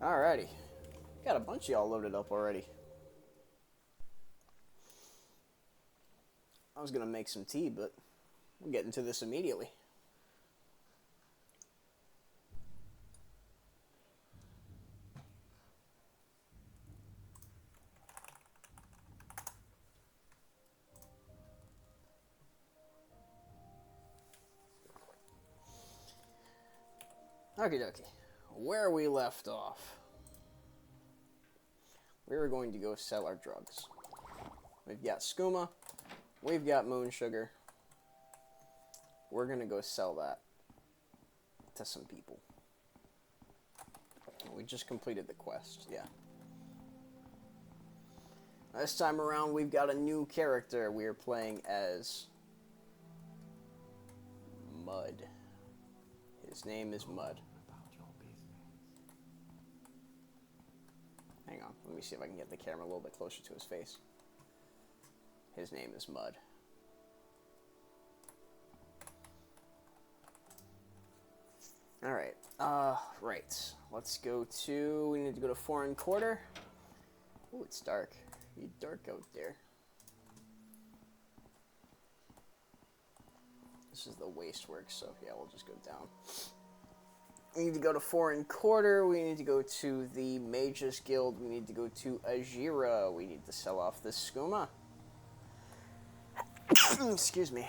Alrighty. Got a bunch of y'all loaded up already. I was gonna make some tea, but we'll get into this immediately. Okie dokie. Where we left off, we were going to go sell our drugs. We've got skooma, we've got moon sugar. We're gonna go sell that to some people. We just completed the quest, yeah. This time around, we've got a new character. We are playing as Mud. His name is Mud. Hang on, let me see if I can get the camera a little bit closer to his face. His name is Mud. Alright, right. Let's go to, we need to go to Foreign Quarter. Ooh, it's dark. It's dark out there. This is the waste work, so yeah, we'll just go down. We need to go to Foreign Quarter. We need to go to the Mages Guild. We need to go to Yuurrrrrr. We need to sell off this skooma. Excuse me.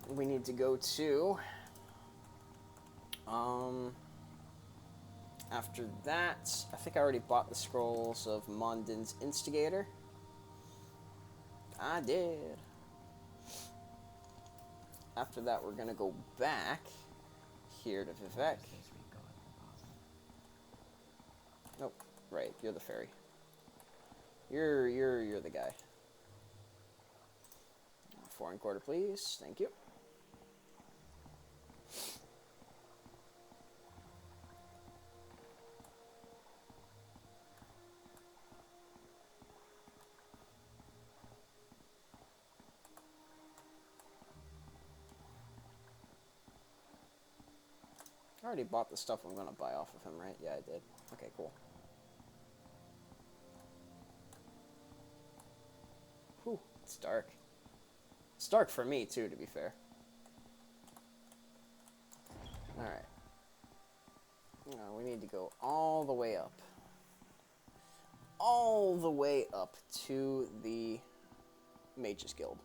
We need to go to... After that, I think I already bought the scrolls of Mondin's Instigator. I did. After that, we're gonna go back here to Vivek. Nope, right, you're the fairy. You're the guy. Foreign Quarter, please. Thank you. I already bought the stuff I'm going to buy off of him, right? Yeah, I did. Okay, cool. Whew, it's dark. It's dark for me, too, to be fair. Alright. We need to go all the way up. All the way up to the Mages Guild.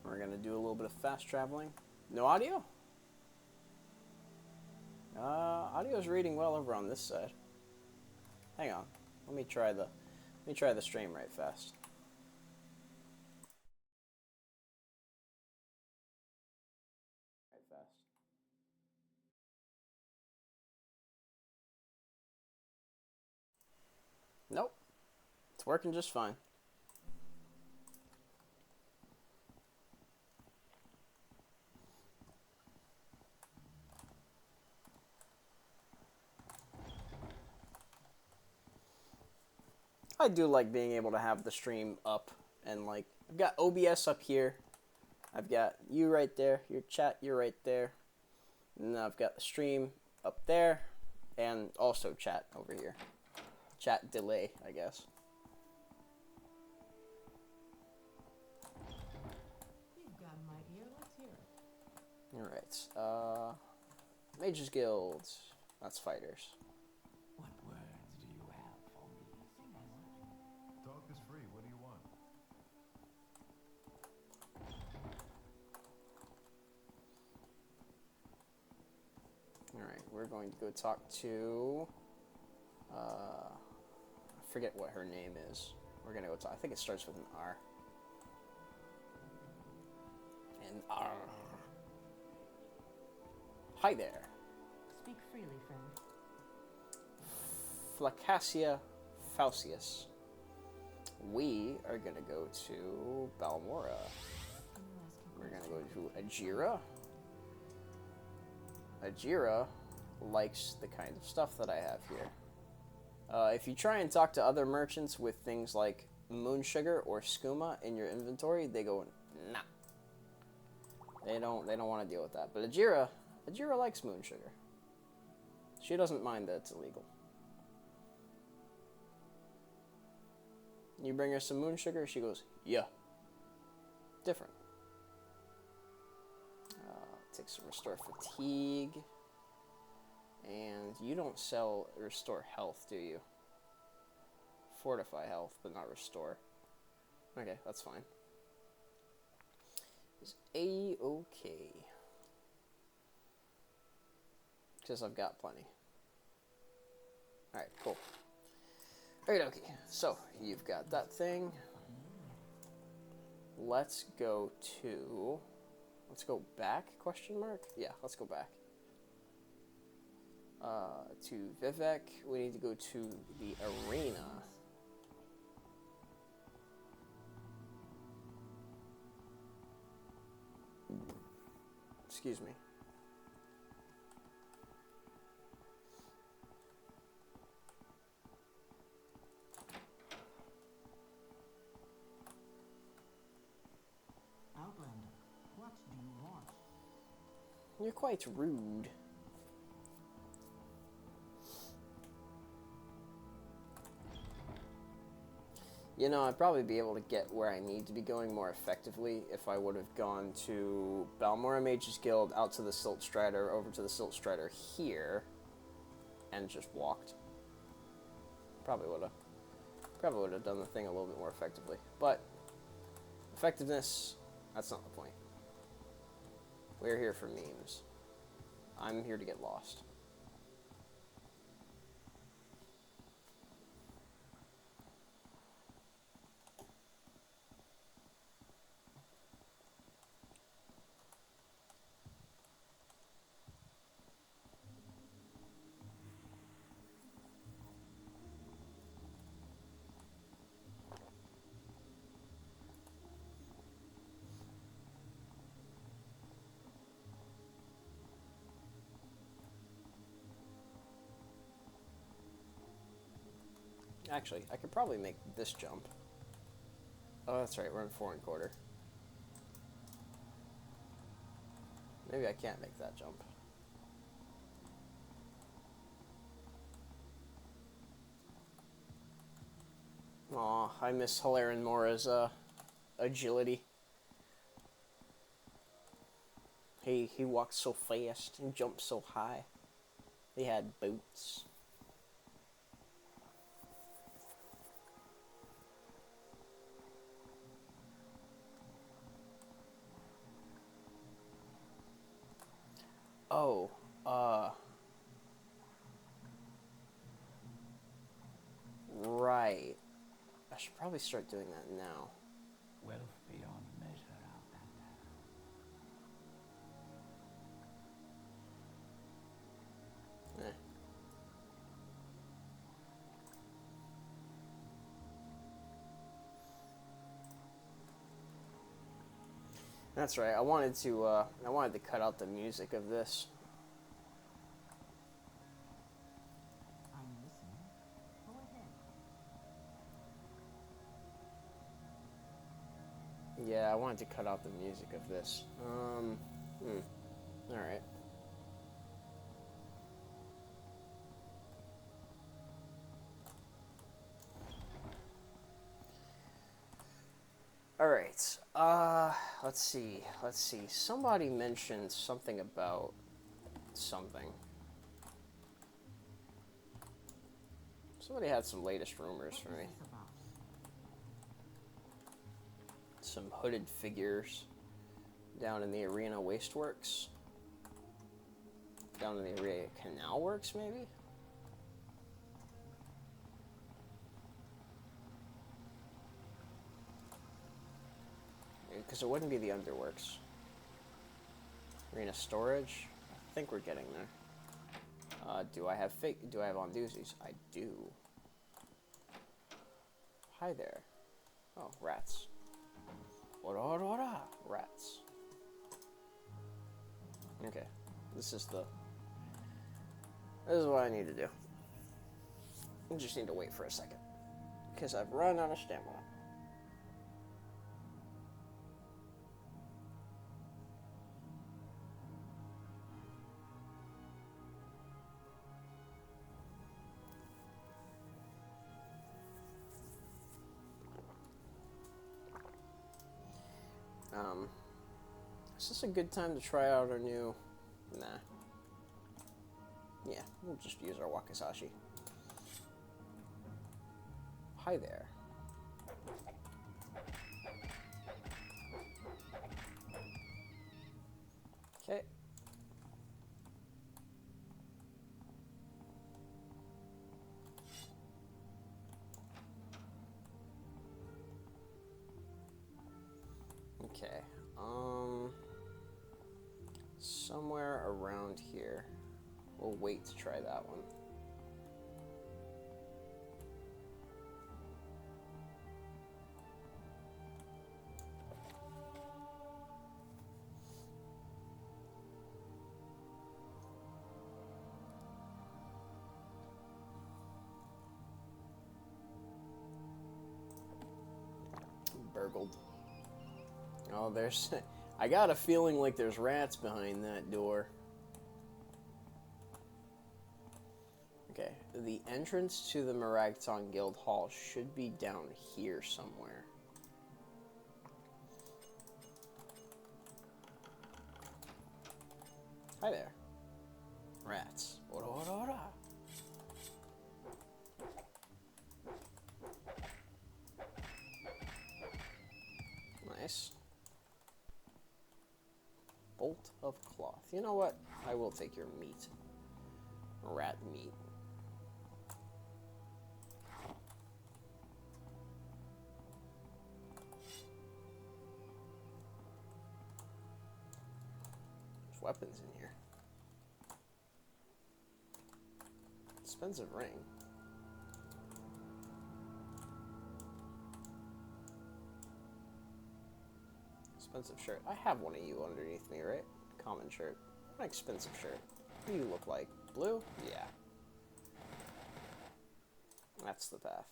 We're going to do a little bit of fast traveling. No audio? Audio's reading well over on this side. Hang on. Let me try the stream right fast. Right fast. Nope. It's working just fine. I do like being able to have the stream up and like I've got OBS up here. I've got you right there, your chat, you're right there. And then I've got the stream up there and also chat over here. Chat delay, I guess. You've got my ear, let's hear it. Alright. Mages Guild. That's fighters. What words do you have for me? Talk is free. What do you want? Alright, we're going to go talk to... I forget what her name is. We're going to go talk... I think it starts with an R. An R. Hi there. Speak freely, friend. Flacasia Faucius. We are going to go to Balmora. We're going to go to Yuurrrrrr. Yuurrrrrr likes the kind of stuff that I have here. If you try and talk to other merchants with things like moon sugar or skooma in your inventory, they go, nah. They don't want to deal with that. But Ajira likes moon sugar. She doesn't mind that it's illegal. You bring her some moon sugar, she goes, yeah. Different. Take some restore fatigue. And you don't sell restore health, do you? Fortify health, but not restore. Okay, that's fine. It's A-okay. Because I've got plenty. Alright, cool. Alright, okay. So, you've got that thing. Let's go back, question mark? Yeah, let's go back. To Vivek, we need to go to the arena. Excuse me. Outlander, what do you want? You're quite rude. You know, I'd probably be able to get where I need to be going more effectively if I would have gone to Balmora Mage's Guild, out to the Silt Strider, over to the Silt Strider here, and just walked. Probably would have done the thing a little bit more effectively. But effectiveness, that's not the point. We're here for memes. I'm here to get lost. Actually, I could probably make this jump. Oh, that's right, we're in 4 1/4. Maybe I can't make that jump. Aw, I miss Hilaire and Mora's agility. He walked so fast and jumped so high. They had boots. Oh, right. I should probably start doing that now. Wealth beyond measure, Outlander. Eh. That's right. I wanted to cut out the music of this. I'm listening. Go ahead. Yeah, I wanted to cut out the music of this. Alright. Alright, let's see. Somebody mentioned something about something. Somebody had some latest rumors for What me. is this about? Some hooded figures down in the Arena Wasteworks. Down in the Arena Canal Works, maybe? Because it wouldn't be the Underworks. Arena Storage? I think we're getting there. Do I have on doozies? I do. Hi there. Oh, rats. Rats. Okay. This is what I need to do. I just need to wait for a second. Because I've run out of stamina. Is this a good time to try out our new... Nah. Yeah, we'll just use our Wakizashi. Hi there. Okay. Okay. Somewhere around here. We'll wait to try that one. Burgled. Oh, there's... I got a feeling like there's rats behind that door. Okay, the entrance to the Maragton Guild Hall should be down here somewhere. Hi there. Rats. Ora, ora, ora. Nice. Bolt of cloth. You know what? I will take your meat. Rat meat. There's weapons in here. Expensive ring. Expensive shirt. I have one of you underneath me, right? Common shirt. An expensive shirt. What do you look like? Blue? Yeah. That's the path.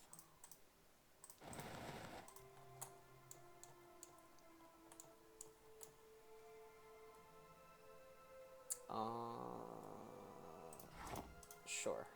Sure.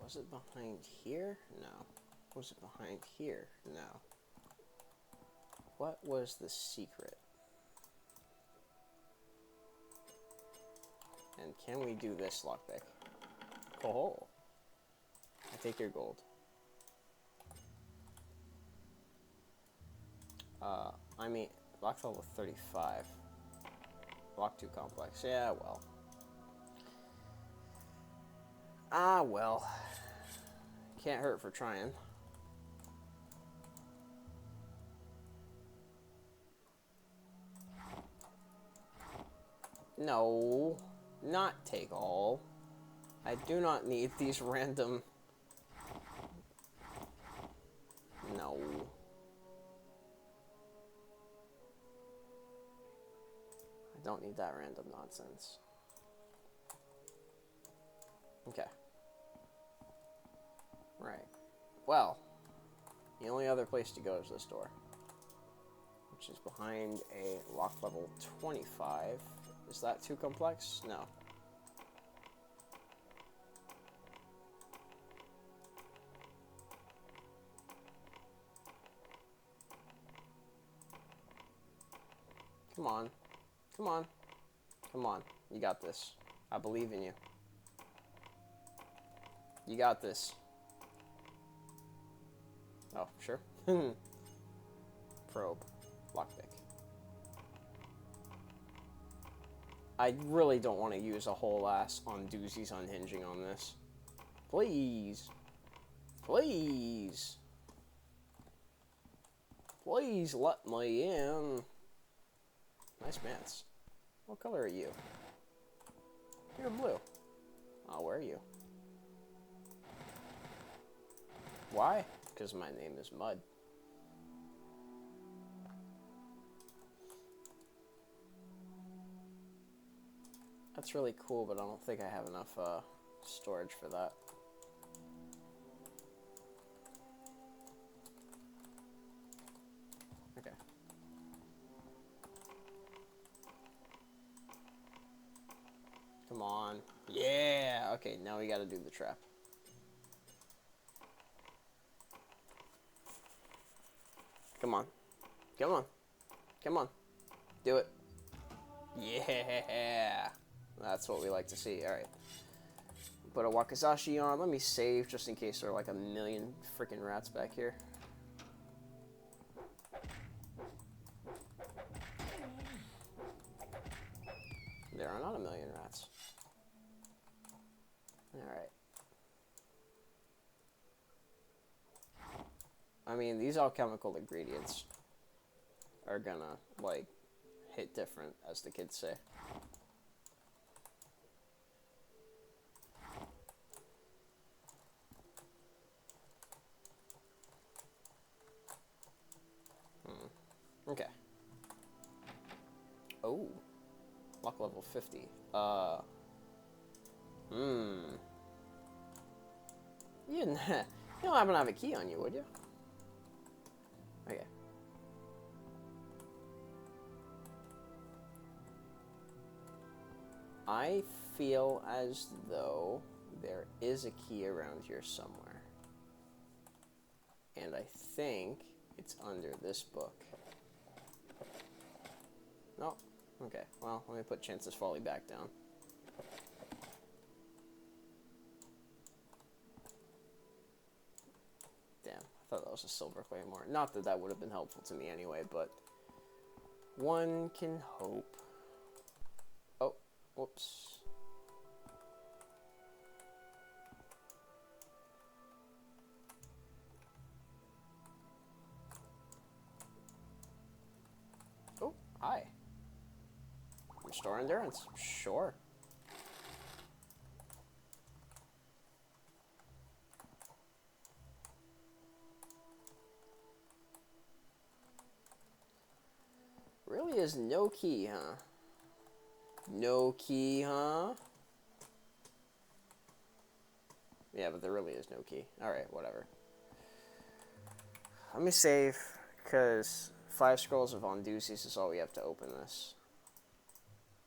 Was it behind here? No. Was it behind here? No. What was the secret? And can we do this lockpick? Oh. I take your gold. I mean, lock level 35. Lock 2 complex. Yeah, well. Ah, well. Can't hurt for trying. No, not take all. I do not need these random... No. I don't need that random nonsense. Okay. Right. Well, the only other place to go is this door, which is behind a lock level 25. Is that too complex? No. Come on. Come on. Come on. You got this. I believe in you. You got this. Oh, sure. Probe. Lockpick. I really don't want to use a whole ass on doozies unhinging on this. Please. Please. Please let me in. Nice pants. What color are you? You're blue. Oh, where are you? Why? Because my name is Mud. That's really cool, but I don't think I have enough storage for that. Okay. Come on. Yeah! Okay, now we gotta do the trap. Come on. Come on. Come on. Do it. Yeah! That's what we like to see. Alright. Put a Wakizashi on. Let me save just in case there are like a million freaking rats back here. There are not a million rats. Alright. I mean, these alchemical ingredients are gonna, like, hit different, as the kids say. Okay. Oh. Luck level 50. You don't happen to have a key on you, would you? Okay. I feel as though there is a key around here somewhere. And I think it's under this book. No? Okay, well, let me put Chance's Folly back down. Damn, I thought that was a silver claymore. Not that that would have been helpful to me anyway, but one can hope. Oh, whoops. Oh, hi. Restore endurance. Sure. Really is no key, huh? No key, huh? Yeah, but there really is no key. Alright, whatever. Let me save, because 5 scrolls of Ondusis is all we have to open this.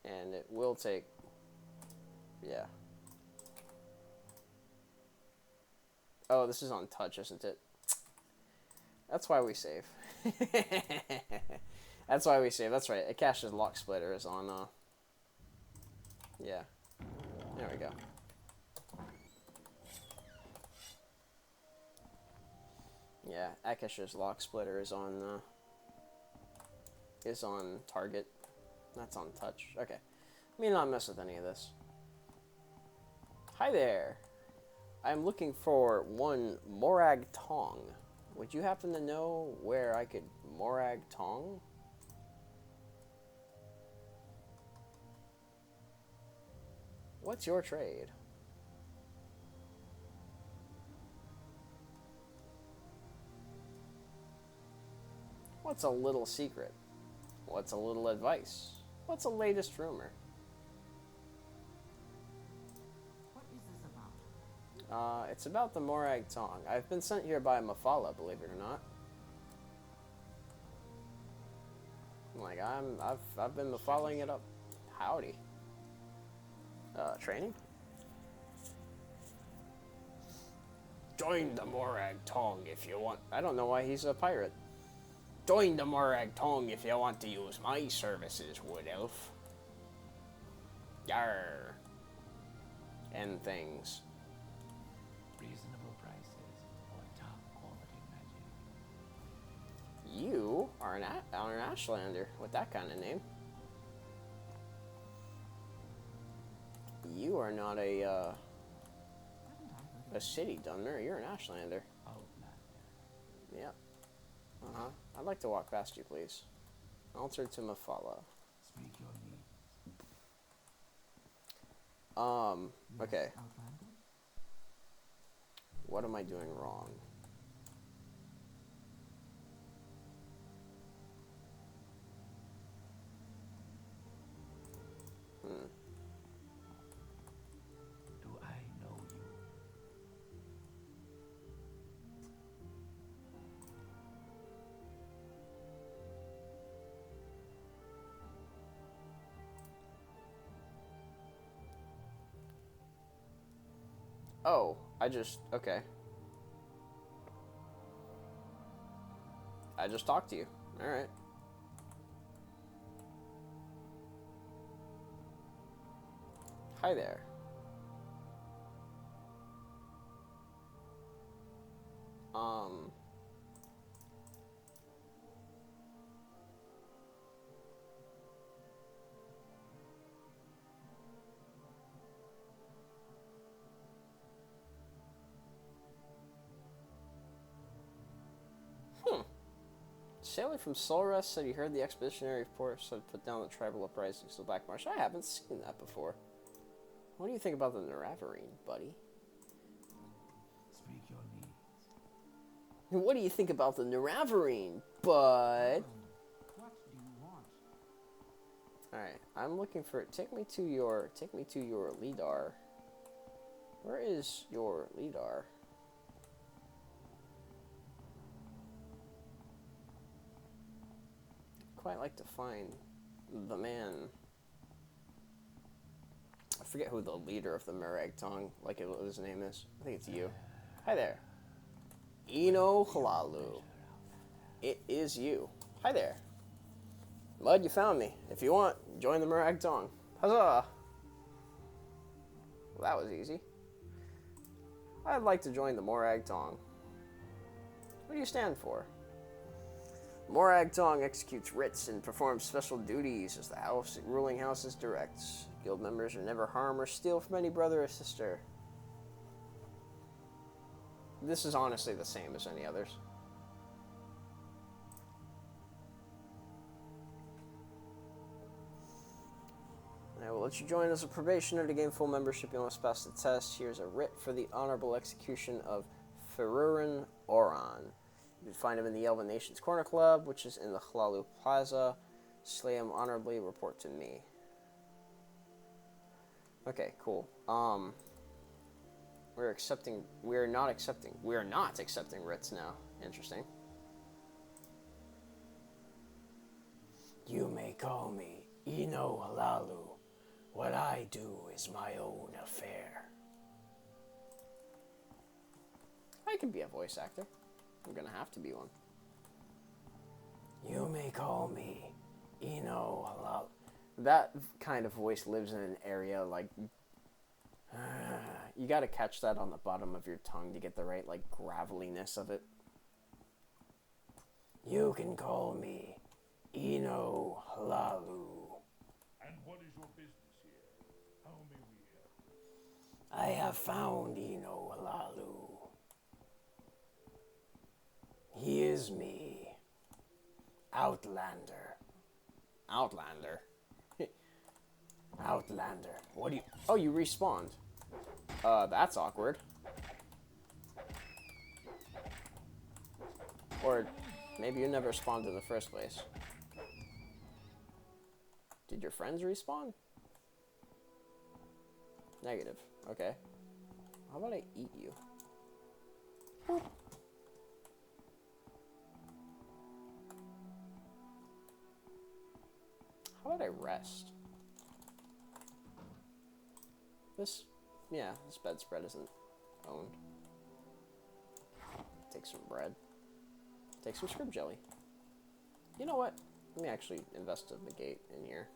And it will take... Yeah. Oh, this is on touch, isn't it? That's why we save. That's why we save. That's right. Akash's Lock Splitter is on, yeah. There we go. Yeah, Akash's Lock Splitter is on target. That's on touch. Okay. Let me not mess with any of this. Hi there. I'm looking for one Morag Tong. Would you happen to know where I could Morag Tong? What's your trade? What's a little secret? What's a little advice? What's the latest rumor? What is this about? It's about the Morag Tong. I've been sent here by Mafala, believe it or not. Like, I've been following it up. Howdy. Training? Join the Morag Tong if you want. I don't know why he's a pirate. Join the Morag Tong if you want to use my services, Wood Elf. Yarr. And things. Reasonable prices for top quality magic. You are an Ashlander with that kind of name. You are not a city Dunmer. You're an Ashlander. Outlander. Yep. Uh-huh. I'd like to walk past you, please. Altar to Mafala. Speak your needs. Okay. What am I doing wrong? Do I know you? Oh, okay. I just talked to you. Alright. Hi there. Um. Sailing from Solrest said he heard the expeditionary force had put down the tribal uprisings of the Black Marsh. I haven't seen that before. What do you think about the Naravarine, buddy? Speak your needs. What do you think about the Naravarine, bud? What do you want? Alright, I'm looking for take me to your leader. Where is your leader? Quite like to find the man. I forget who the leader of the Meragtong, what his name is. I think it's you. Hi there. Eno Halalu. It is you. Hi there. Mud, you found me. If you want, join the Meragtong. Huzzah! Well, that was easy. I'd like to join the Moragtong. What do you stand for? Moragtong executes writs and performs special duties as the ruling houses directs. Guild members are never harm or steal from any brother or sister. This is honestly the same as any others. I will let you join as a probationer. To gain full membership, you must pass the test. Here's a writ for the honorable execution of Ferurin Oran. You can find him in the Elven Nations Corner Club, which is in the Hlalu Plaza. Slay him honorably, report to me. Okay, cool. We're not accepting writs now. Interesting. You may call me Eno Halalu. What I do is my own affair. I can be a voice actor. I'm gonna have to be one. You may call me Eno Halalu. That kind of voice lives in an area like... you gotta catch that on the bottom of your tongue to get the right, graveliness of it. You can call me Eno Halalu. And what is your business here? How may we help? I have found Eno Halalu. He is me. Outlander. Outlander? Outlander. What do you... Oh, you respawned. That's awkward. Or maybe you never spawned in the first place. Did your friends respawn? Negative. Okay. How about I eat you? Boop. How about I rest? This bedspread isn't owned. Take some bread. Take some scrib jelly. You know what? Let me actually investigate in here.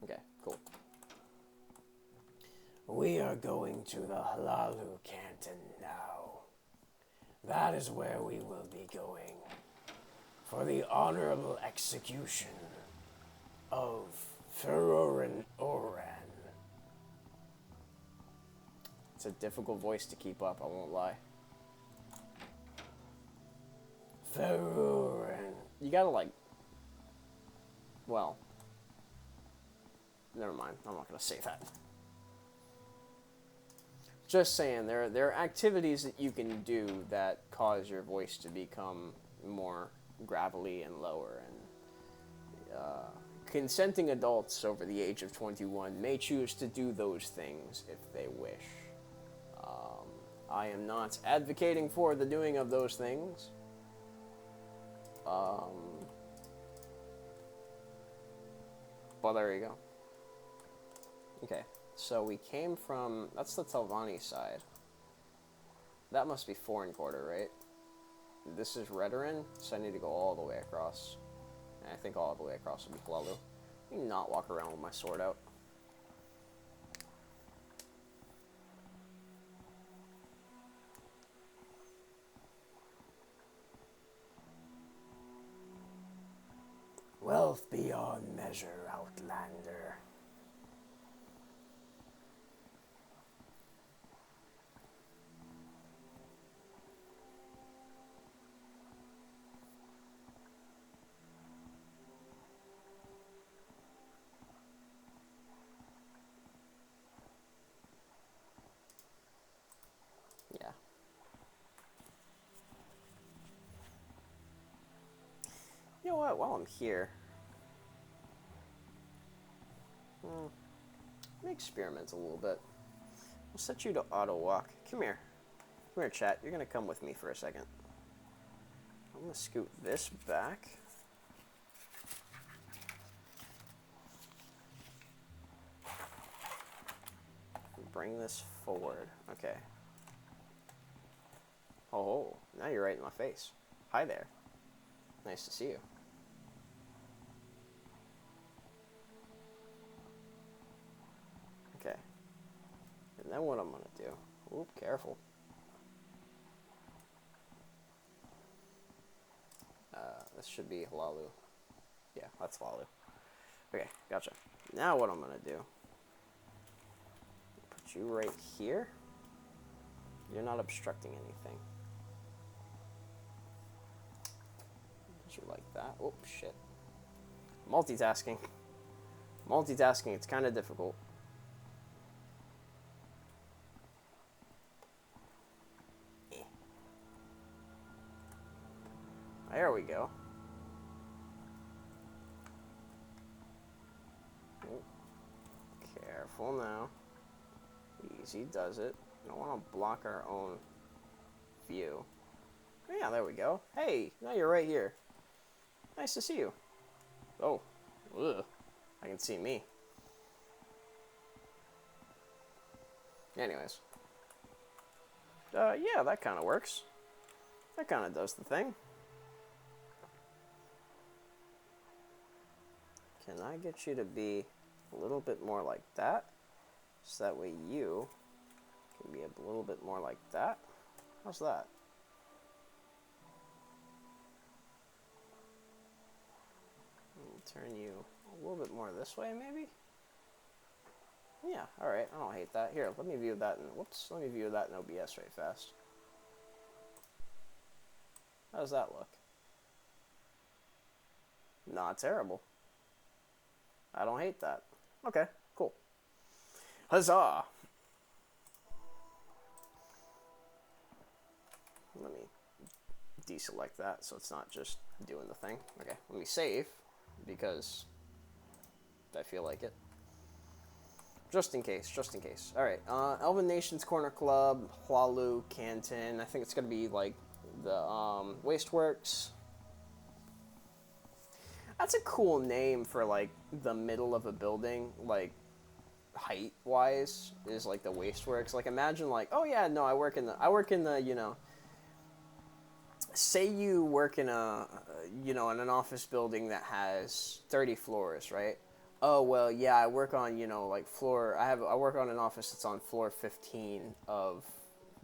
Okay, cool. We are going to the Hlalu Canton now. That is where we will be going for the honorable execution of Ferurin Oran. It's a difficult voice to keep up, I won't lie. Ferurin. You gotta well, never mind. I'm not gonna say that. Just saying, there are activities that you can do that cause your voice to become more gravelly and lower, and consenting adults over the age of 21 may choose to do those things if they wish. I am not advocating for the doing of those things. But there you go. Okay, so we came from... That's the Telvanni side. That must be Foreign Quarter, right? This is Redoran, so I need to go all the way across. And I think all the way across will be Hlaalu. Let me not walk around with my sword out. Wealth beyond measure, Outlander. Yeah. You know what? While I'm here, let me experiment a little bit. I'll set you to auto walk. Come here. Come here, chat. You're gonna come with me for a second. I'm gonna scoot this back. Bring this forward. Okay. Oh, now you're right in my face. Hi there. Nice to see you. Okay. And then what I'm gonna do... Oop, careful. This should be Hlaalu. Yeah, that's Hlaalu. Okay, gotcha. Now what I'm gonna do... Put you right here. You're not obstructing anything. Put you like that. Oh, shit. Multitasking. Multitasking, it's kind of difficult. There we go. Oh, careful now. Easy does it. I don't want to block our own view. Yeah, there we go. Hey, now you're right here. Nice to see you. Oh, ugh. I can see me. Anyways. Yeah, that kind of works. That kind of does the thing. Can I get you to be a little bit more like that? So that way you can be a little bit more like that. How's that? I'll turn you a little bit more this way, maybe? Yeah, alright, I don't hate that. Here, let me view that in, whoops, let me view that in OBS right fast. How does that look? Not terrible. I don't hate that. Okay, cool. Huzzah! Let me deselect that so it's not just doing the thing. Okay, let me save because I feel like it. Just in case, just in case. Alright, Elven Nations Corner Club, Hlaalu, Canton. I think it's going to be like the Wasteworks. That's a cool name for like the middle of a building, like height-wise, is like the Wasteworks. Like imagine like, oh yeah, no, I work in the, you know, say you work in a, you know, in an office building that has 30 floors, right? Oh, well, yeah, I work on, you know, like I work on an office that's on floor 15 of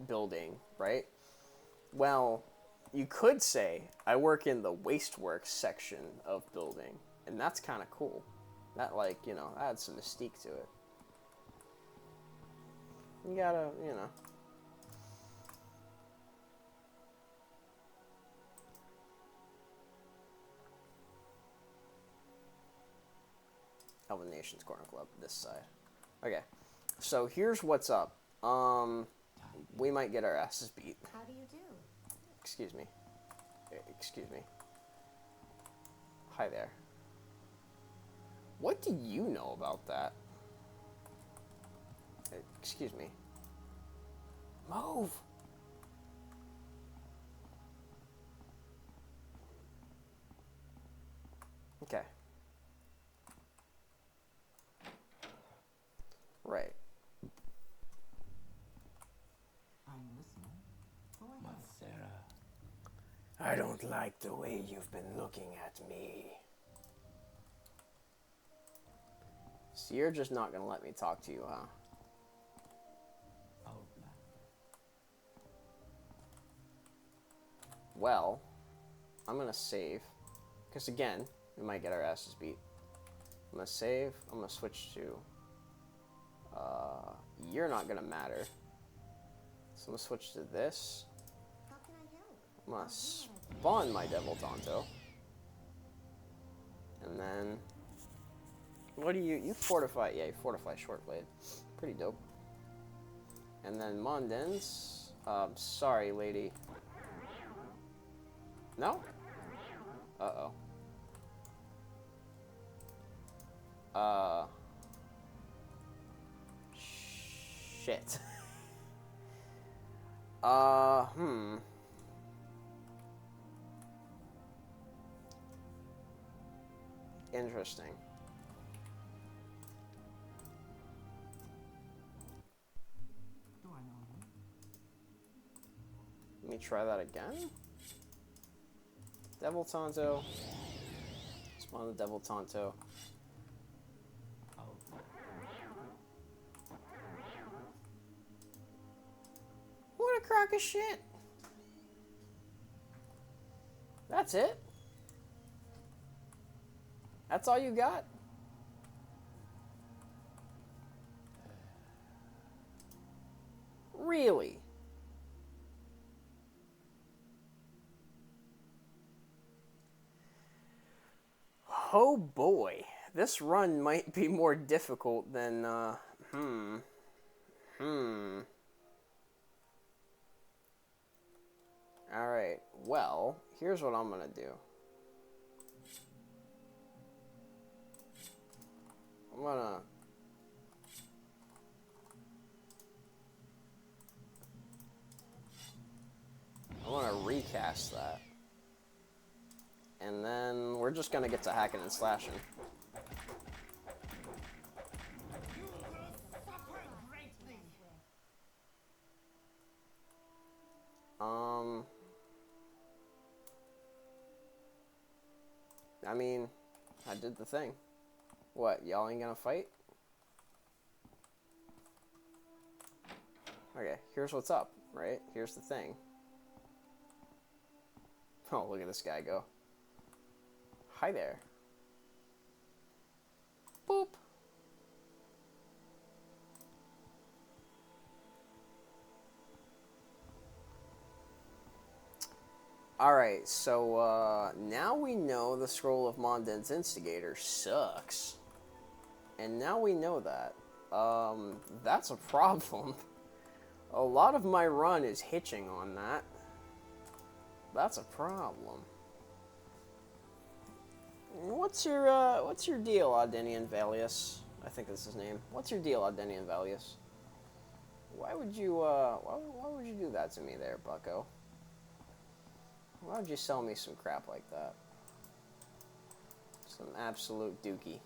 building, right? Well, you could say, I work in the Wasteworks section of building, and that's kind of cool. That, like, you know, adds some mystique to it. You gotta, you know. Elven Nations Corner Club, this side. Okay, so here's what's up. We might get our asses beat. How do you do? Excuse me. Excuse me. Hi there. What do you know about that? Excuse me. Move! Okay. Right. I'm listening. Go ahead. Sarah. I don't like the way you've been looking at me. So you're just not gonna let me talk to you, huh? Oh, Well, I'm gonna save. Because again, we might get our asses beat. I'm gonna save. I'm gonna switch to... you're not gonna matter. So I'm gonna switch to this. How can I help? I'm gonna spawn my Devil Tonto. And then... What do you fortify? Yeah, you fortify Short Blade. Pretty dope. And then Mondens. Sorry, lady. No? Uh-oh. Shit. Interesting. Do I know you? Let me try that again. Devil Tonto. Spawn the Devil Tonto. oh, What a crock of shit. That's it? That's all you got? Really? Oh boy. This run might be more difficult than, Alright, well, here's what I'm gonna do. I'm gonna recast that. And then we're just gonna get to hacking and slashing. I mean, I did the thing. What, y'all ain't gonna fight? Okay, here's what's up, right? Here's the thing. Oh, look at this guy go. Hi there. Boop. Alright, so now we know the Scroll of Monden's Instigator sucks. And now we know that. That's a problem. A lot of my run is hitching on that. That's a problem. What's your deal, Audenian Valius? I think that's his name. What's your deal, Audenian Valius? Why would you do that to me there, bucko? Why would you sell me some crap like that? Some absolute dookie.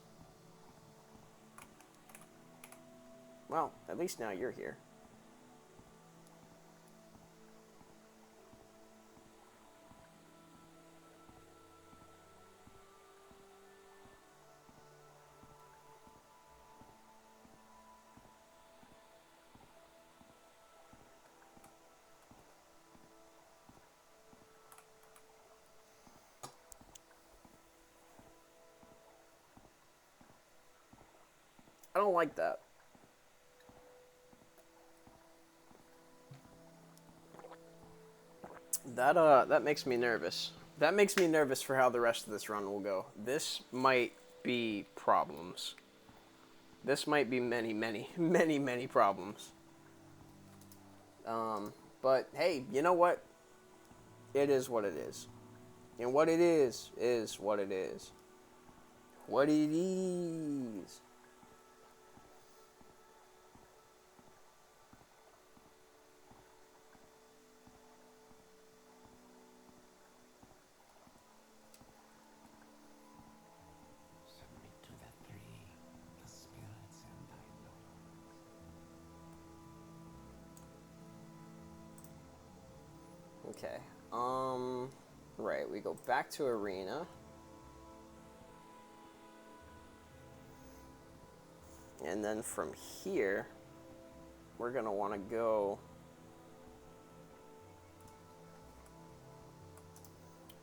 Well, at least now you're here. I don't like that. That makes me nervous. That makes me nervous for how the rest of this run will go. This might be problems. This might be many, many, many, many problems. But hey, you know what? It is what it is. And what it is what it is. What it is. Submit to the three, the spirits and thy lords. Okay. Right, we go back to arena. And then from here, we're going to want to go...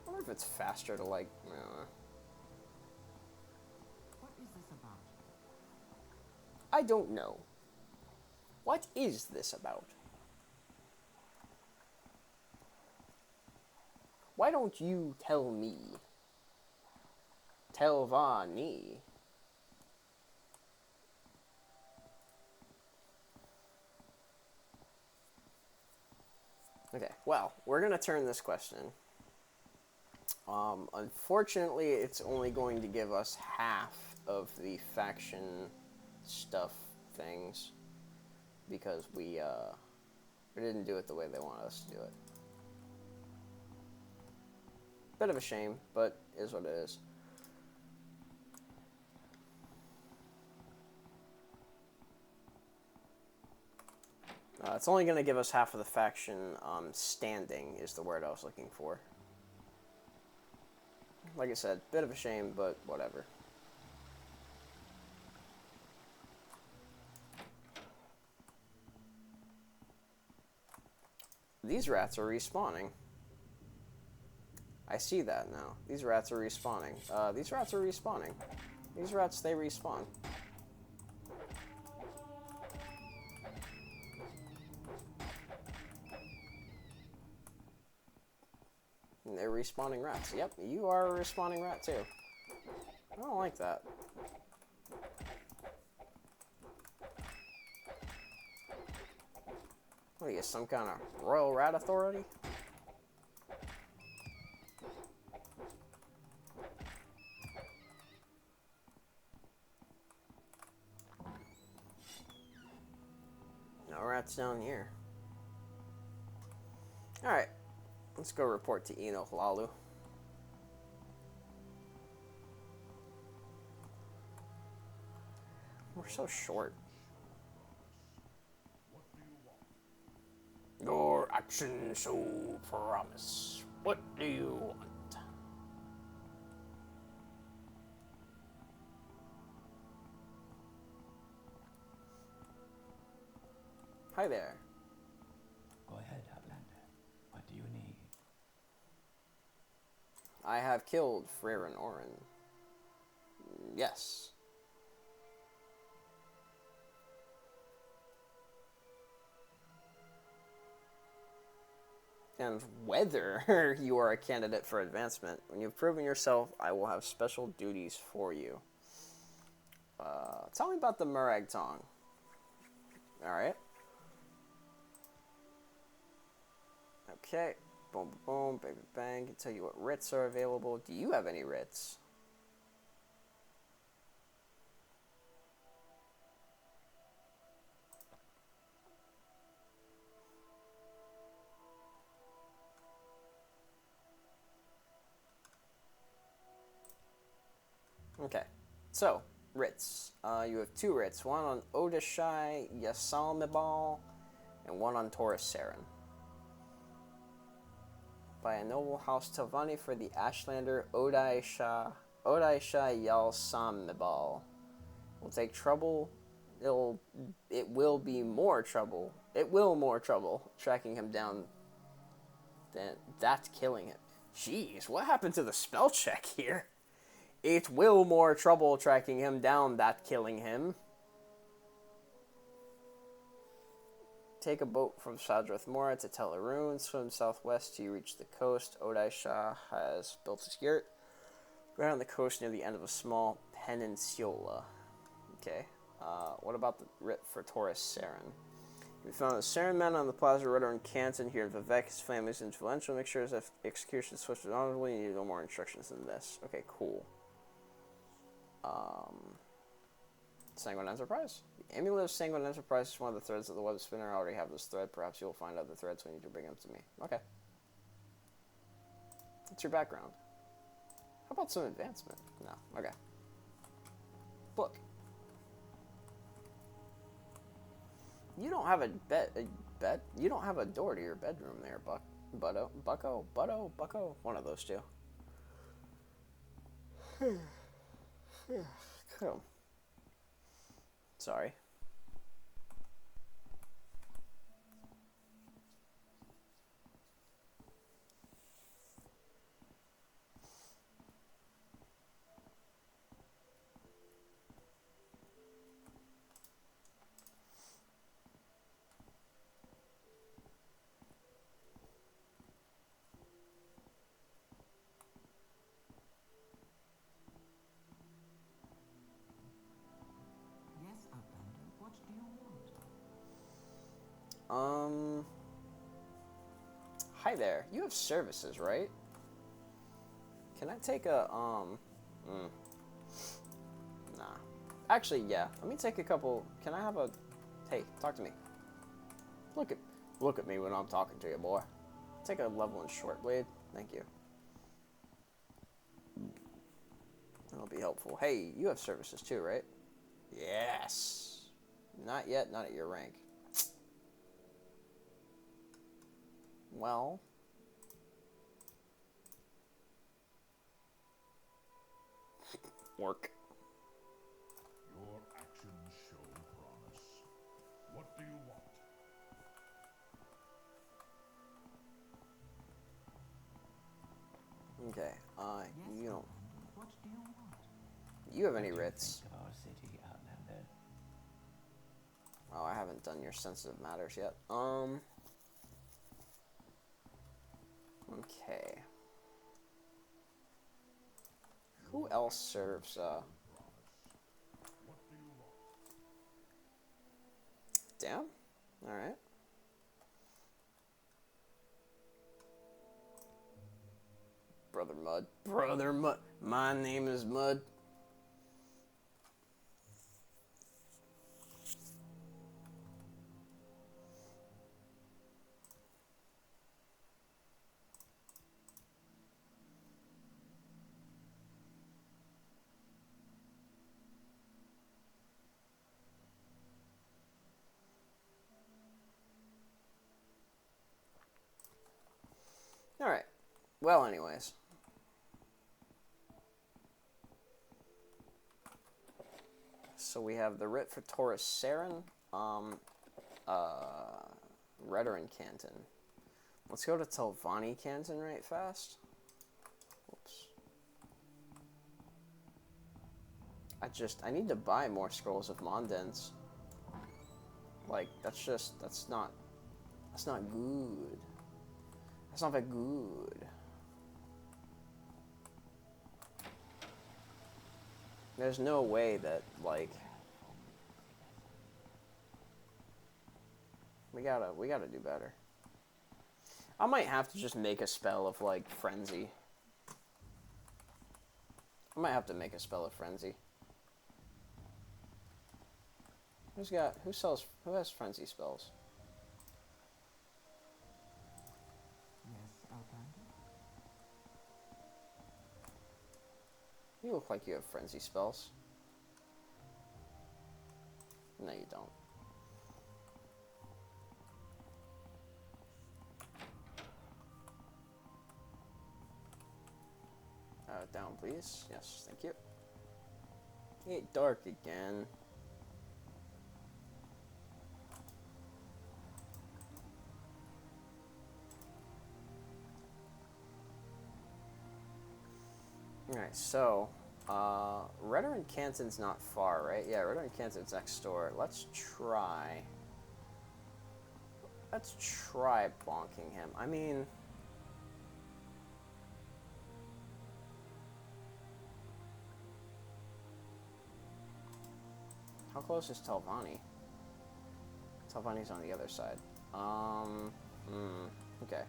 I wonder if it's faster to, like... What is this about? I don't know. What is this about? Why don't you tell me? Tell Vani. Okay, well, we're going to turn this question. Unfortunately, it's only going to give us half of the faction stuff things because we didn't do it the way they wanted us to do it. Bit of a shame, but is what it is. It's only going to give us half of the faction standing is the word I was looking for. Like I said, bit of a shame, but whatever. These rats are respawning. I see that now. These rats are respawning. These rats are respawning. These rats, they respawn. And they're respawning rats. Yep, you are a respawning rat too. I don't like that. What are you, some kind of royal rat authority? No rats down here. Alright. Let's go report to Eno Lalu. We're so short. What do you want? Your actions so promise. What do you want? Hi there. Go ahead, Outlander. What do you need? I have killed Freyr and Orin. Yes. And whether you are a candidate for advancement, when you've proven yourself, I will have special duties for you. Tell me about the Murag Tong. Alright. Okay. Boom, boom, bang, bang. Can tell you what writs are available. Do you have any writs? Okay. So, writs. You have two writs. One on Odishai Yasalmibal and one on Taurus Saren. By a noble house Telvanni for the Ashlander Odaisha Yalsamibal. Will take trouble. It will be more trouble. It will more trouble tracking him down than that killing him. Jeez, what happened to the spell check here? It will more trouble tracking him down that killing him. Take a boat from Sadroth Mora to Teleroon. Swim southwest till you reach the coast. Odaisha has built his yurt right on the coast near the end of a small peninsula. Okay. What about the writ for Taurus Saren? We found the Saren men on the Plaza Rudder in Canton here. Vivek, his family is influential. Make sure his execution is swift and honorable. You need no more instructions than this. Okay, cool. Sanguine Enterprise? The Amulet of Sanguine Enterprise is one of the threads of the web spinner. I already have this thread. Perhaps you'll find other threads when you bring them to me. Okay. What's your background? How about some advancement? No. Okay. Book. You don't have a bed? You don't have a door to your bedroom there, Bucko? One of those two. Cool. Sorry. Yes, Outlander, what do you want? Hi there. You have services, right? Can I take a, nah. Actually, yeah. Let me take a couple, can I have a, hey, talk to me. Look at me when I'm talking to you, boy. Take a level in short blade. Thank you. That'll be helpful. Hey, you have services too, right? Yes. Not yet, not at your rank. Well. Work. Your actions show promise. What do you want? Okay, Yes, you don't. Outlander, what do you want? You have What any do you writs? think of our city, Outlander? Oh, I haven't done your sensitive matters yet. Okay. Who else serves, What do you want? damn? Alright. Brother Mud. Brother Mud. My name is Mud. Alright. Well, anyways. So we have the writ for Taurus Saren, Redoran Canton. Let's go to Telvanni Canton right fast. Whoops. I need to buy more Scrolls of Mondens. Like, that's not good. That's not very good. There's no way that, like, we gotta do better. I might have to just make a spell of, like, Frenzy. I might have to make a spell of Frenzy. Who has Frenzy spells? Yes, Outlander? You look like you have Frenzy spells. No, you don't. Down, please. Yes, thank you. Get dark again. Alright, so, Redoran Canton's not far, right? Yeah, Redoran Canton's next door. Let's try bonking him. I mean, how close is Telvanni? Talvani's on the other side. Okay.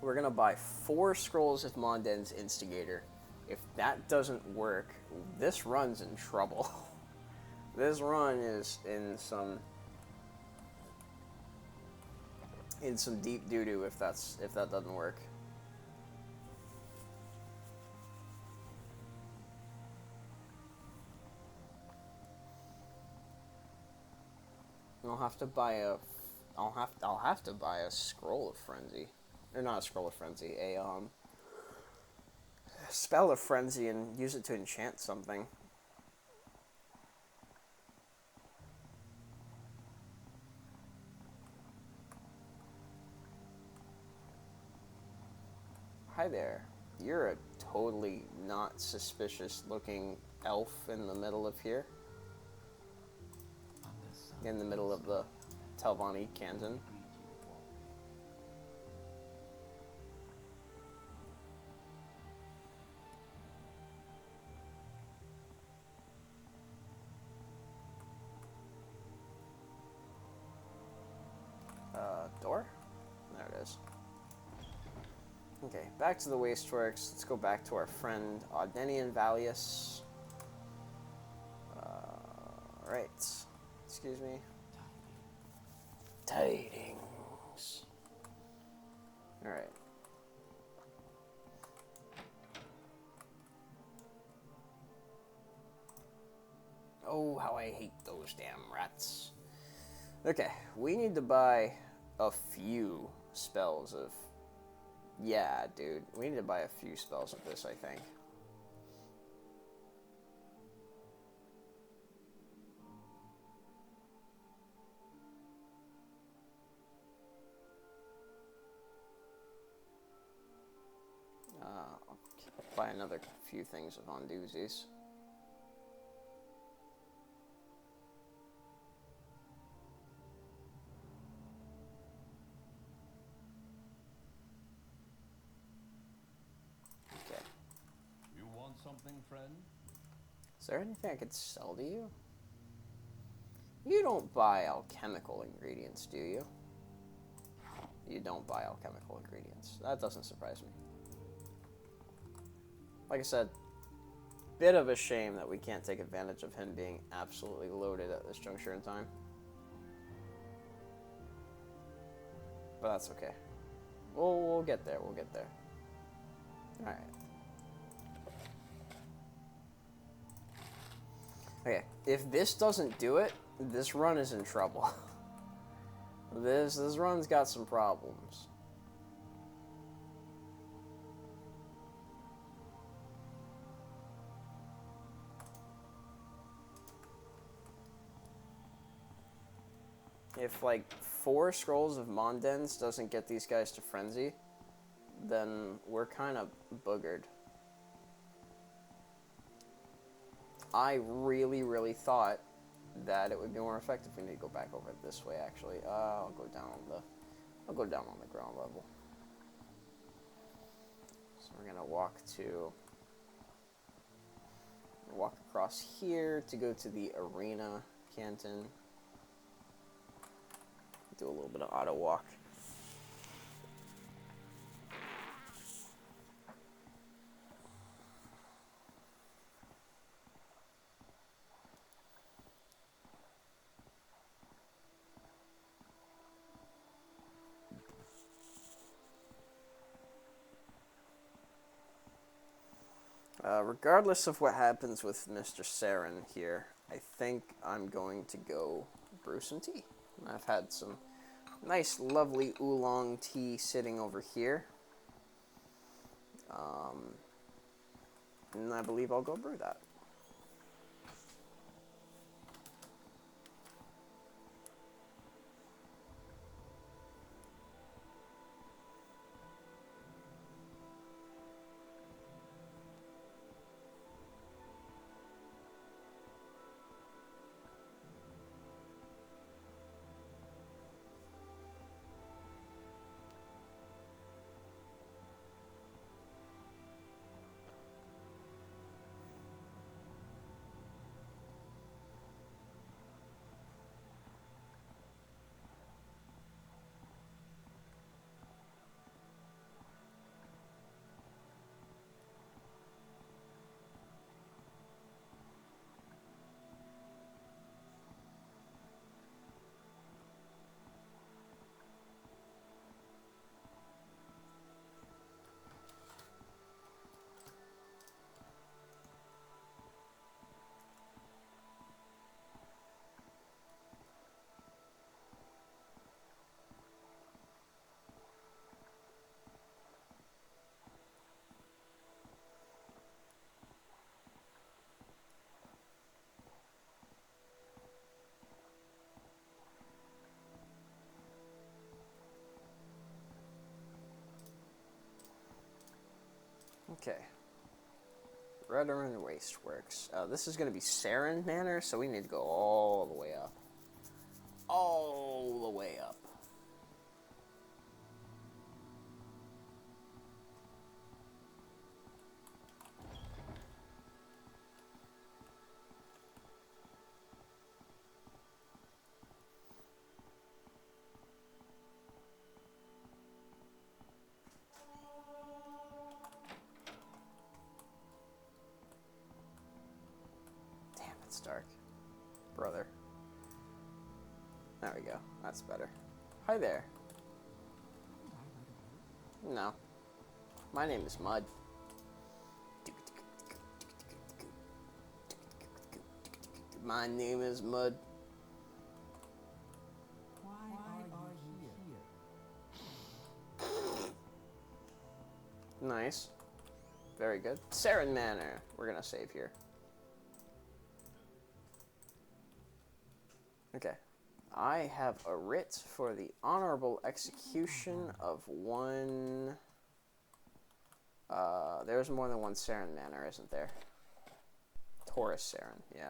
We're gonna buy 4 scrolls of Monden's Instigator. If that doesn't work, this run's in trouble. This run is in some deep doo-doo if that doesn't work. I'll have to buy a scroll of frenzy. Or not a scroll of frenzy, a spell of frenzy and use it to enchant something. Hi there. You're a totally not suspicious looking elf in the middle of here. In the middle of the Talvani canton. Door? There it is. Okay, back to the Wasteworks. Let's go back to our friend Audenian Valius. Right. Excuse me. Tidings. Alright. Oh, how I hate those damn rats. Okay, we need to buy a few spells of... Yeah, dude. We need to buy a few spells of this, I think. I'll buy another few things of Ondoozies. Okay. You want something, friend? Is there anything I could sell to you? You don't buy alchemical ingredients, do you? You don't buy alchemical ingredients. That doesn't surprise me. Like I said, bit of a shame that we can't take advantage of him being absolutely loaded at this juncture in time. But that's okay. We'll get there. We'll get there. Alright. Okay, if this doesn't do it, this run is in trouble. This run's got some problems. If, like, 4 scrolls of Mondens doesn't get these guys to frenzy, then we're kind of boogered. I really, really thought that it would be more effective. We need to go back over it this way, actually. I'll go down on the ground level. So we're gonna walk across here to go to the arena canton. Do a little bit of auto walk. Regardless of what happens with Mr. Saren here, I think I'm going to go brew some tea. I've had some nice, lovely oolong tea sitting over here. And I believe I'll go brew that. Okay. Veteran Wasteworks. This is going to be Saren Manor, so we need to go all the way up. All the way up. Damn, it's dark. Brother. There we go. That's better. Hi there. No. My name is Mud. My name is Mud. Why are you here? Nice. Very good. Saren Manor. We're gonna save here. Okay. I have a writ for the honorable execution of one... there's more than one Saren Manor, isn't there? Taurus Saren, yeah.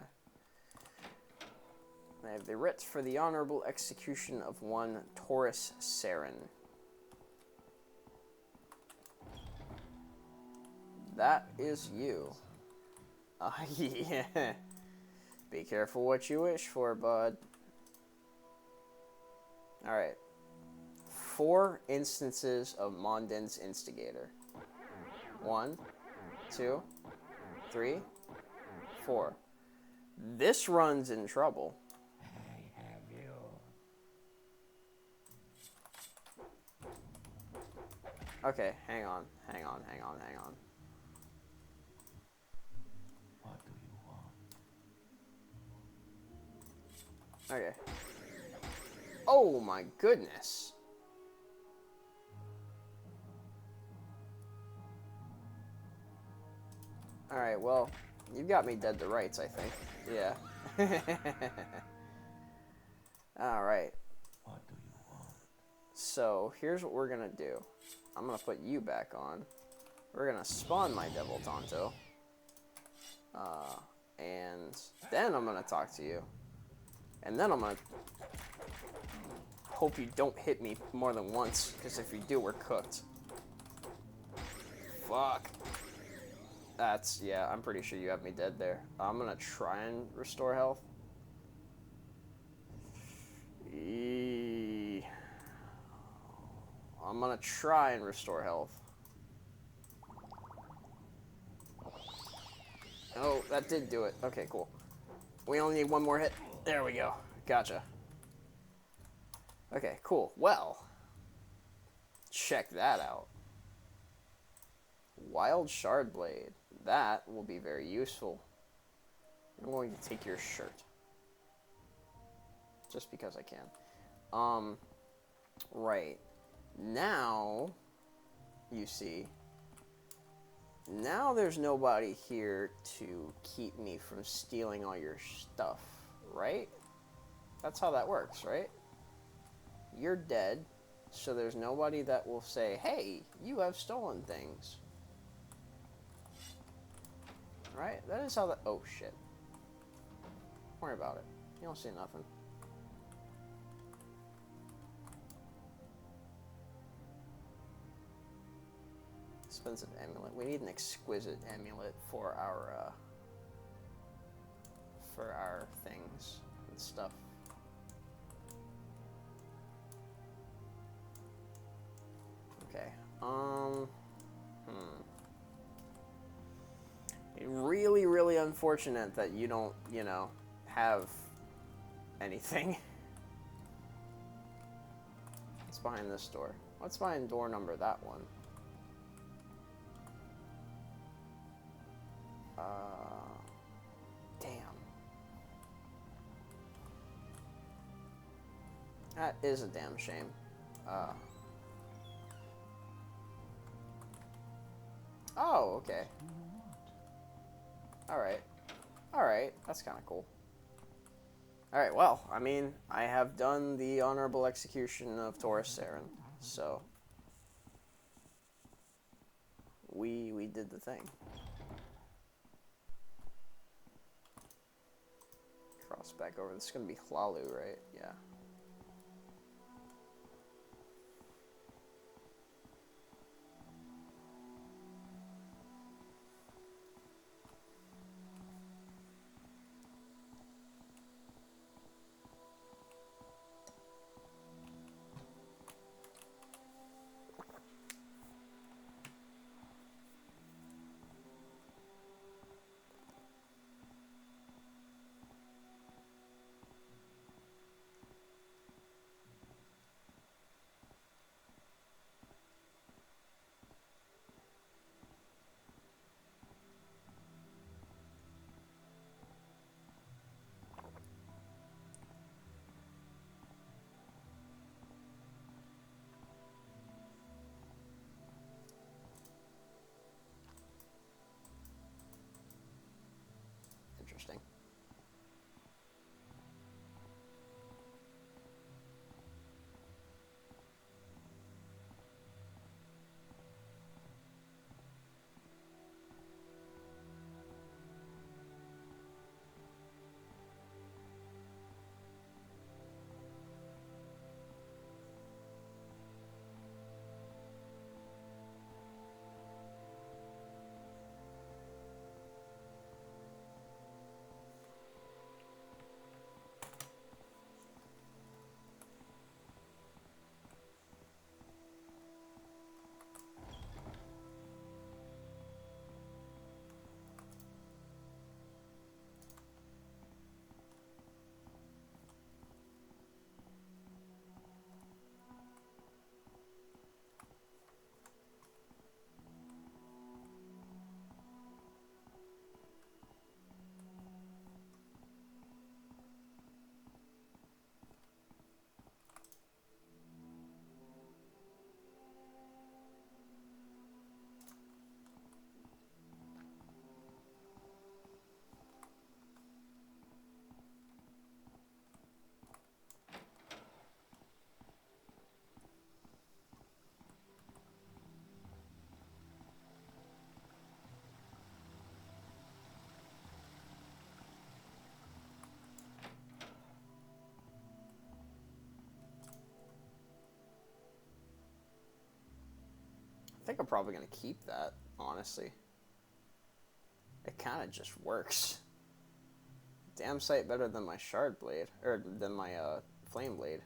I have the writ for the honorable execution of one Taurus Saren. That is you. Yeah. Be careful what you wish for, bud. Alright. 4 instances of Mondin's Instigator. 1, 2, 3, 4. This run's in trouble. I have you. Okay, hang on. What do you want? Okay. Oh my goodness. Alright, well, you've got me dead to rights, I think. Yeah. Alright. What do you want? So, here's what we're gonna do. I'm gonna put you back on. We're gonna spawn my Devil Tonto. And then I'm gonna talk to you. And then I'm gonna hope you don't hit me more than once, because if you do, we're cooked. Fuck. That's, yeah, I'm pretty sure you have me dead there. I'm gonna try and restore health. I'm gonna try and restore health. Oh, that did do it. Okay, cool. We only need one more hit. There we go. Gotcha. Okay, cool. Well, check that out. Wild Shard Blade. That will be very useful. I'm going to take your shirt. Just because I can. Right. Now, you see, now there's nobody here to keep me from stealing all your stuff, right? That's how that works, right? You're dead, so there's nobody that will say, hey, you have stolen things. Right? That is how that... Oh, shit. Don't worry about it. You don't see nothing. Expensive amulet. We need an exquisite amulet for our things and stuff. Okay. Really, really unfortunate that you don't, you know, have anything. What's behind this door? What's behind door number that one? Damn. That is a damn shame. Oh, okay. Alright. Alright, that's kind of cool. Alright, well, I mean, I have done the honorable execution of Taurus Saren, so... we did the thing. Cross back over. This is gonna be Hlalu, right? Yeah. Interesting. I think I'm probably gonna keep that, honestly. It kind of just works. Damn sight better than my shard blade, or than my flame blade.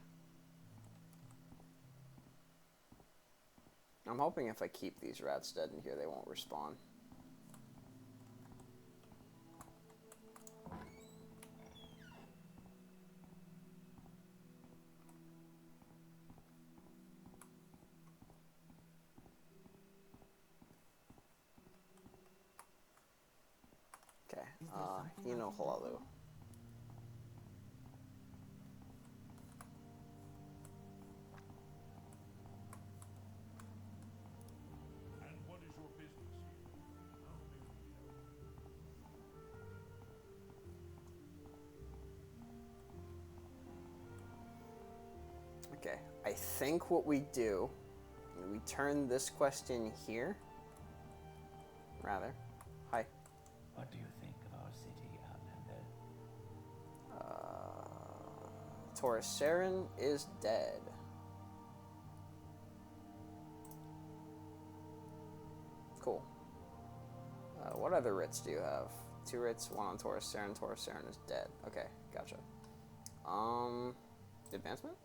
I'm hoping if I keep these rats dead in here, they won't respawn. Okay, you know Hlalu. And what is your business here? How may we help? Okay, I think what we do, we turn this question here. Rather. Hi. What do you think of our city, Outlander? Taurus Saren is dead. Cool. What other writs do you have? 2 writs, 1 on Taurus Saren. Taurus Saren is dead. Okay, gotcha. Advancement?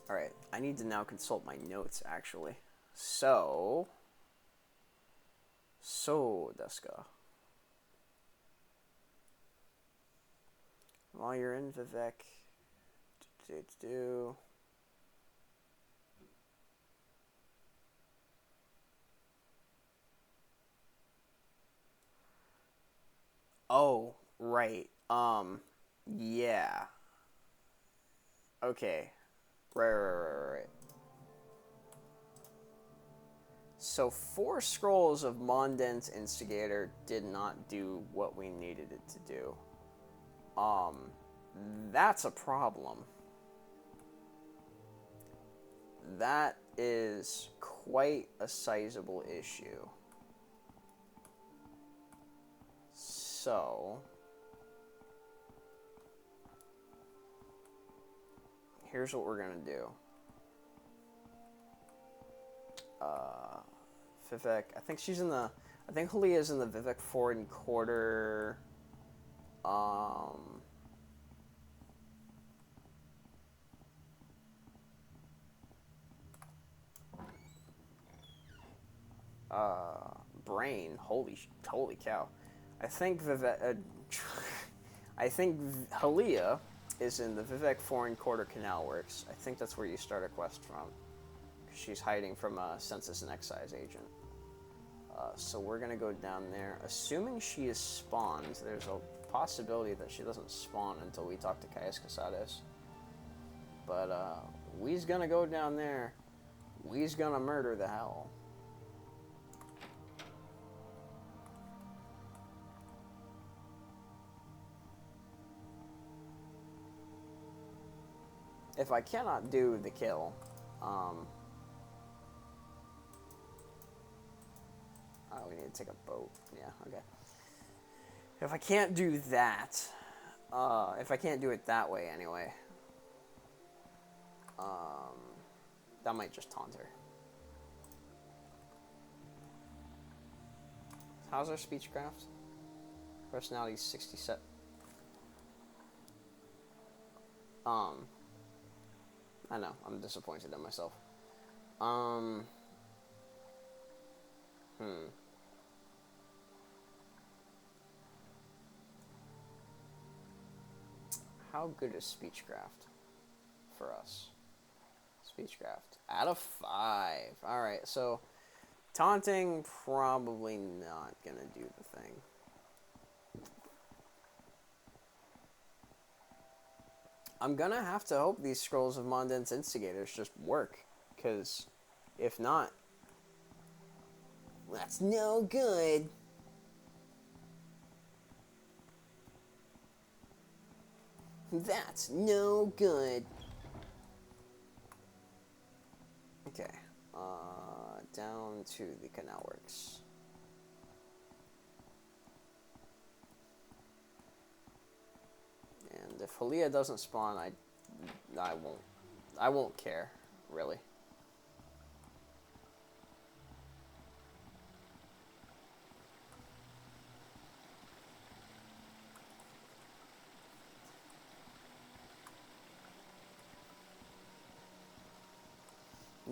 Alright, I need to now consult my notes, actually. So, Deska. While you're in Vivek, Oh, right. Yeah. Okay. Right. So 4 scrolls of Monden's Instigator did not do what we needed it to do. That's a problem. That is quite a sizable issue. So, here's what we're gonna do. Vivek, I think she's in the, I think Halia's in the Vivek foreign quarter. Brain. Holy cow! I think Vivek. I think Halia is in the Vivek Foreign Quarter Canal Works. I think that's where you start a quest from. She's hiding from a census and excise agent. So we're gonna go down there. Assuming she is spawned, there's a possibility that she doesn't spawn until we talk to Caius Casades. But we's gonna go down there. We's gonna murder the hell. If I cannot do the kill, oh, we need to take a boat. Yeah, okay. If I can't do that, if I can't do it that way anyway, that might just taunt her. How's our speechcraft? Personality 67. I know, I'm disappointed in myself. How good is speechcraft for us? Speechcraft out of 5. All right, so taunting probably not gonna do the thing. I'm gonna have to hope these Scrolls of Mondan's Instigators just work, because if not, that's no good. That's no good. Okay, down to the Canal Works. And if Halia doesn't spawn, I won't care, really.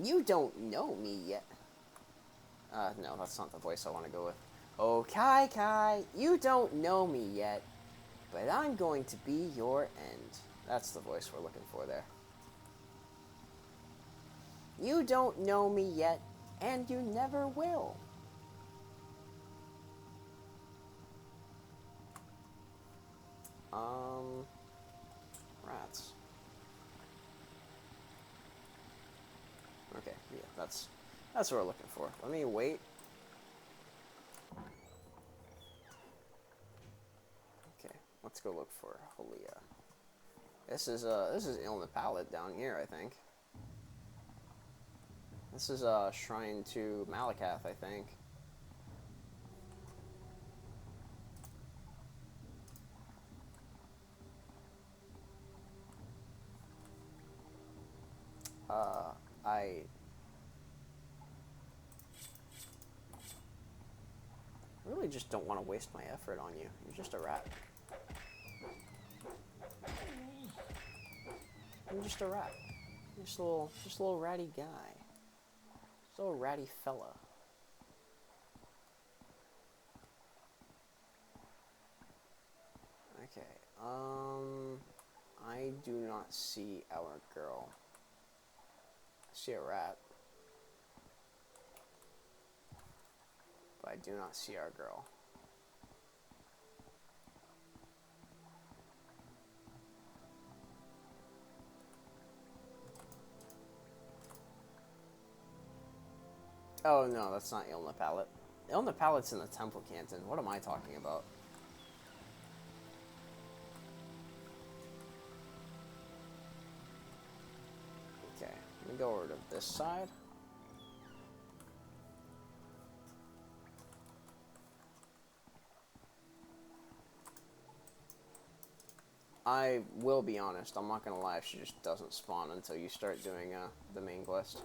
You don't know me yet. No, that's not the voice I want to go with. Oh, Kai, you don't know me yet, but I'm going to be your end. That's the voice we're looking for there. You don't know me yet, and you never will. Rats. Okay, yeah, that's what we're looking for. Let me wait. Okay, let's go look for Halia. This is Ilna Palette down here, I think. This is Shrine to Malakath, I think. I really just don't want to waste my effort on you. You're just a rat. I'm just a rat. Just a little ratty guy. Just a little ratty fella. Okay. I do not see our girl. I see a rat. But I do not see our girl. Oh no, that's not Ilna Palette. Ilna Palette's in the Temple Canton. What am I talking about? Okay, let me go over to this side. I will be honest, I'm not gonna lie, she just doesn't spawn until you start doing the main quest.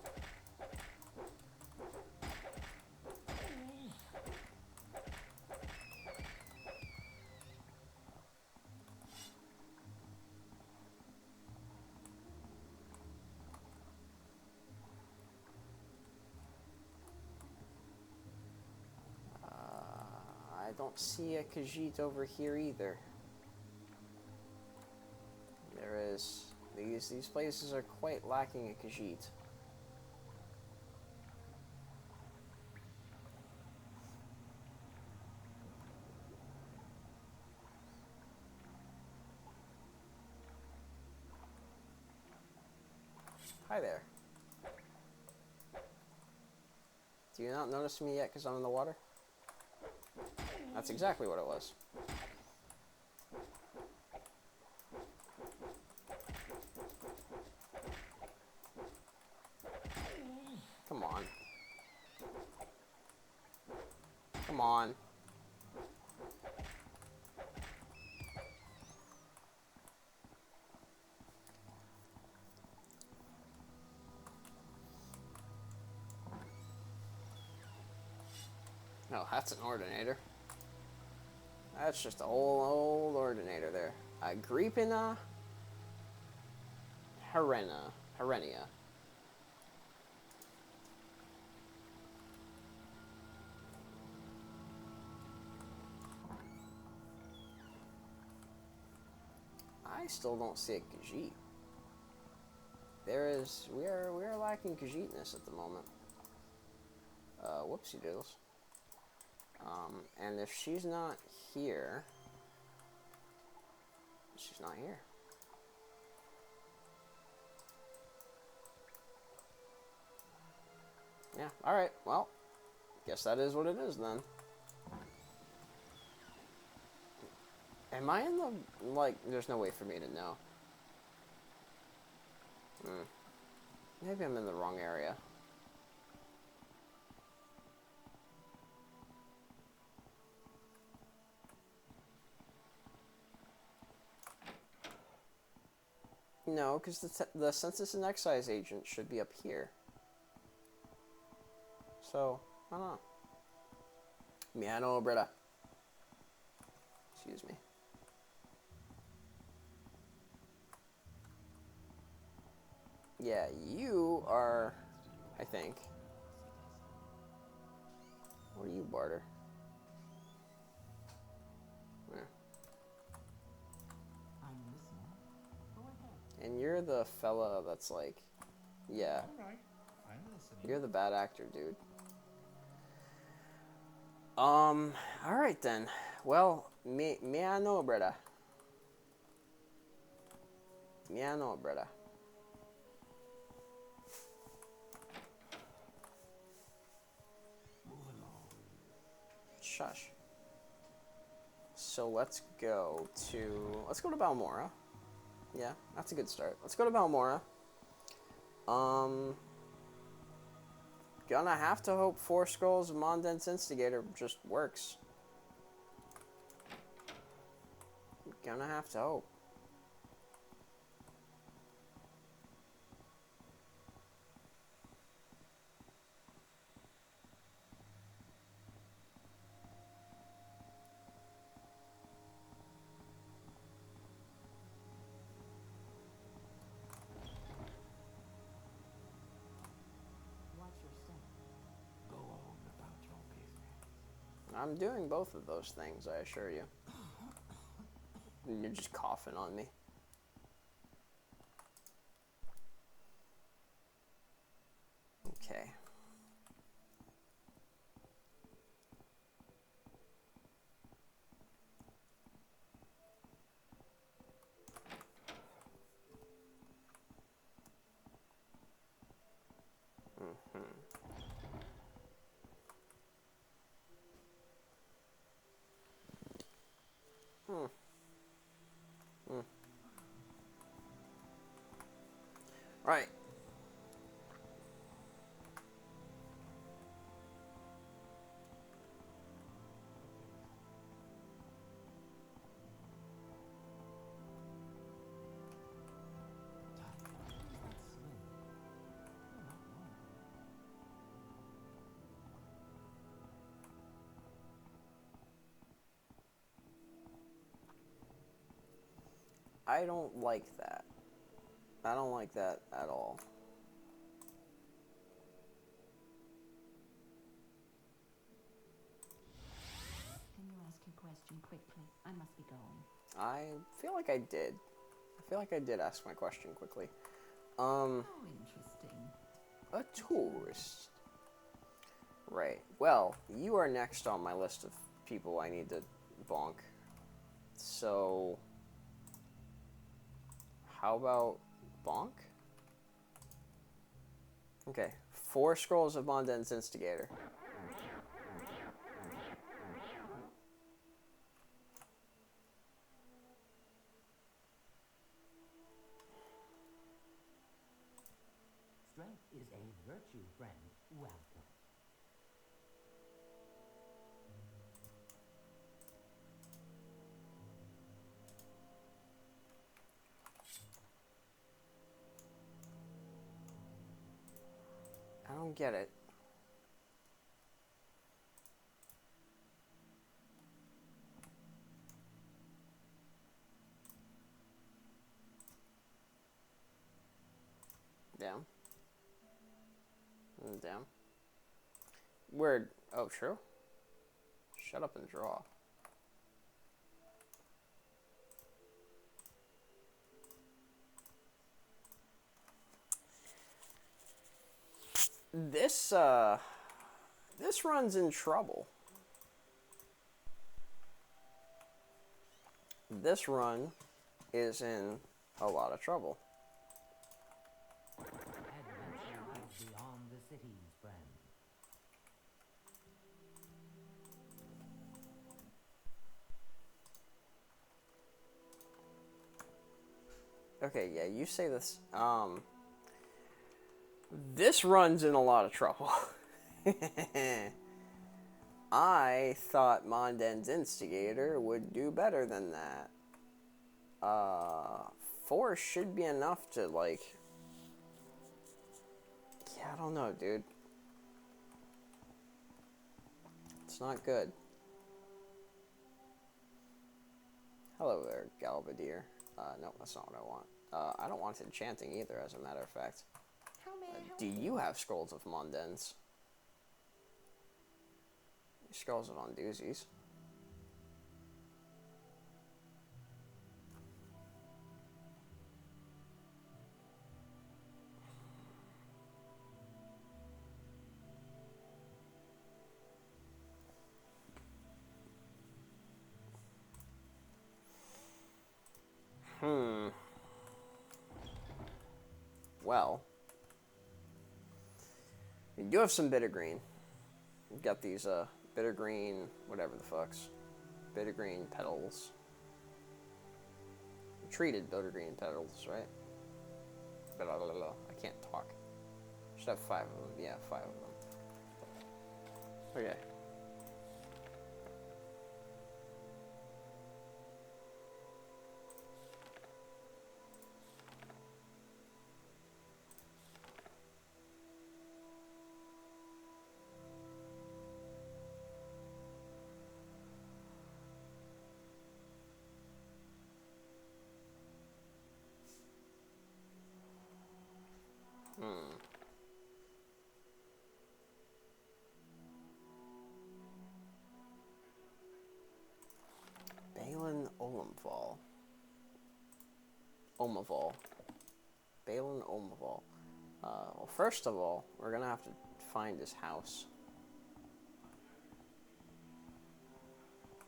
I don't see a Khajiit over here either. There is. These places are quite lacking a Khajiit. Hi there. Do you not notice me yet because I'm in the water? That's exactly what it was. Come on. Come on. Oh, that's an ordinator. That's just a whole old ordinator there. Agrippina Herenia. I still don't see a Khajiit. We are lacking Khajiitness at the moment. Whoopsie doodles. And if she's not here, she's not here. Yeah, alright, well, guess that is what it is then. Am I in the, like, there's no way for me to know. Maybe I'm in the wrong area. No, because the Census and Excise agent should be up here. So, I don't know. Miano Breda. Excuse me. Yeah, you are, I think. What are you, Barter? Yeah. I'm listening. Go ahead. And you're the fella that's like, yeah, All right, I'm listening. you're the bad actor, dude. Alright then. Well, me I know, brother. Me I know, brother. Move along. Shush. So let's go to Balmora. Yeah, that's a good start. Let's go to Balmora. Gonna have to hope 4 Scrolls of Mondent's Instigator just works. Gonna have to hope. Watch your step. Go on about your business. I'm doing both of those things, I assure you. And you're just coughing on me. Okay. Right. I don't like that. I don't like that at all. Can you ask your question quickly? I must be going. I feel like I did. I feel like I did ask my question quickly. How interesting. A tourist. Right. Well, you are next on my list of people I need to bonk. So, how about bonk? Okay. 4 scrolls of Monden's Instigator. Strength is a virtue, friend. Welcome. I don't get it. Down. And down. Word. Oh, true. Shut up and draw. This run's in trouble. This run is in a lot of trouble. Adventure lies beyond the cities, friend. Okay, yeah, you say this. This run's in a lot of trouble. I thought Monden's Instigator would do better than that. 4 should be enough to, like... Yeah, I don't know, dude. It's not good. Hello there, Galvadier. No, that's not what I want. I don't want enchanting either, as a matter of fact. How may I help Do you have scrolls of Monden's? Scrolls of Ondoozies. Well, we do have some bitter green. We've got these bitter green, whatever the fucks, bitter green petals. Treated bitter green petals, right? Blah, blah, blah. I can't talk. Should have 5 of them. Yeah, 5 of them. Okay. Balin Olimval. Omaval. Balin Omaval. Well, first of all, we're gonna have to find his house.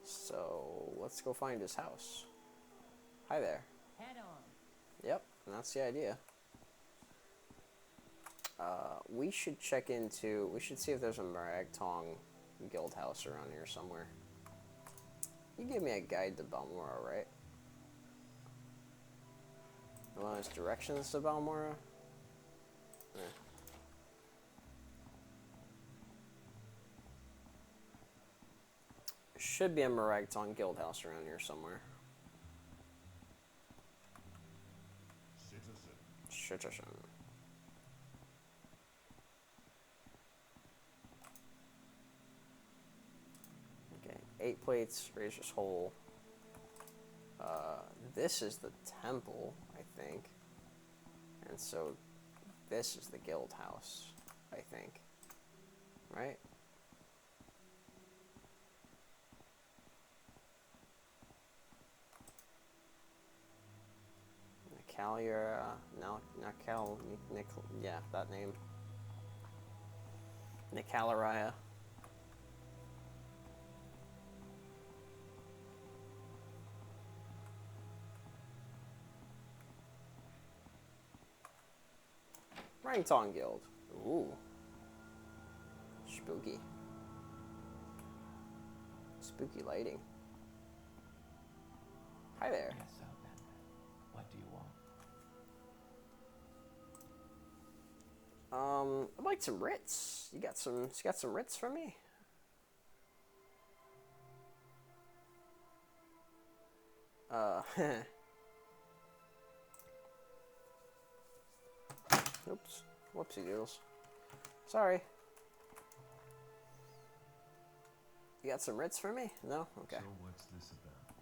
So, let's go find his house. Hi there. Head on. Yep, and that's the idea. We should check into... We should see if there's a Maragtong guild house around here somewhere. You gave me a guide to Balmora, right? Well, there's directions to Balmora? Eh. Should be a Maragtong guild house around here somewhere. Citizen. Okay, 8 plates, razor's hole. this is the temple, I think. And so this is the guild house, I think. Right? Yeah, that name. Nicalaria. Rangtong Guild. Ooh. Spooky. Spooky lighting. Hi there. Yes, Outlander. What do you want? I'd like some Ritz. You got some Ritz for me? Oops. Whoopsie doodles. Sorry. You got some Ritz for me? No? Okay. So what's this about?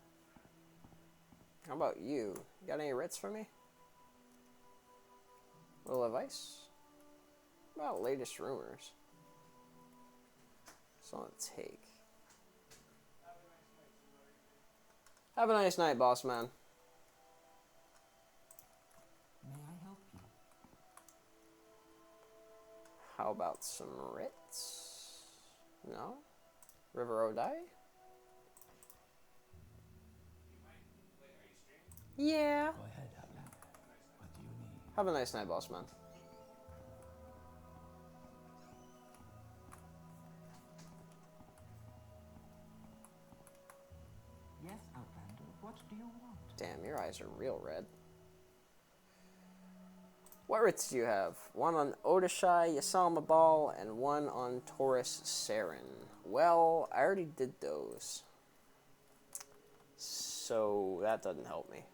How about you? You got any Ritz for me? A little advice? About latest rumors. It's on take. Have a nice night, boss man. May I help you? How about some Ritz? No? River Odai? Yeah. Go ahead, Outlander. What do you need? Have a nice night, boss man. Yes, Outlander. What do you want? Damn, your eyes are real red. What Ritz do you have? One on Odishai Yasama Ball and one on Taurus Saren. Well, I already did those. So that doesn't help me.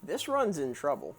This run's in trouble.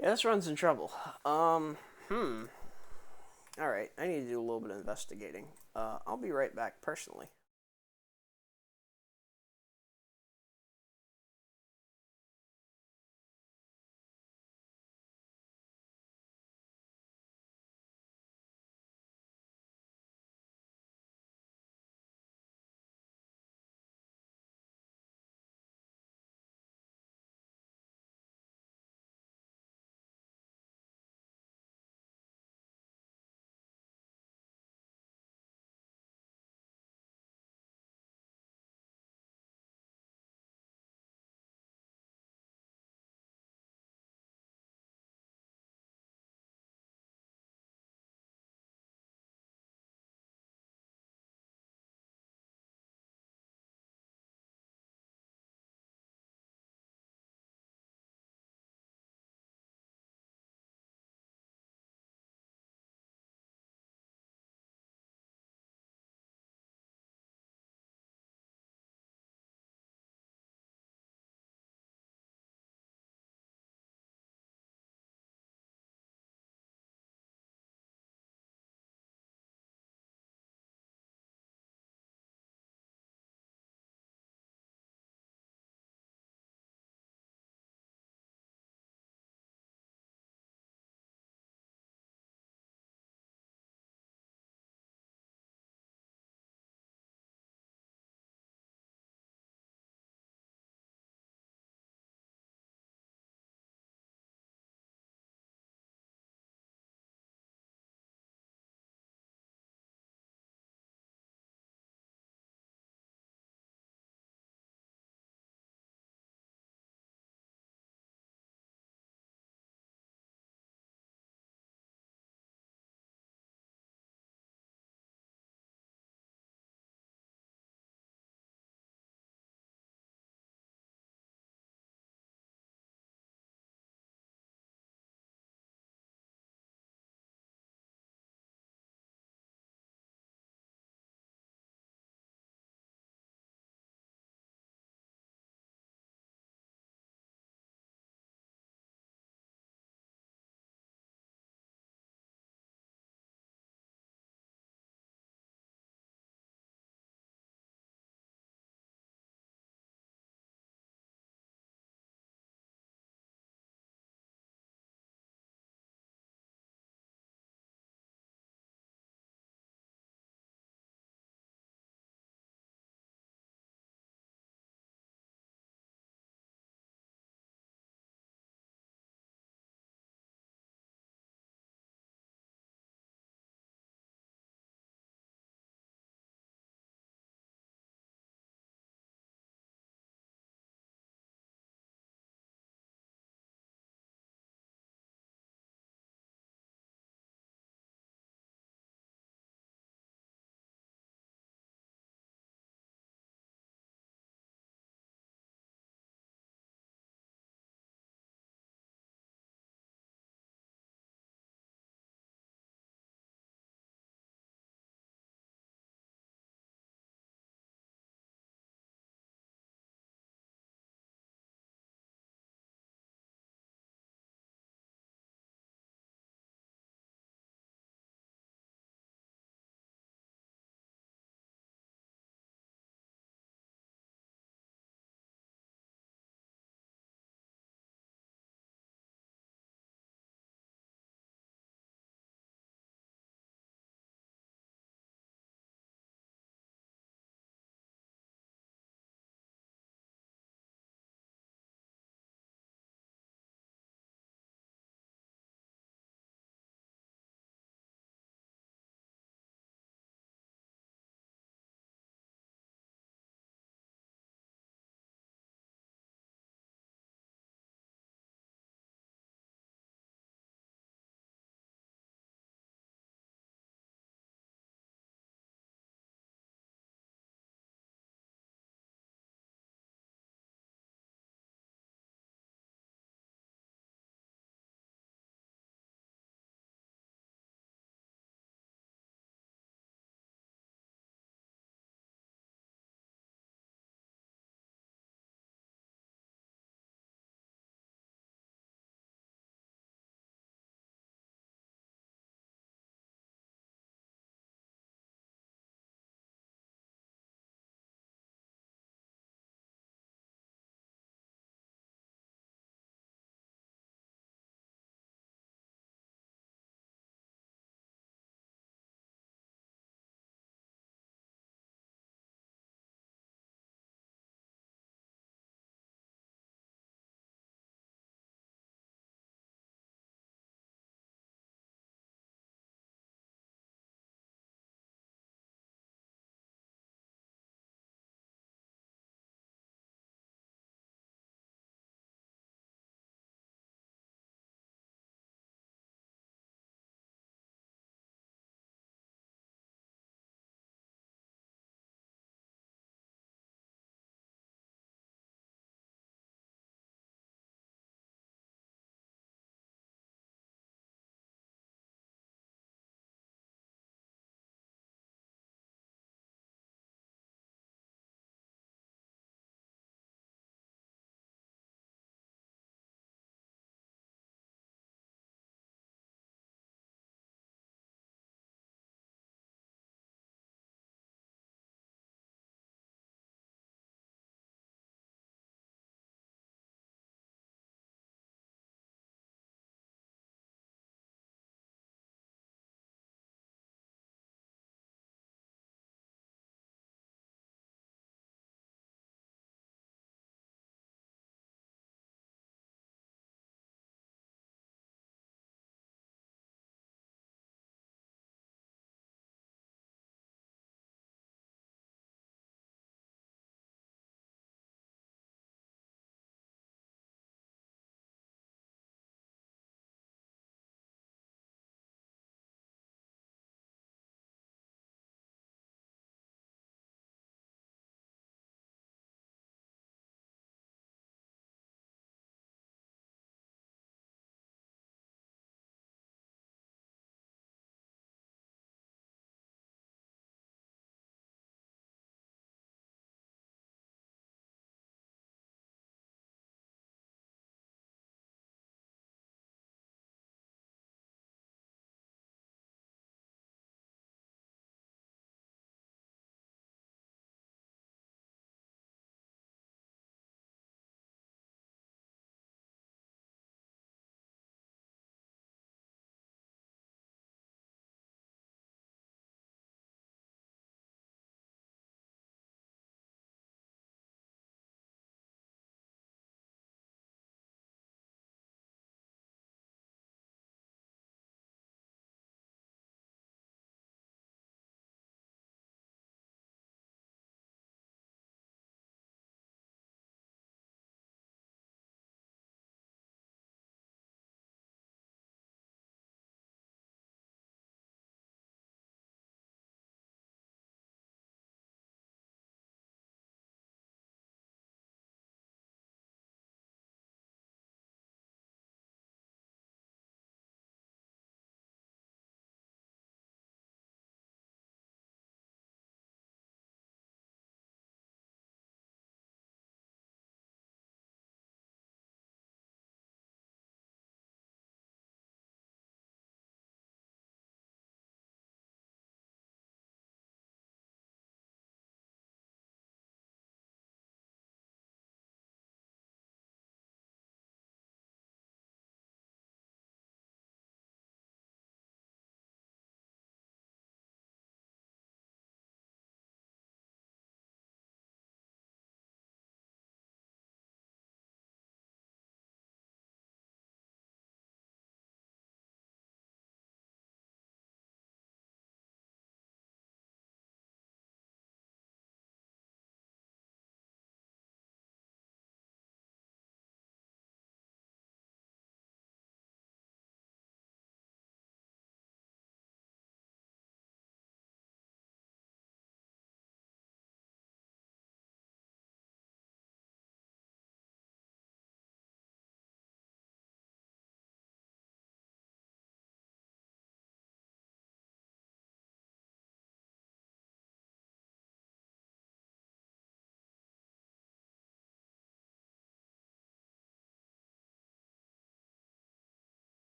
Yeah, this run's in trouble. Alright, I need to do a little bit of investigating. I'll be right back personally.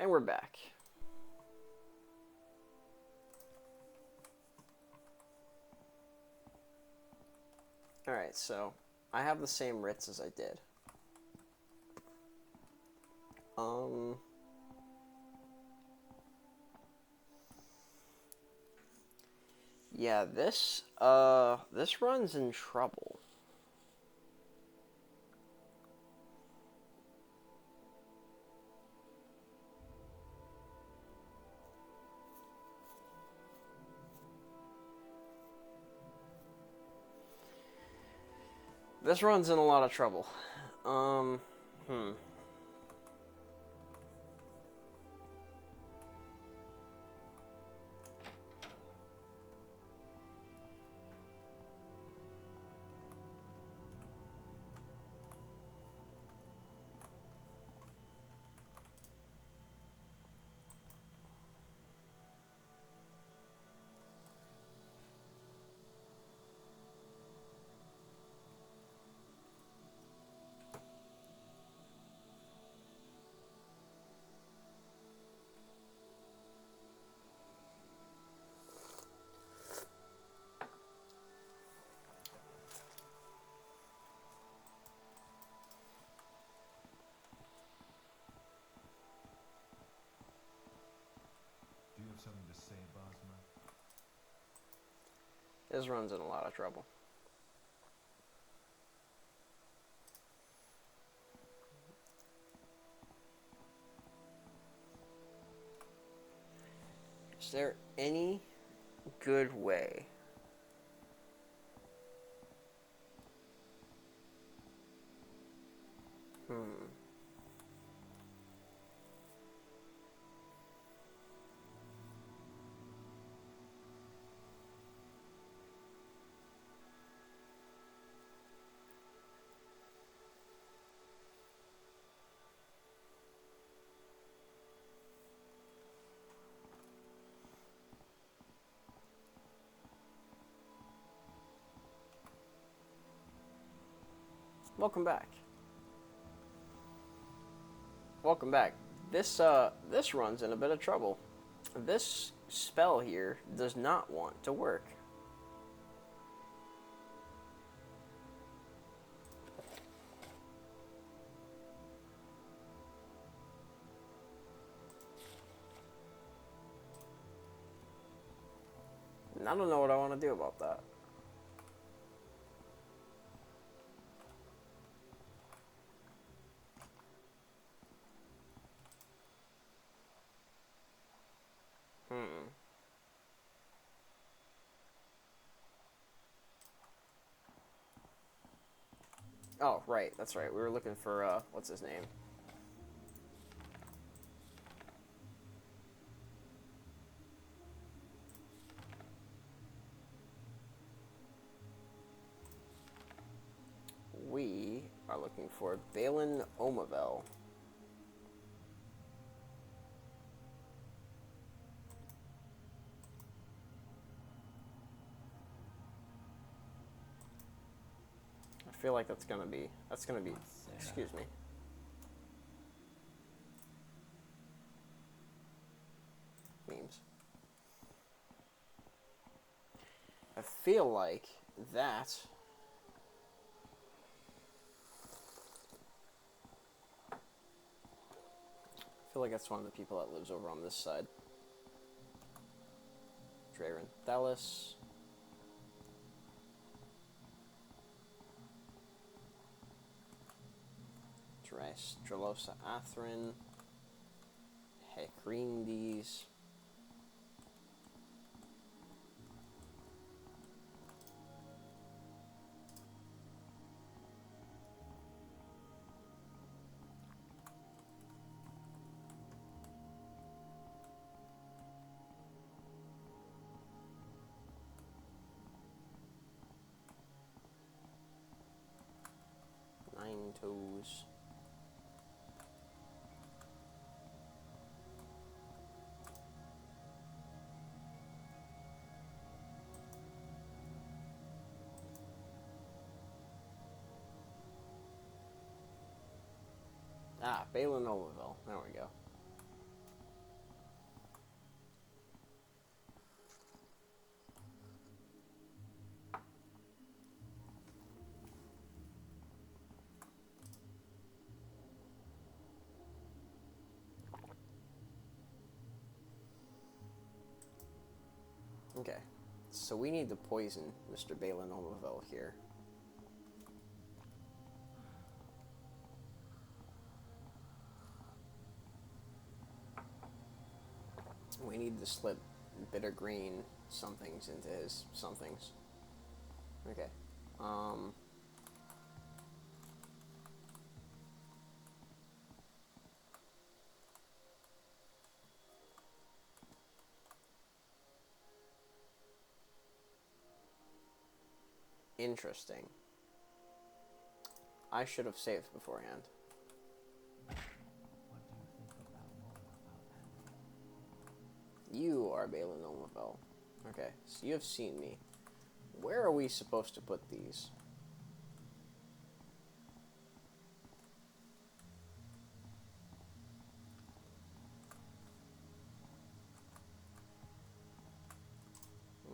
And we're back. Alright, so I have the same writs as I did. Yeah, this runs in trouble. This runs in a lot of trouble. Do you have something to say, Bosma? This runs in a lot of trouble. Is there any good way? Welcome back. Welcome back. This runs in a bit of trouble. This spell here does not want to work. And I don't know what I want to do about that. Oh, right. That's right. We were looking for, what's his name? We are looking for Balin Omavel. I feel like that's gonna be, excuse me. Memes. I feel like that that's one of the people that lives over on this side. Draren Thalis. Dralosa Athrin. Hecrindes. Nine Toes. Ah, Balin Omavel. There we go. Okay. So we need to poison Mr. Balin Olmavel here. We need to slip bitter green somethings into his somethings. Okay. Interesting. I should have saved beforehand. What do you think about knowing about that? You are Balin Olmavel. Okay, so you have seen me. Where are we supposed to put these?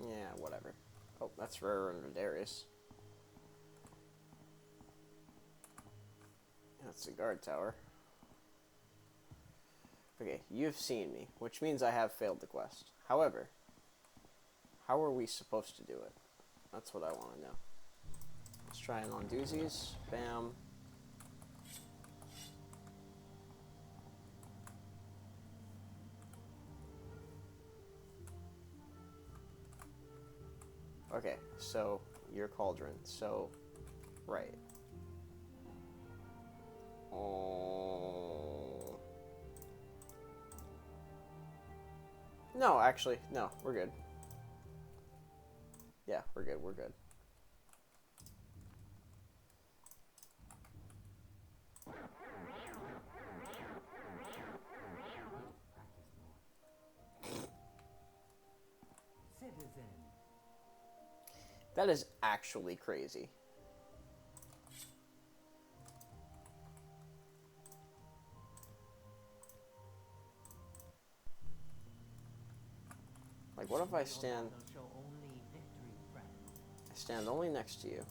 Yeah, whatever. Oh, that's Rare and Darius. That's the guard tower. Okay, you've seen me, which means I have failed the quest. However, how are we supposed to do it? That's what I want to know. Let's try it on doozies. Bam. Okay, so you're Cauldron. So, right. Oh. No, actually, no, we're good. Yeah, we're good, we're good. Citizen. That is actually crazy. Like, what if I stand... I stand only next to you.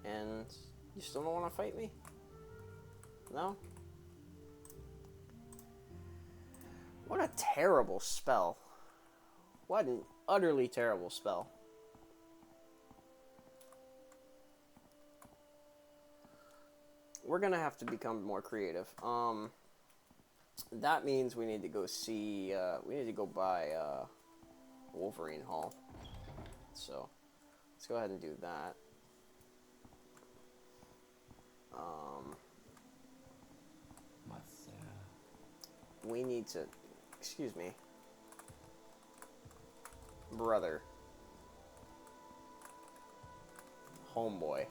And you still don't want to fight me? No? What a terrible spell. What an utterly terrible spell. We're gonna have to become more creative. That means we need to go see, we need to go buy, Wolverine Hall. So, let's go ahead and do that. We need to, excuse me. Brother. Homeboy.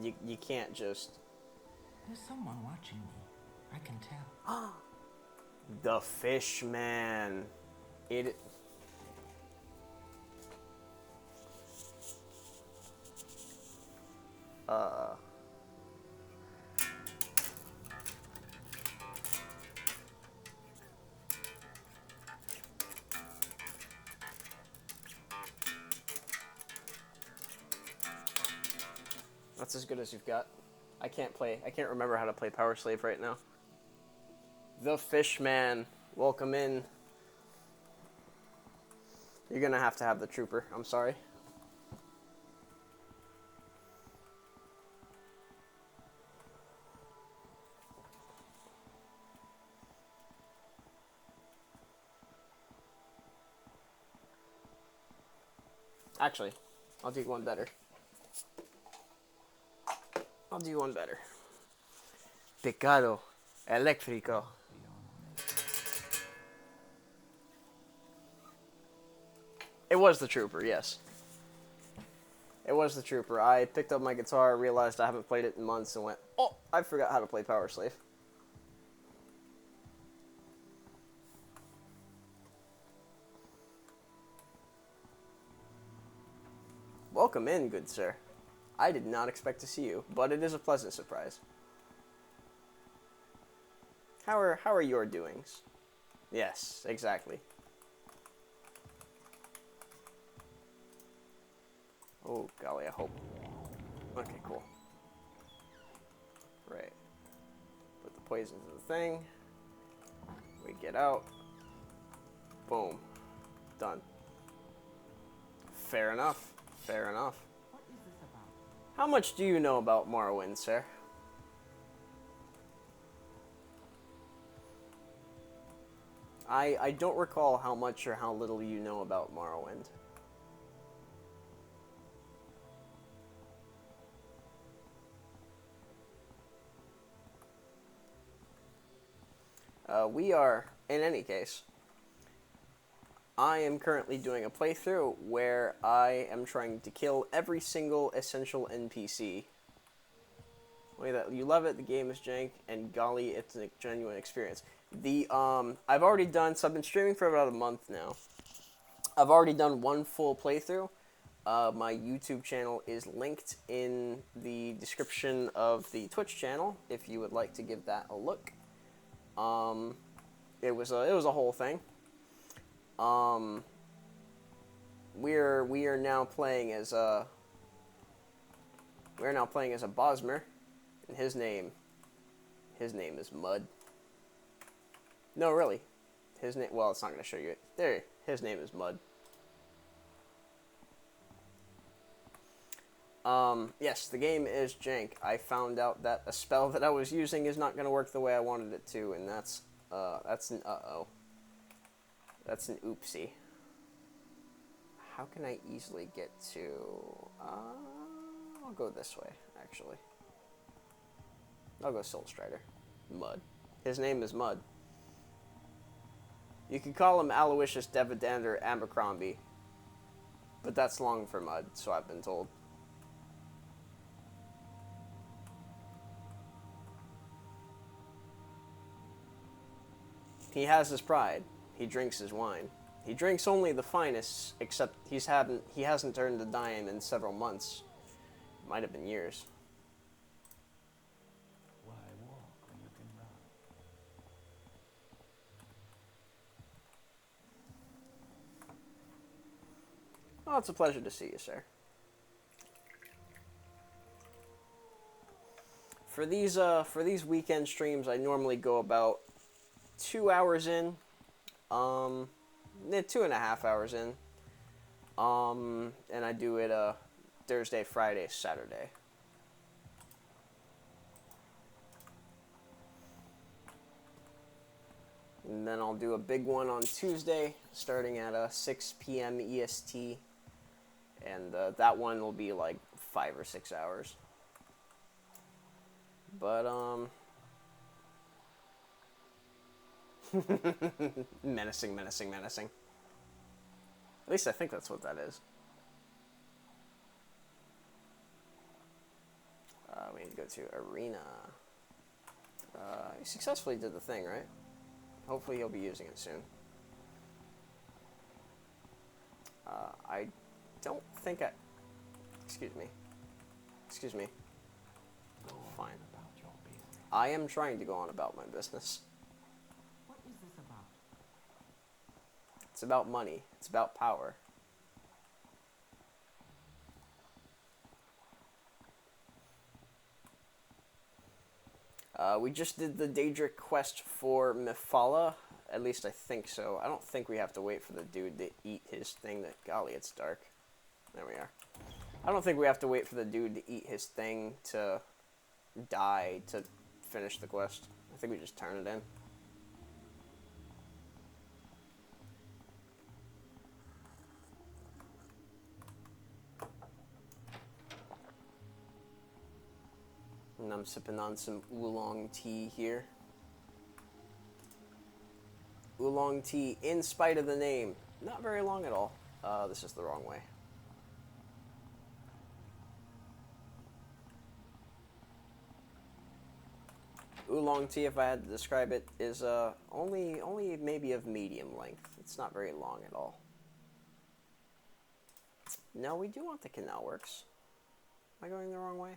You can't just... There's someone watching me. I can tell. The fish man. It... That's as good as you've got. I can't remember how to play Power Slave right now. The fish man. Welcome in. You're gonna have to have the trooper. I'm sorry. Actually, I'll do one better. I'll do one better. Pecado eléctrico. It was the trooper, yes. It was the trooper. I picked up my guitar, realized I haven't played it in months, and went, oh, I forgot how to play Power Slave. Welcome in, good sir. I did not expect to see you, but it is a pleasant surprise. How are your doings? Yes, exactly. Oh, golly, I hope. Okay, cool. Right. Put the poison to the thing. We get out. Boom. Done. Fair enough. Fair enough. What is this about? How much do you know about Morrowind, sir? I don't recall how much or how little you know about Morrowind. We are, in any case, I am currently doing a playthrough where I am trying to kill every single essential NPC. Look at that. You love it, the game is jank, and golly, it's a genuine experience. I've already done, so I've been streaming for about a month now. I've already done one full playthrough. My YouTube channel is linked in the description of the Twitch channel, if you would like to give that a look. It was a whole thing. We are now playing as a Bosmer, and his name is Mud. No, really, his name. Well, it's not going to show you it. There, his name is Mud. Yes, the game is jank. I found out that a spell that I was using is not going to work the way I wanted it to, and that's an uh-oh. That's an oopsie. How can I easily get to... I'll go this way, actually. I'll go Soul Strider. Mud. His name is Mud. You could call him Aloysius Devidander Abercrombie, but that's long for Mud, so I've been told. He has his pride. He drinks his wine. He drinks only the finest, except he hasn't turned a dime in several months. Might have been years. Why walk when you can run? Oh, it's a pleasure to see you, sir. For these weekend streams, I normally go about 2 hours in. 2.5 hours in. And I do it Thursday, Friday, Saturday. And then I'll do a big one on Tuesday, starting at 6 p.m. EST. And that one will be like 5 or 6 hours. But, menacing, menacing, menacing. At least I think that's what that is. We need to go to Arena. He successfully did the thing, right? Hopefully he'll be using it soon. I don't think I... Excuse me. Excuse me. Fine. About your business. I am trying to go on about my business. What is this about? It's about money. It's about power. We just did the Daedric quest for Mephala. At least I think so. I don't think we have to wait for the dude to eat his thing that... Golly, it's dark. There we are. I don't think we have to wait for the dude to eat his thing to die to finish the quest. I think we just turn it in. And I'm sipping on some oolong tea here. Oolong tea, in spite of the name. Not very long at all. This is the wrong way. Oolong tea, if I had to describe it, is only maybe of medium length. It's not very long at all. No, we do want the canal works. Am I going the wrong way?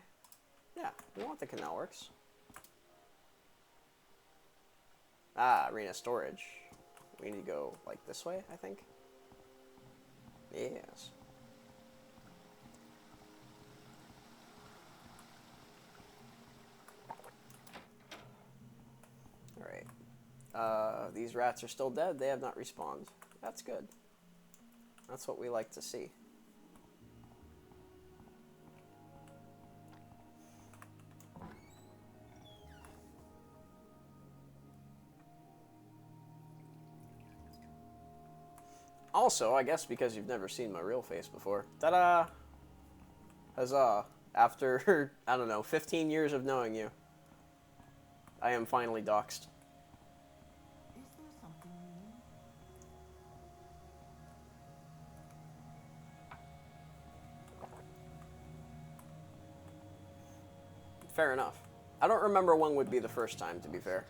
Yeah, we want the canal works. Ah, arena storage. We need to go, like, this way, I think. Yes. Alright. these rats are still dead. They have not respawned. That's good. That's what we like to see. Also, I guess because you've never seen my real face before. Ta-da! Huzzah. After, I don't know, 15 years of knowing you, I am finally doxxed. Is there something you need? Fair enough. I don't remember when would be the first time, to be fair.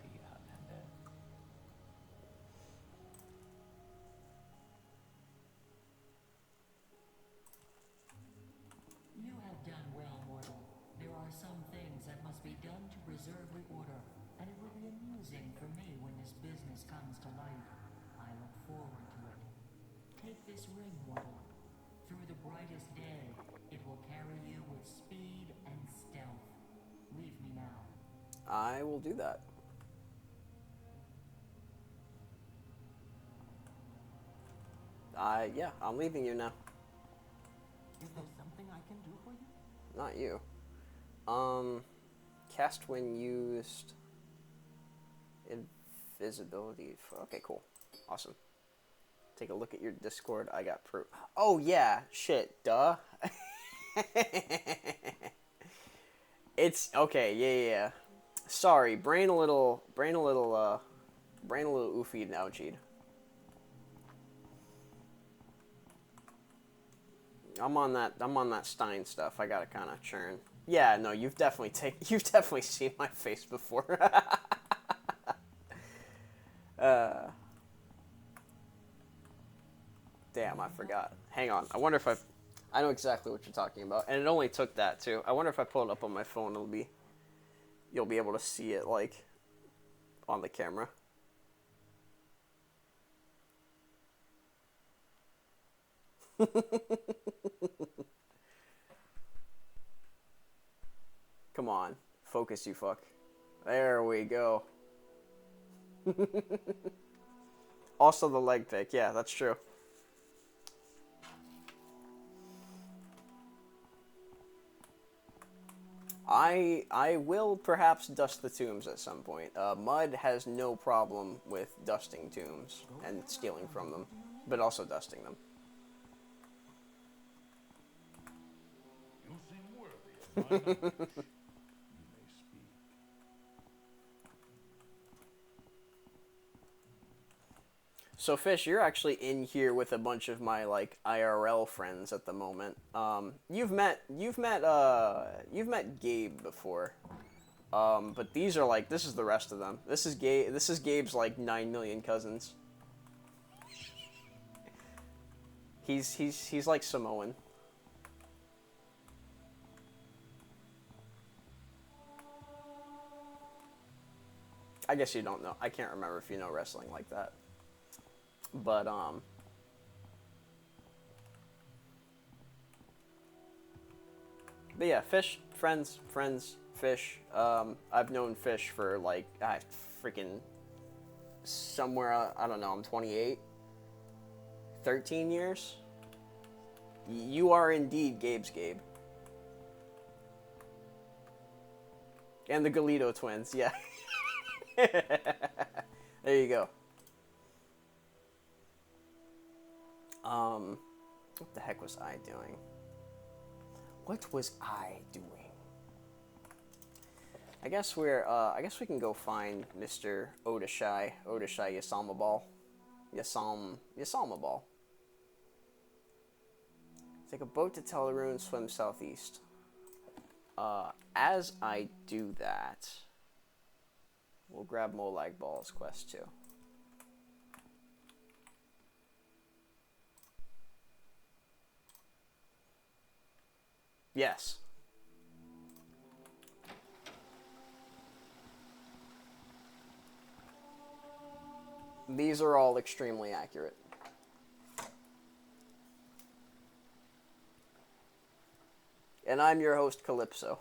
You have done well, mortal. There are some things that must be done to preserve the order, and it will be amusing for me when this business comes to light. I look forward to it. Take this ring, mortal. Through the brightest day, it will carry you with speed and stealth. Leave me now. I will do that. Yeah, I'm leaving you now. Is there something I can do for you? Not you. Cast when used. Invisibility. Okay, cool. Awesome. Take a look at your Discord. I got proof. Oh, yeah. Shit. Duh. It's okay. Yeah. Sorry. Brain a little oofy now, Cheed. I'm on that Stein stuff. I gotta kind of churn. Yeah, no, you've definitely seen my face before. Damn, I forgot. Hang on. I wonder if I know exactly what you're talking about, and it only took that too. I wonder if I pull it up on my phone, you'll be able to see it like on the camera. Come on. Focus, you fuck. There we go. Also the leg pick. Yeah, that's true. I will perhaps dust the tombs at some point. Mud has no problem with dusting tombs and stealing from them, but also dusting them. You seem worthy of my knowledge. You may speak. So Fish, you're actually in here with a bunch of my like IRL friends at the moment. You've met Gabe before. But these are like, this is the rest of them. This is Gabe's like 9 million cousins. He's like Samoan. I guess you don't know. I can't remember if you know wrestling like that. But yeah, Fish, friends, Fish. I've known Fish for like, freaking somewhere, I don't know, I'm 28. 13 years? You are indeed Gabe's Gabe. And the Galito twins, yeah. There you go. What the heck was I doing? What was I doing? I guess I guess we can go find Mr. Odishai Yasamabal. Yasamabal. Take a boat to Teleroon, swim southeast. As I do that, we'll grab Molag Ball's quest too. Yes. These are all extremely accurate. And I'm your host, Calypso.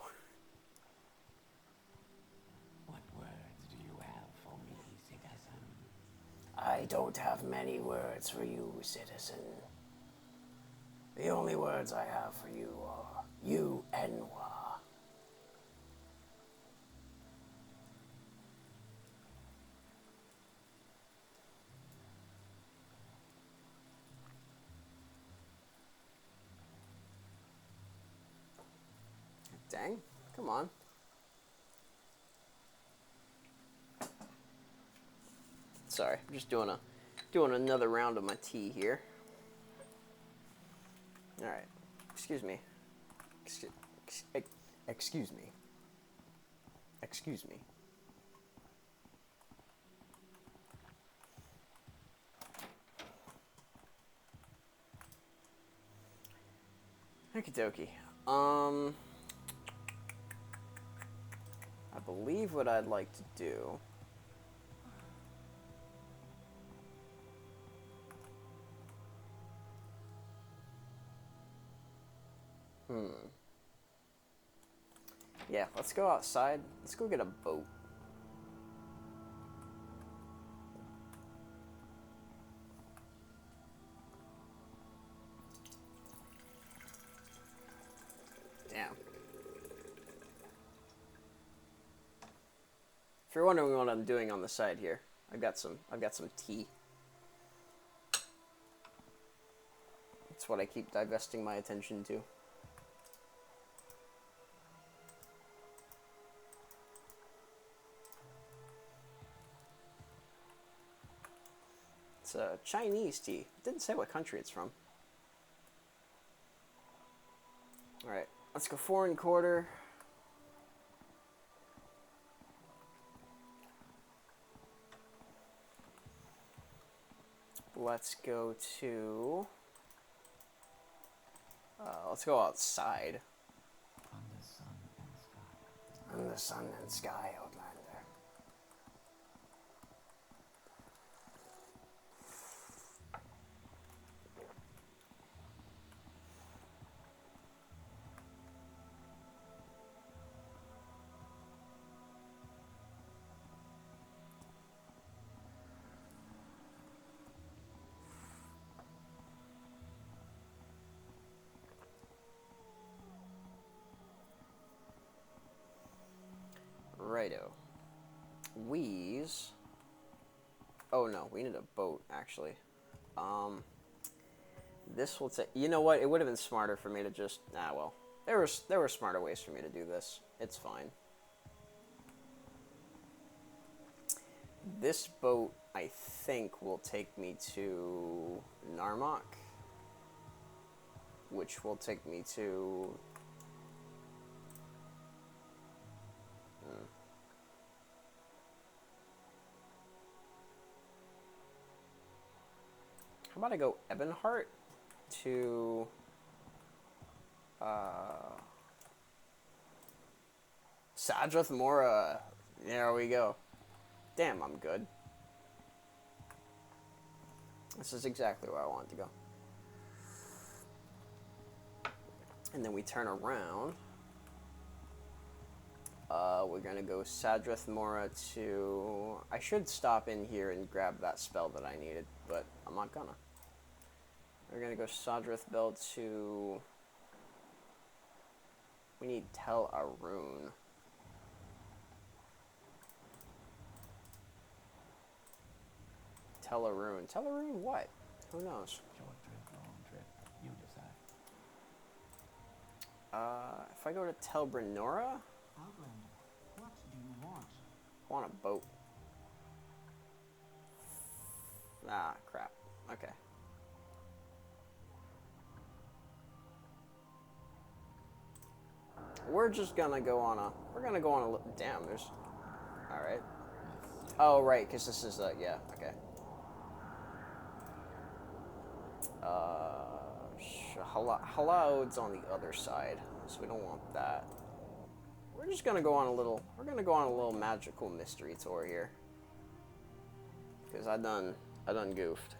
What words do you have for me, citizen? I don't have many words for you, citizen. The only words I have for you are you and moi. Dang, come on. Sorry, I'm just doing another round of my tea here. All right, excuse me. Excuse me. Excuse me. Okie dokie. I believe what I'd like to do. Yeah, let's go outside. Let's go get a boat. Damn. If you're wondering what I'm doing on the side here, I've got some tea. That's what I keep divesting my attention to. It's a Chinese tea. It didn't say what country it's from. Alright, let's go 4 1/4. Let's go to... let's go outside. Under sun and sky. Under sun and sky, Outlander. Righto. We's... Oh no, we need a boat, actually. This will take... You know what? It would have been smarter for me to just... Nah, well. There were smarter ways for me to do this. It's fine. This boat, I think, will take me to Narmak, which will take me to... How about I go Ebonheart to... Sadrath Mora. There we go. Damn, I'm good. This is exactly where I wanted to go. And then we turn around. We're gonna go Sadrath Mora to... I should stop in here and grab that spell that I needed, but I'm not gonna. We're gonna go Sadrath Bell to... We need Tel Arun. Tel Arun. Tel Arun what? Who knows? Short trip, long trip. You decide. If I go to Tel Brenora, Outlander, what do you want? I want a boat. Ah, crap. Okay. We're just gonna go on a... We're gonna go on a... Damn, there's... Alright. Oh, right, because this is a... Yeah, okay. Halaud's on the other side, so we don't want that. We're just gonna go on a little... We're gonna go on a little magical mystery tour here. Because I done goofed.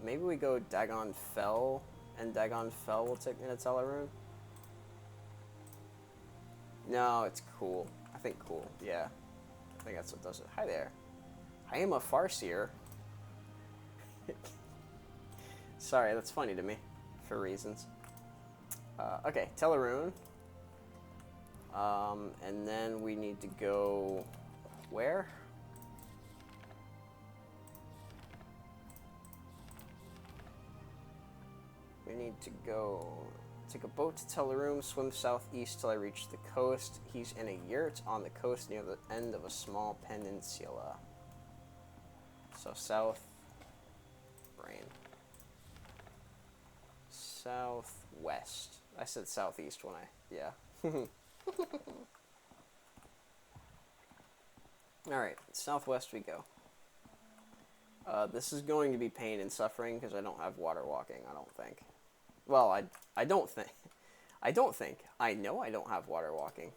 Maybe we go Dagon Fell, and Dagon Fell will take me to Tel Arun. No, it's cool. I think cool, yeah. I think that's what does it. Hi there. I am a farseer. Sorry, that's funny to me, for reasons. Okay, Teleroon. And then we need to go... where? We need to go... take a boat to Teleroon, swim southeast till I reach the coast. He's in a yurt on the coast near the end of a small peninsula. So south... brain. Southwest. I said southeast when I... yeah. Alright, southwest we go. This is going to be pain and suffering because I don't have water walking, I don't think. Well, I don't think. I don't think. I know I don't have water walking.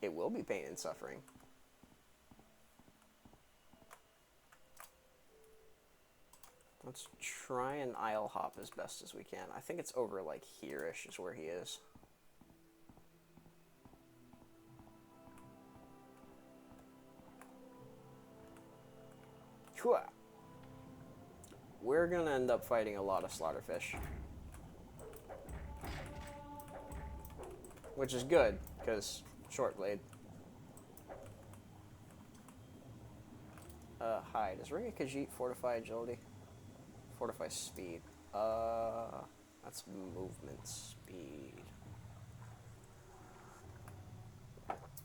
It will be pain and suffering. Let's try and isle hop as best as we can. I think it's over like here-ish is where he is. We're gonna end up fighting a lot of slaughterfish. Which is good, because short blade. Hi. Does Ring of Khajiit fortify agility? Fortify speed. That's movement speed.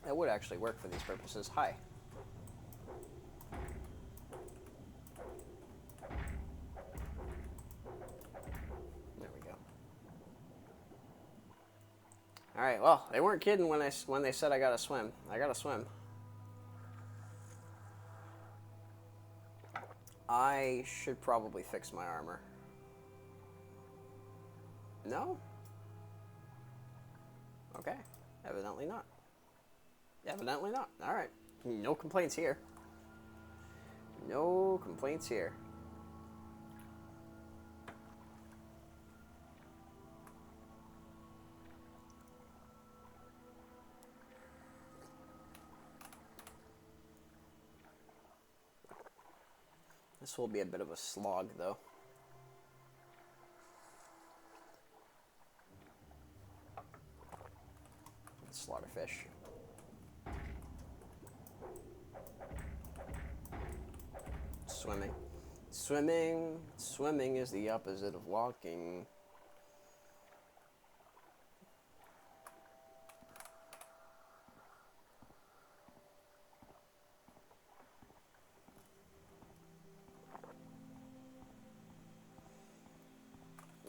That would actually work for these purposes. Hi. There we go. All right. Well, they weren't kidding when they said I gotta swim. I gotta swim. I should probably fix my armor. No? Okay. Evidently not. Evidently not. Alright. No complaints here. No complaints here. This will be a bit of a slog, though. Slaughterfish. Swimming. Swimming is the opposite of walking.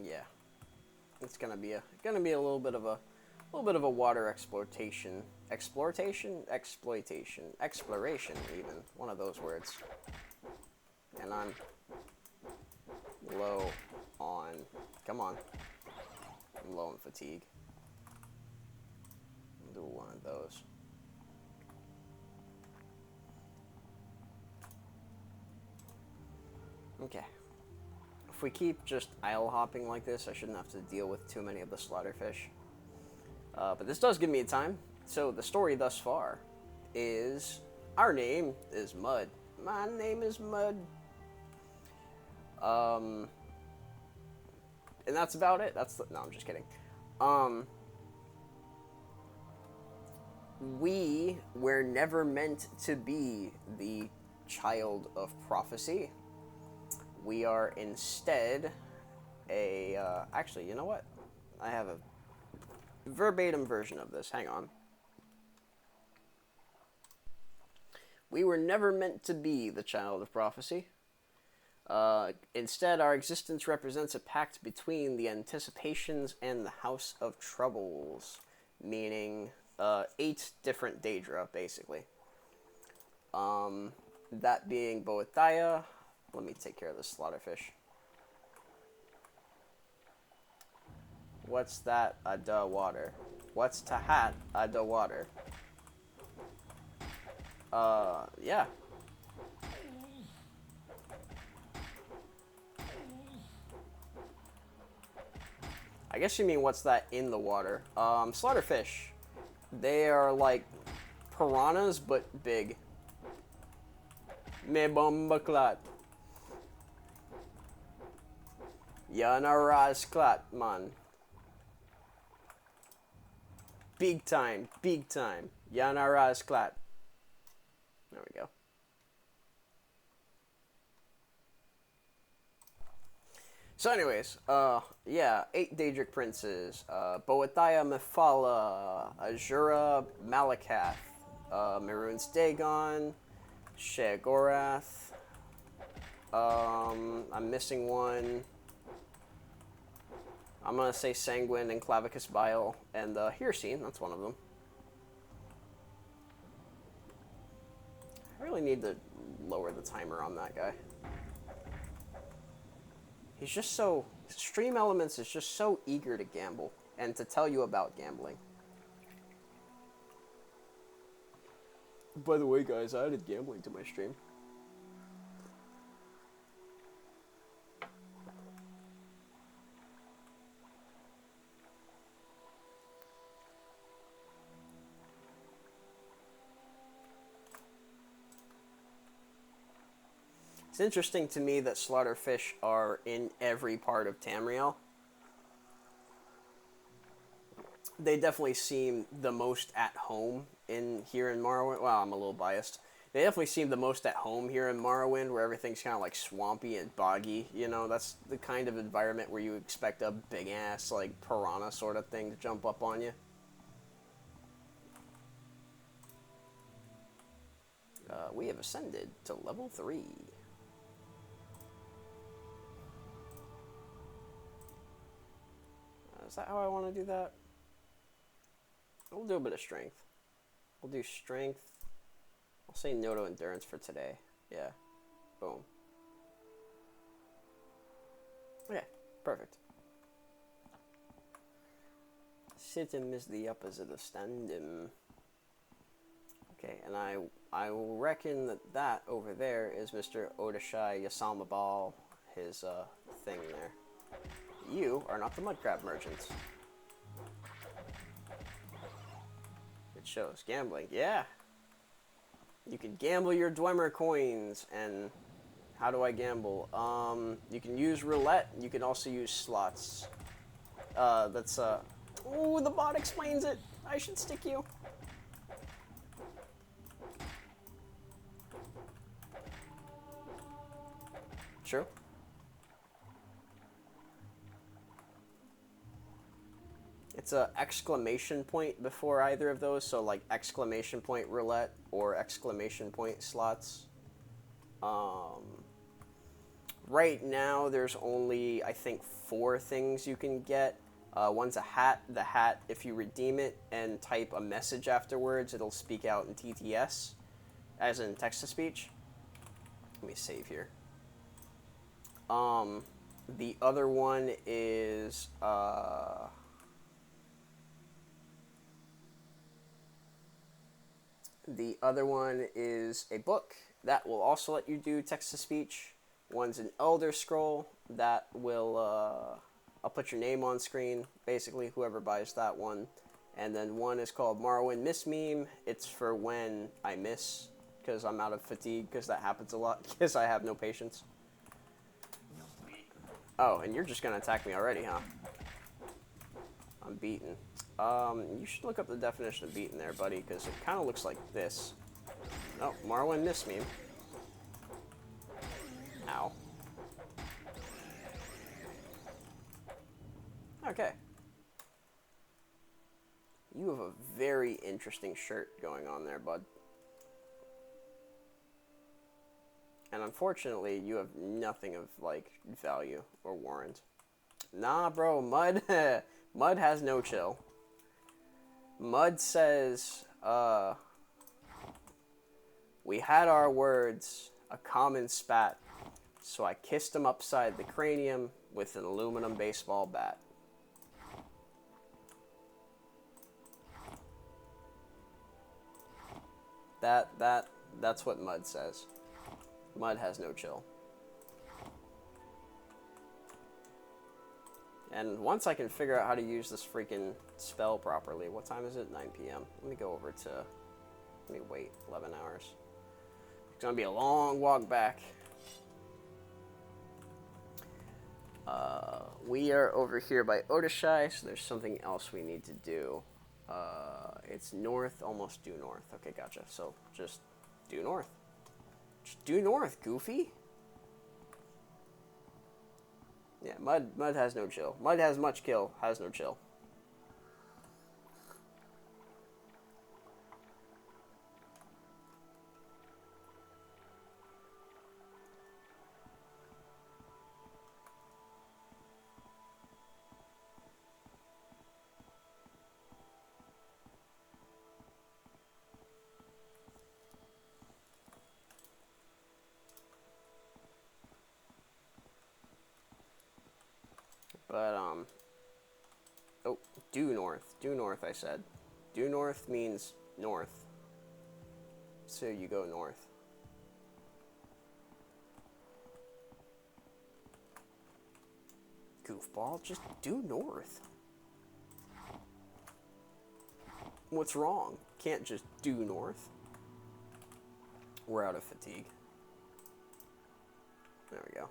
Yeah, it's gonna be a little bit of a water exploration, even one of those words. And I'm low on. Come on, I'm low on fatigue. I'll do one of those. Okay. If we keep just isle hopping like this, I shouldn't have to deal with too many of the slaughterfish. But this does give me time. So the story thus far is our name is Mud. My name is Mud. And that's about it. No, I'm just kidding. We were never meant to be the child of prophecy. We are instead actually, you know what? I have a verbatim version of this. Hang on. We were never meant to be the child of prophecy. Instead, our existence represents a pact between the Anticipations and the House of Troubles, meaning 8 different Daedra, basically. That being Boethia. Let me take care of this slaughterfish. What's that? Ada water. What's Tahat? Ada water. Yeah. I guess you mean what's that in the water? Slaughterfish. They are like piranhas, but big. Me bomba clot. Yana Raz clot, man. Big time, big time. Yana Raz clot. There we go. So anyways, yeah, 8 Daedric Princes, Boethia Mephala, Azura Malakath, Maroon's Dagon, Sheogorath, I'm missing one. I'm gonna say Sanguine and Clavicus Bile, and Hircine, that's one of them. I really need to lower the timer on that guy. He's just so... Stream Elements is just so eager to gamble, and to tell you about gambling. By the way, guys, I added gambling to my stream. It's interesting to me that slaughterfish are in every part of Tamriel. They definitely seem the most at home here in Morrowind. Well, I'm a little biased. They definitely seem the most at home here in Morrowind, where everything's kind of like swampy and boggy. You know, that's the kind of environment where you expect a big ass like piranha sort of thing to jump up on you. We have ascended to level 3. Is that how I want to do that? We'll do a bit of strength. We'll do strength. I'll say no to endurance for today. Yeah. Boom. Okay, perfect. Sittim is the opposite of standim. Okay, and I will reckon that over there is Mr. Odishai Yasamabal, his thing there. You are not the mudcrab merchant. It shows gambling. Yeah. You can gamble your Dwemer coins. And how do I gamble? You can use roulette. You can also use slots. Ooh, the bot explains it. I should stick you. True. It's a exclamation point before either of those, so like exclamation point roulette or exclamation point slots. Right now there's only, I think, 4 things you can get. One's a hat. The hat, if you redeem it and type a message afterwards, it'll speak out in TTS, as in text-to-speech. Let me save here. The other one is... The other one is a book that will also let you do text-to-speech. One's an Elder Scroll that will, I'll put your name on screen, basically, whoever buys that one. And then one is called Morrowind Miss Meme. It's for when I miss, because I'm out of fatigue, because that happens a lot, because I have no patience. Oh, and you're just going to attack me already, huh? I'm beaten. You should look up the definition of beaten there, buddy, because it kind of looks like this. Oh, Morrowind Miss Meme. Ow. Okay. You have a very interesting shirt going on there, bud. And unfortunately, you have nothing of, like, value or warrant. Nah, bro, Mud... Mud has no chill. Mud says, we had our words, a common spat, so I kissed him upside the cranium with an aluminum baseball bat. That's what Mud says. Mud has no chill. And once I can figure out how to use this freaking spell properly, what time is it? 9 p.m. Let me go over to, let me wait 11 hours. It's gonna be a long walk back. We are over here by Odishai, so there's something else we need to do. It's north, almost due north. Okay, gotcha. So just due north. Just due north, Goofy. Yeah, Mud has no chill. Mud has much kill, has no chill. But, oh, due north, I said. Due north means north. So you go north. Goofball, just due north. What's wrong? Can't just due north. We're out of fatigue. There we go.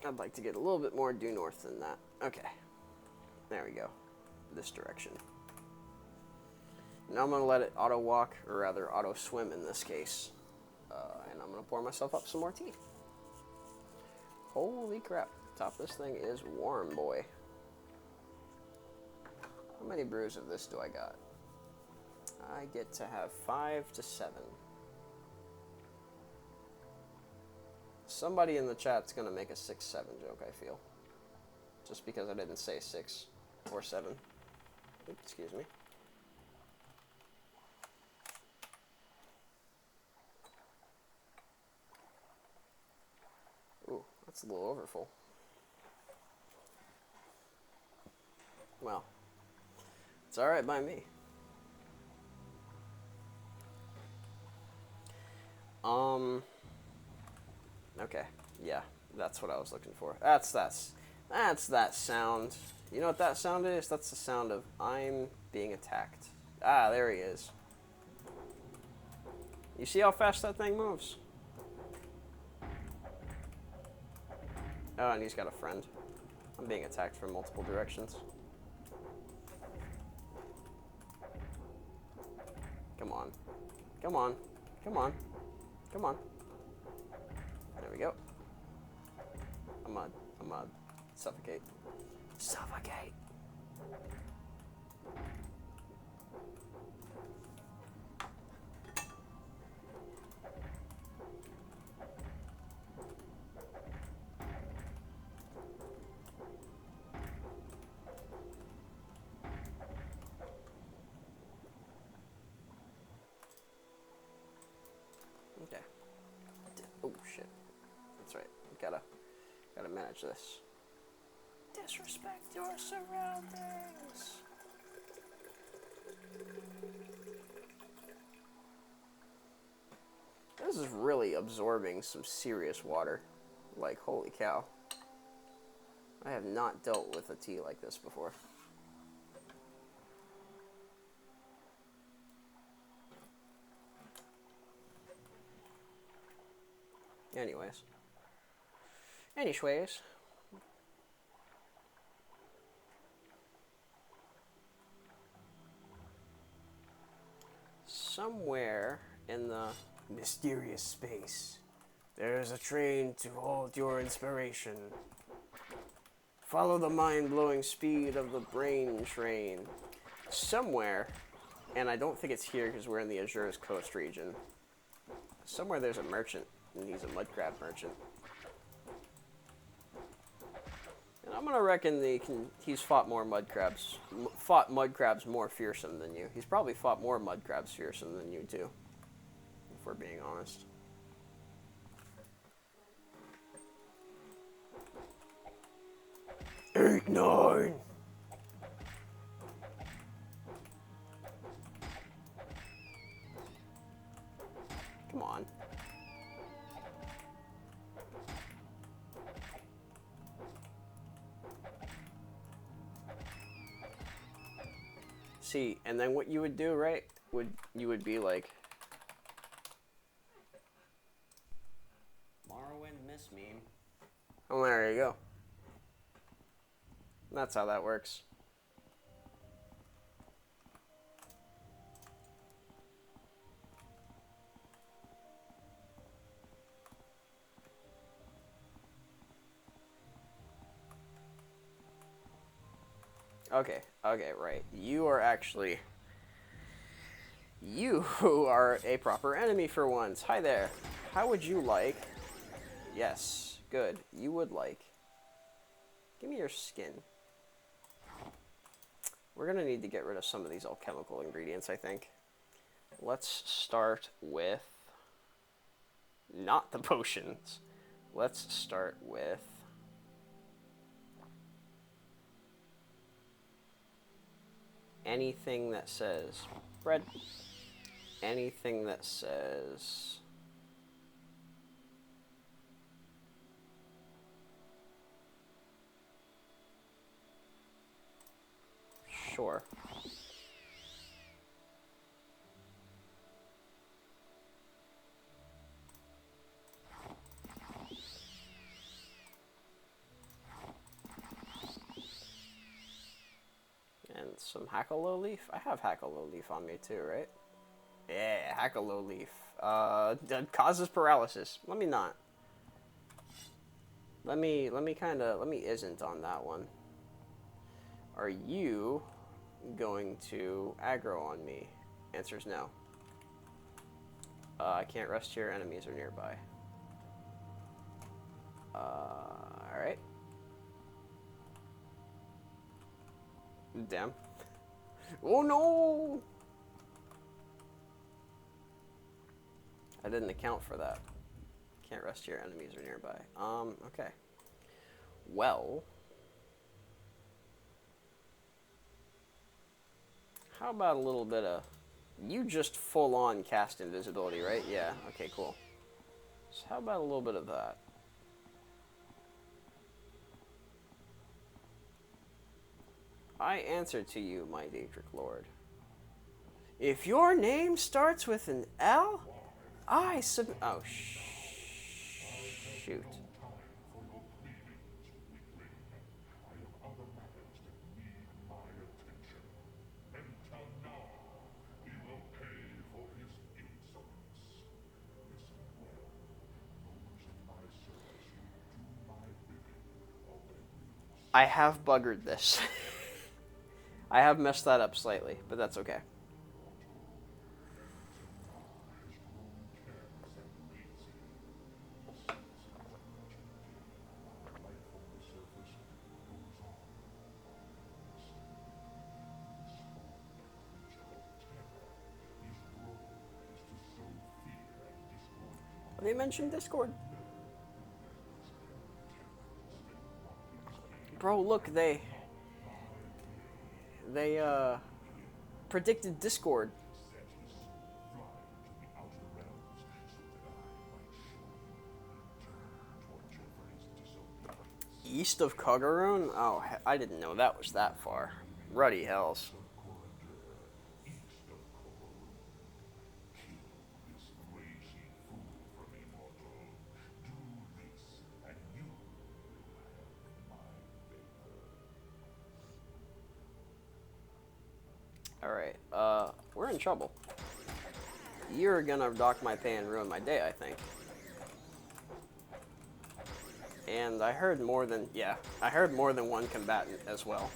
I'd like to get a little bit more due north than that. Okay. There we go. This direction. Now I'm going to let it auto walk, or rather auto swim in this case. And I'm going to pour myself up some more tea. Holy crap. Top of this thing is warm, boy. How many brews of this do I got? I get to have 5 to 7. Somebody in the chat's going to make a 6-7 joke, I feel. Just because I didn't say 6 or 7. Oops, excuse me. Ooh, that's a little overfull. Well, it's alright by me. Okay, yeah, that's what I was looking for. That's that sound. You know what that sound is? That's the sound of I'm being attacked. Ah, there he is. You see how fast that thing moves? Oh, and he's got a friend. I'm being attacked from multiple directions. Come on. Come on. Come on. Come on. There we go. I'm gonna suffocate. Suffocate! Okay. Oh shit. That's right. Gotta manage this. Disrespect your surroundings. This is really absorbing some serious water. Like, holy cow. I have not dealt with a tea like this before. Anyways. Somewhere in the mysterious space, there is a train to hold your inspiration. Follow the mind-blowing speed of the brain train. Somewhere, and I don't think it's here because we're in the Azura's Coast region. Somewhere there's a merchant, and he's a mud crab merchant. And I'm gonna reckon he's fought mud crabs more fearsome than you. He's probably fought more mud crabs fearsome than you too, if we're being honest. Eight, 9. Come on. See, and then what you would do, right? You would be like, Morrowind miss meme. Oh, there you go. That's how that works. Okay, right. You are actually... You are a proper enemy for once. Hi there. How would you like... Yes, good. You would like... Give me your skin. We're gonna need to get rid of some of these alchemical ingredients, I think. Let's start with... Not the potions. Let's start with... Anything that says bread. Anything that says sure. And some Hackalow leaf. I have Hackalow leaf on me too, right? Yeah, Hackalow leaf. That causes paralysis. Let me not. Let me isn't on that one. Are you going to aggro on me? Answer's no. I can't rest here. Enemies are nearby. Alright. Damn. Oh no! I didn't account for that. Can't rest here, enemies are nearby. Okay. Well. How about a little bit of... You just full on cast invisibility, right? Yeah, okay, cool. So how about a little bit of that? I answer to you, my Daedric Lord. If your name starts with an L, I sub... Oh, shoot. I have buggered this. I have messed that up slightly, but that's okay. They mentioned Discord. Bro, look, they predicted Discord. East of Kagaroon? Oh, I didn't know that was that far. Ruddy hells. Alright, we're in trouble. You're gonna dock my pay and ruin my day, I think. And I heard more than, yeah, I heard more than one combatant as well.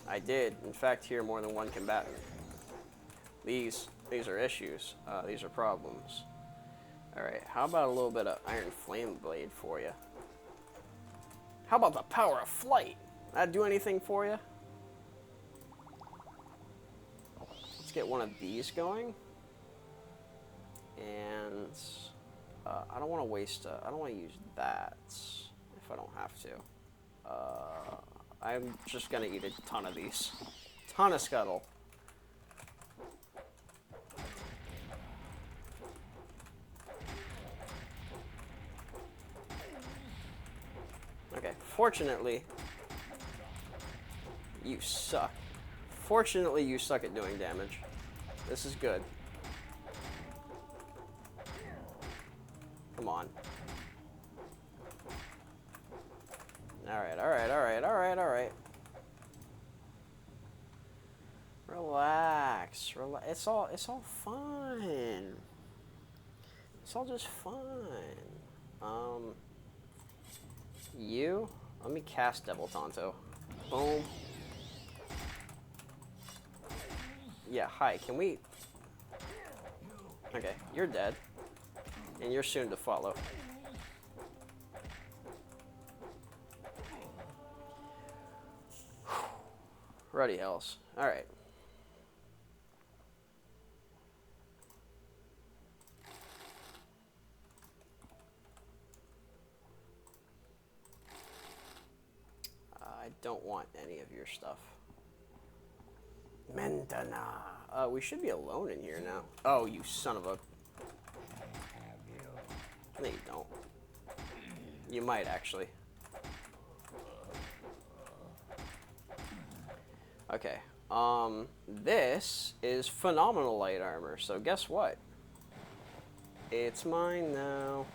I did, in fact, hear more than one combatant. These are issues. These are problems. Alright, how about a little bit of Iron Flame Blade for you? How about the power of flight? That do anything for you? Let's get one of these going. And I don't want to waste, I don't want to use that if I don't have to. I'm just going to eat a ton of these. Ton of scuttle. Okay, fortunately, you suck. Fortunately, you suck at doing damage. This is good. Come on. Alright, alright, alright, alright, alright. Relax. It's all fine. It's all just fine. You? Let me cast Devil Tonto. Boom. Yeah, hi, can we... Okay, you're dead. And you're soon to follow. Ruddy hells. Alright. I don't want any of your stuff. Mentana. We should be alone in here now. Oh, you son of a... No, you don't. You might, actually. Okay. This is phenomenal light armor, so guess what? It's mine now.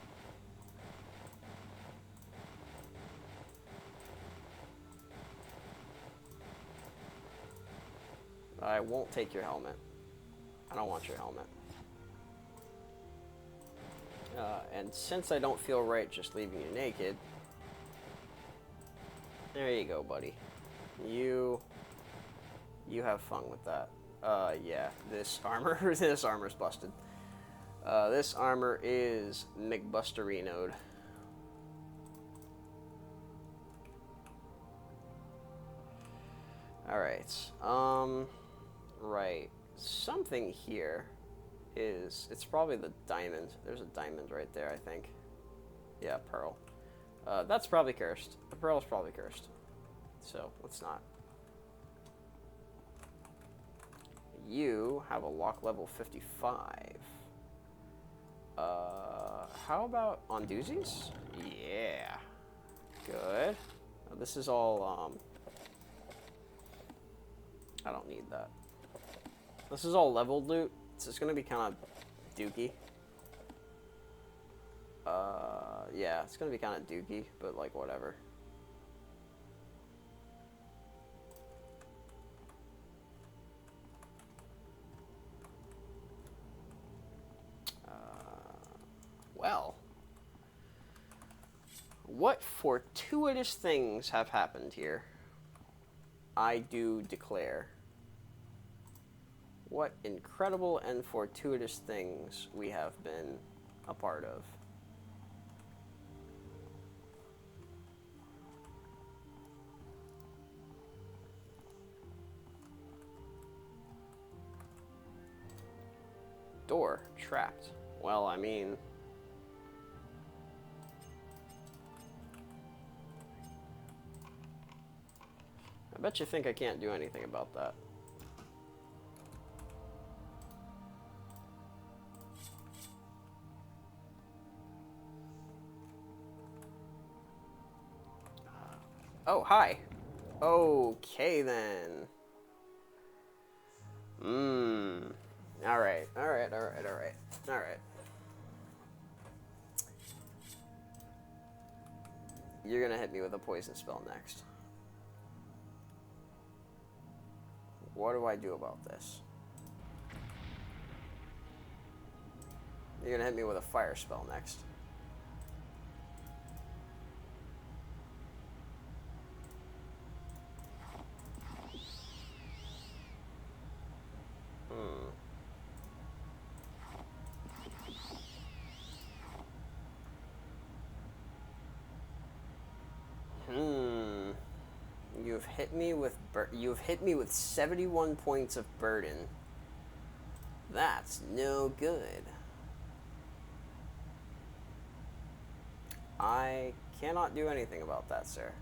I won't take your helmet. I don't want your helmet. And since I don't feel right just leaving you naked, there you go, buddy. You have fun with that. Yeah, this armor, this armor's busted. This armor is McBusterino'd. Alright, right. Something here is, it's probably the diamond. There's a diamond right there, I think. Yeah, pearl. That's probably cursed. The pearl's probably cursed. So, let's not. You have a lock level 55. How about on doozies? Yeah. Good. This is all, I don't need that. This is all leveled loot, so it's gonna be kind of dookie. Yeah, it's gonna be kind of dookie, but like whatever. Well, what fortuitous things have happened here? I do declare. What incredible and fortuitous things we have been a part of. Door trapped. Well, I mean... I bet you think I can't do anything about that. Oh, hi. Okay, then. Alright, alright, alright, alright. Alright. You're gonna hit me with a poison spell next. What do I do about this? You're gonna hit me with a fire spell next. You've hit me with 71 points of burden. That's no good. I cannot do anything about that, sir.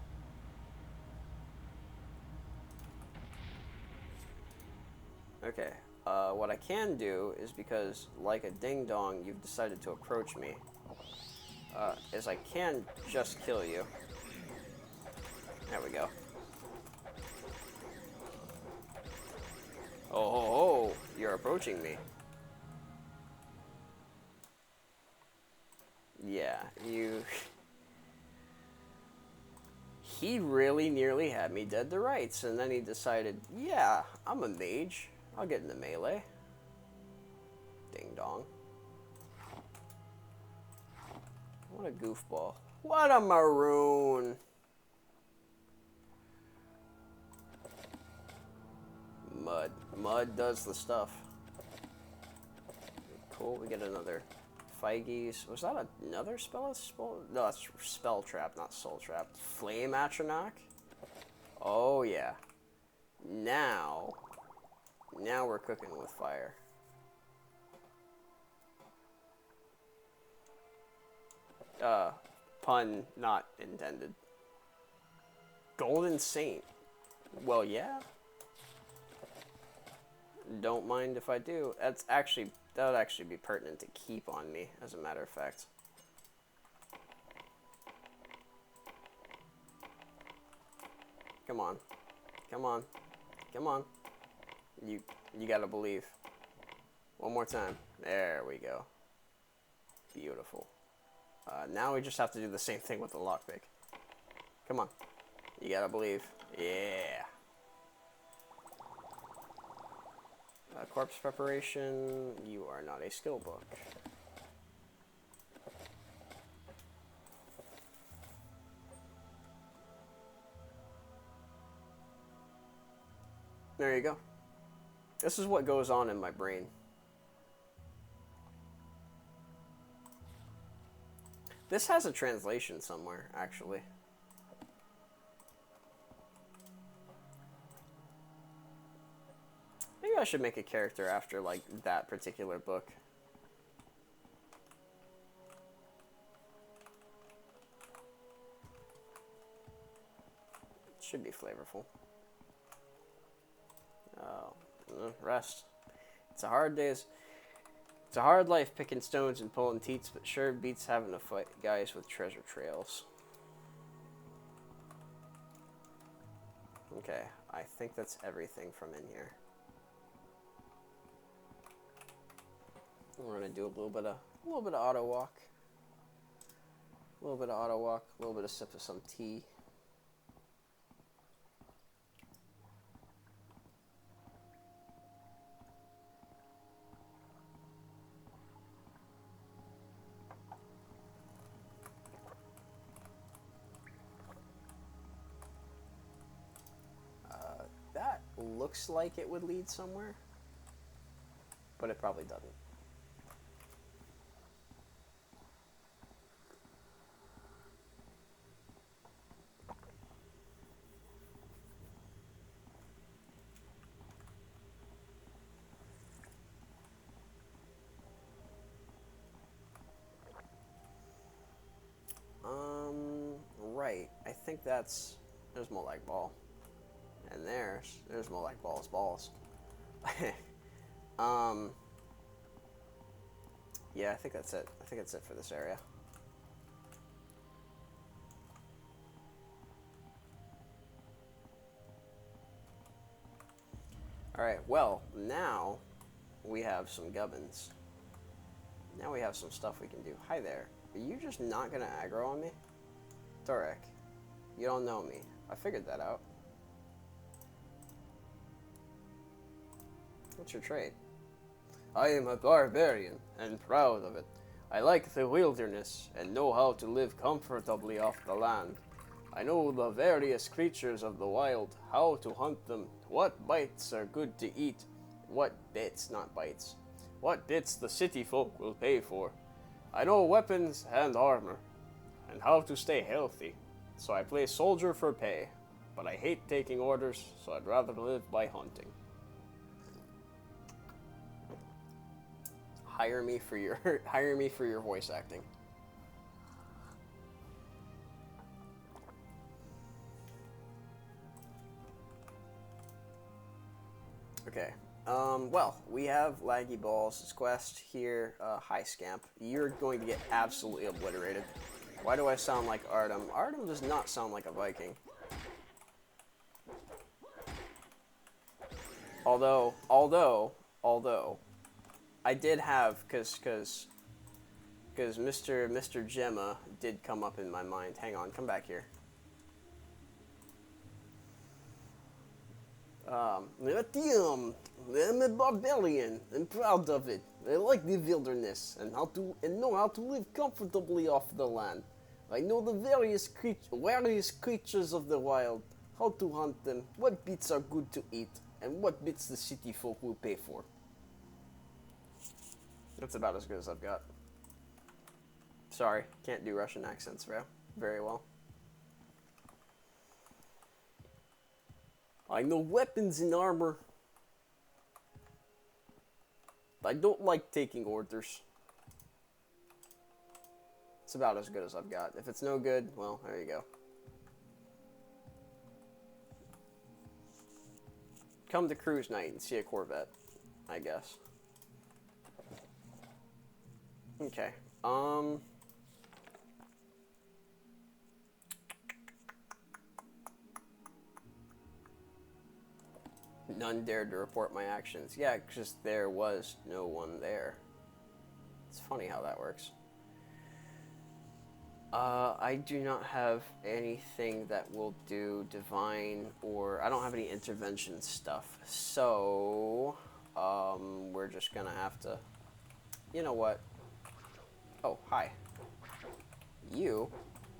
Okay, what I can do is, because like a ding-dong you've decided to approach me, is I can just kill you. There we go. Oh, ho, ho. You're approaching me. Yeah, you... He really nearly had me dead to rights, and then he decided, yeah, I'm a mage. I'll get into melee. Ding dong. What a goofball. What a maroon. Mud. Mud does the stuff. Cool, we get another Feiges. Was that another spell? No, that's Spell Trap, not Soul Trap. Flame Atronach? Oh, yeah. Now we're cooking with fire. Pun not intended. Golden Saint. Well, yeah. Don't mind if I do. That would actually be pertinent to keep on me, as a matter of fact. Come on. Come on. Come on. You gotta believe. One more time. There we go. Beautiful. Now we just have to do the same thing with the lockpick. Come on. You gotta believe. Yeah. Corpse preparation. You are not a skill book. There you go. This is what goes on in my brain. This has a translation somewhere, actually. Maybe I should make a character after, like, that particular book. It should be flavorful. Oh, rest. It's a hard day's... It's a hard life picking stones and pulling teats, but sure beats having to fight guys with treasure trails. Okay, I think that's everything from in here. We're gonna do a little bit of auto walk. A little bit of auto walk, a little bit of sip of some tea. That looks like it would lead somewhere, but it probably doesn't. Right. I think there's Molag Ball. And there's Molag Ball's balls. Yeah, I think that's it. I think that's it for this area. Alright, well, now we have some gubbins. Now we have some stuff we can do. Hi there. Are you just not gonna aggro on me? Torek, you don't know me. I figured that out. What's your trade? I am a barbarian, and proud of it. I like the wilderness, and know how to live comfortably off the land. I know the various creatures of the wild, how to hunt them, what bites are good to eat, what bits, not bites, what bits the city folk will pay for. I know weapons and armor, and how to stay healthy, so I play soldier for pay. But I hate taking orders, so I'd rather live by hunting. Hire me for your voice acting. Okay. Well, we have Laggy Balls' quest here. Hi, Scamp. You're going to get absolutely obliterated. Why do I sound like Artem? Artem does not sound like a Viking. Although, I did have, cause Mr. Gemma did come up in my mind. Hang on, come back here. Damn, I'm a barbarian. I'm proud of it. I like the wilderness and know how to live comfortably off the land. I know the various creatures of the wild, how to hunt them, what bits are good to eat, and what bits the city folk will pay for. That's about as good as I've got. Sorry, can't do Russian accents very well. I know weapons and armor. I don't like taking orders. It's about as good as I've got. If it's no good, well, there you go. Come to cruise night and see a Corvette, I guess. Okay. None dared to report my actions. Yeah, because there was no one there. It's funny how that works. I do not have anything that will do divine, or I don't have any intervention stuff. So, we're just gonna have to, you know what? Oh, hi. You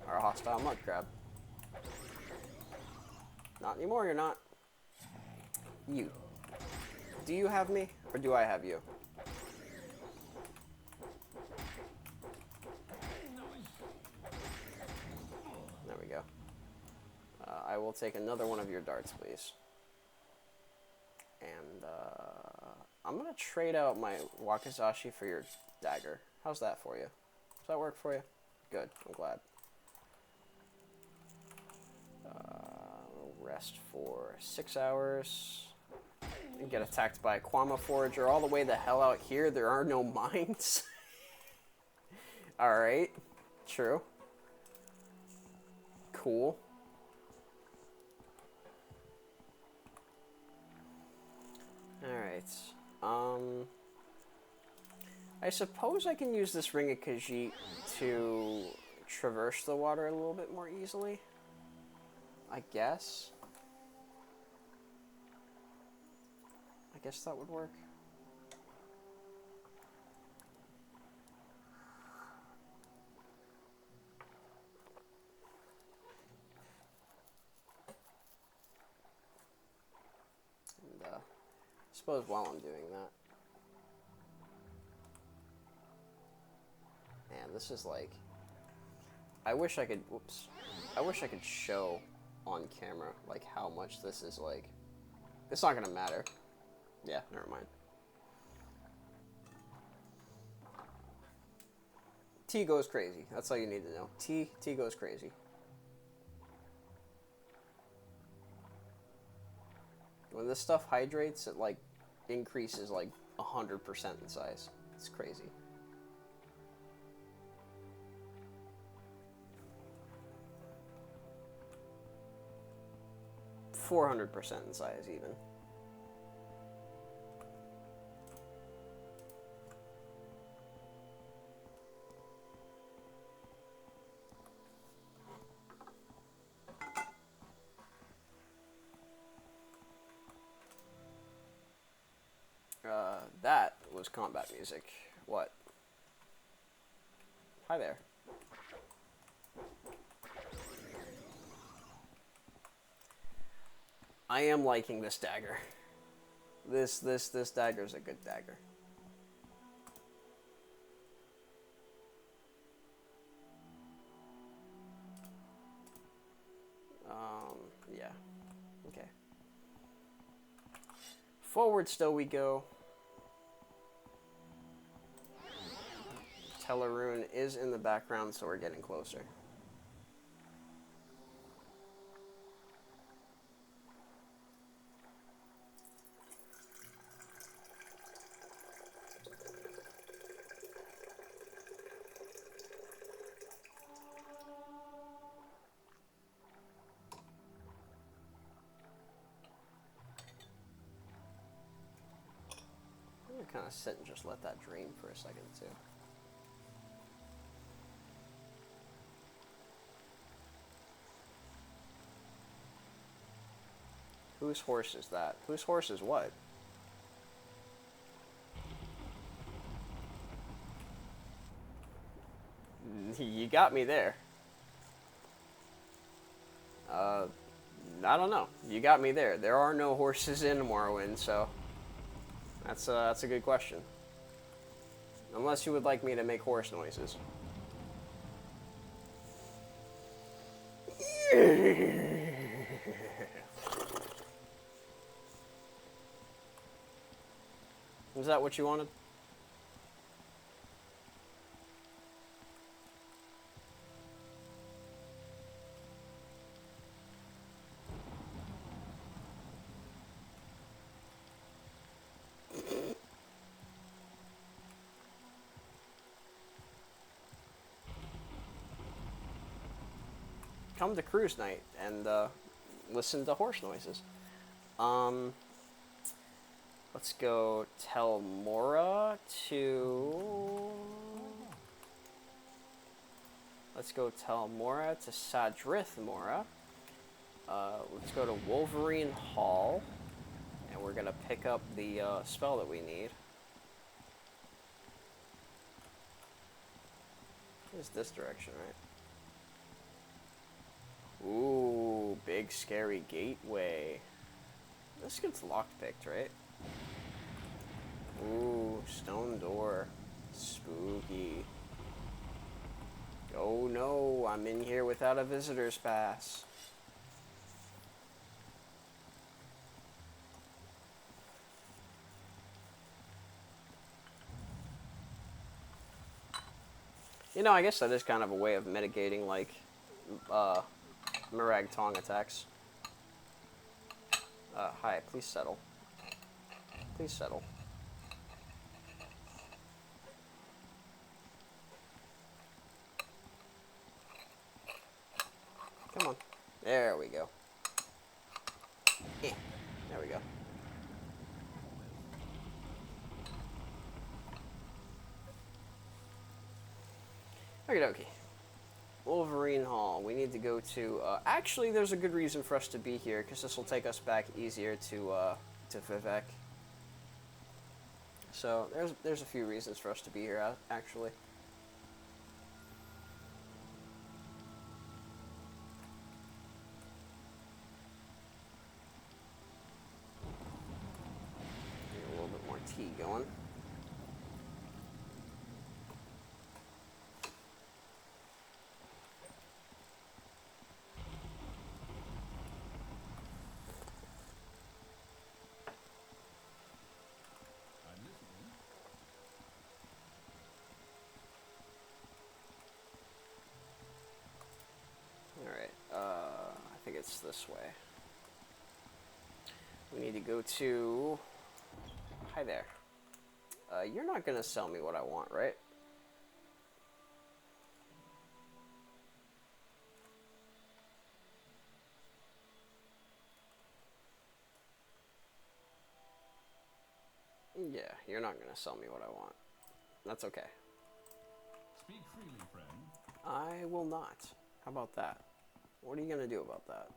are a hostile mud crab. Not anymore, you're not. You. Do you have me, or do I have you? There we go. I will take another one of your darts, please. And, I'm gonna trade out my wakizashi for your dagger. How's that for you? Does that work for you? Good, I'm glad. Rest for 6 hours. And get attacked by a Kwama Forager all the way the hell out here. There are no mines. Alright. True. Cool. Alright. I suppose I can use this Ring of Khajiit to traverse the water a little bit more easily. I guess. I guess that would work. And, I suppose while I'm doing that. Man, this is like... I wish I could... Whoops. I wish I could show on camera, like, how much this is, like... It's not gonna matter. Yeah, never mind. T goes crazy. That's all you need to know. T goes crazy. When this stuff hydrates, it, like, increases, like, 100% in size. It's crazy. %400 in size, even. That was combat music. What? Hi there. I am liking this dagger. This dagger is a good dagger. Yeah. Okay. Forward still we go. Tellarune is in the background, so we're getting closer. kind of sit and just let that drain for a second, too. Whose horse is that? Whose horse is what? You got me there. I don't know. You got me there. There are no horses in Morrowind, so that's a good question. Unless you would like me to make horse noises. Is that what you wanted? Come to cruise night and listen to horse noises. Let's go tell Mora to... Let's go tell Mora to Sadrith Mora. Let's go to Wolverine Hall. And we're going to pick up the spell that we need. It's this direction, right? Ooh, big scary gateway. This gets lockpicked, right? Ooh, stone door. Spooky. Oh no, I'm in here without a visitor's pass. You know, I guess that is kind of a way of mitigating, like, Mirag Tong attacks. Hi, please settle. Please settle. Come on. There we go. There we go. Okie dokie. Wolverine Hall. We need to go to... actually, there's a good reason for us to be here, because this will take us back easier to Vivek. So, there's a few reasons for us to be here, actually. Get a little bit more tea going. I think it's this way. We need to go to... Hi there. You're not gonna sell me what I want, right? Yeah, you're not gonna sell me what I want. That's okay. Speak freely, friend. I will not. How about that? What are you gonna do about that?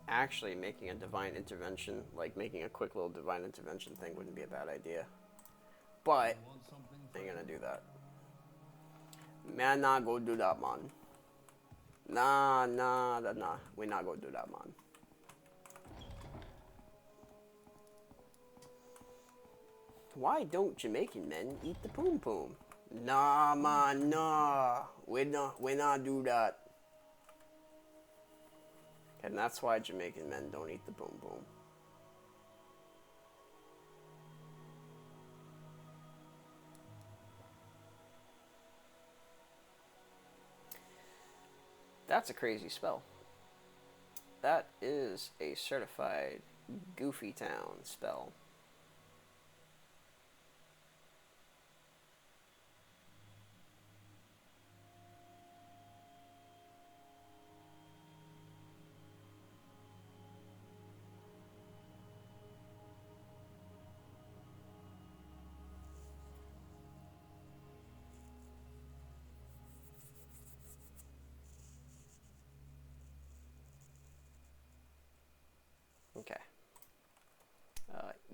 Actually making a divine intervention, like making a quick little divine intervention thing wouldn't be a bad idea. But, I ain't gonna do that. Man, not go do that, man. Nah. We not gonna do that, man. Why don't Jamaican men eat the poom poom? Nah, man, nah. We not do that. And that's why Jamaican men don't eat the boom boom. That's a crazy spell. That is a certified Goofy Town spell.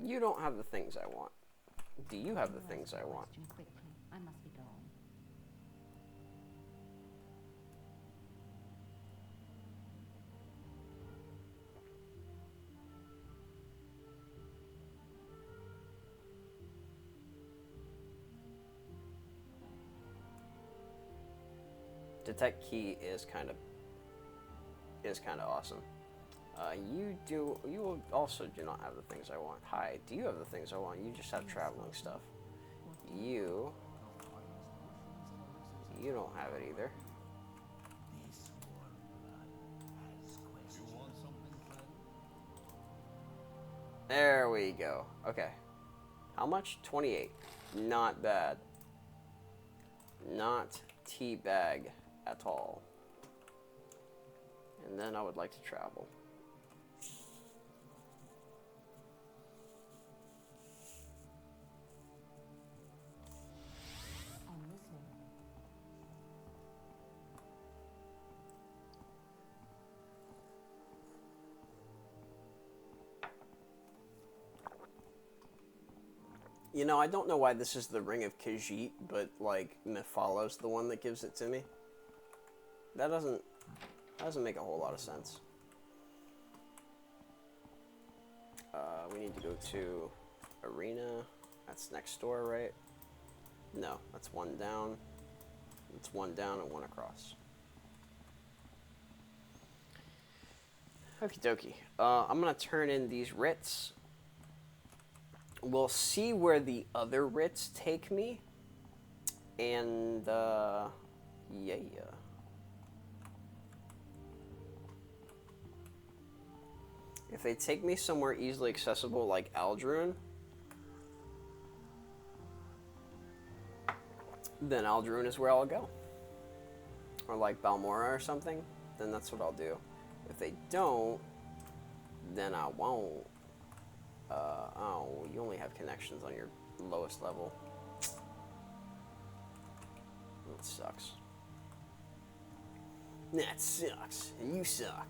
You don't have the things I want. Do you have the things I want? Question quickly. I must be going. Detect key is kind of awesome. You also do not have the things I want. Hi, do you have the things I want? You just have traveling stuff. You don't have it either. This warm blood has You questions. want something, friend? There we go. Okay. How much? 28. Not bad. Not teabag at all. And then I would like to travel. I'm listening. You know, I don't know why this is the Ring of Khajiit, but like Mephallo's the one that gives it to me. That doesn't make a whole lot of sense. We need to go to Arena. That's next door, right? No, that's one down. It's one down and one across. Okie dokie. I'm gonna turn in these writs. We'll see where the other writs take me. And, yeah. If they take me somewhere easily accessible like Aldrune, then Aldrune is where I'll go. Or like Balmora or something, then that's what I'll do. If they don't, then I won't. Oh, you only have connections on your lowest level. That sucks. That sucks. And you suck.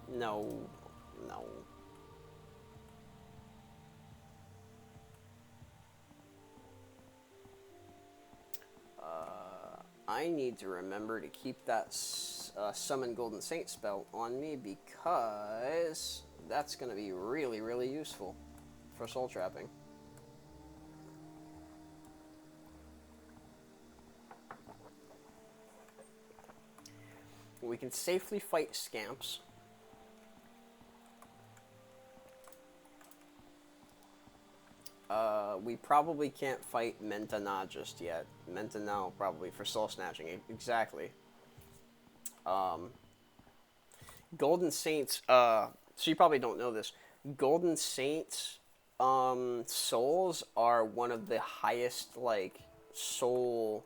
No. I need to remember to keep that Summon Golden Saint spell on me because that's going to be really, really useful for soul trapping. We can safely fight scamps. We probably can't fight Mentana just yet. Mentana probably for soul snatching. Exactly. Golden Saints, so you probably don't know this. Golden Saints souls are one of the highest like soul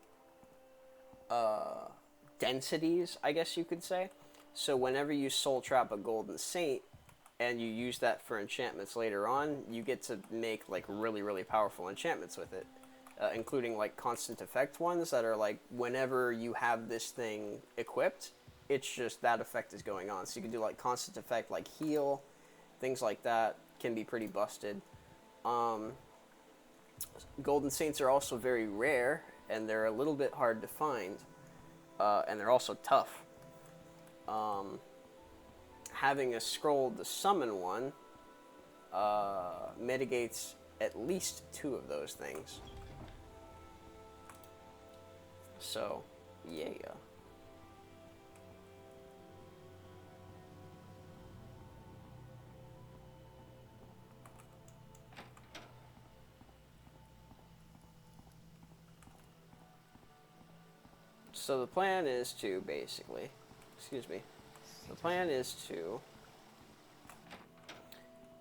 densities, I guess you could say. So whenever you soul trap a Golden Saint and you use that for enchantments later on, you get to make like really, really powerful enchantments with it. Including like constant effect ones that are like whenever you have this thing equipped, it's just that effect is going on. So you can do like constant effect like heal, things like that can be pretty busted. Golden Saints are also very rare and they're a little bit hard to find, and they're also tough. Having a scroll to summon one mitigates at least 2 of those things. So, yeah. So the plan is to basically, the plan is to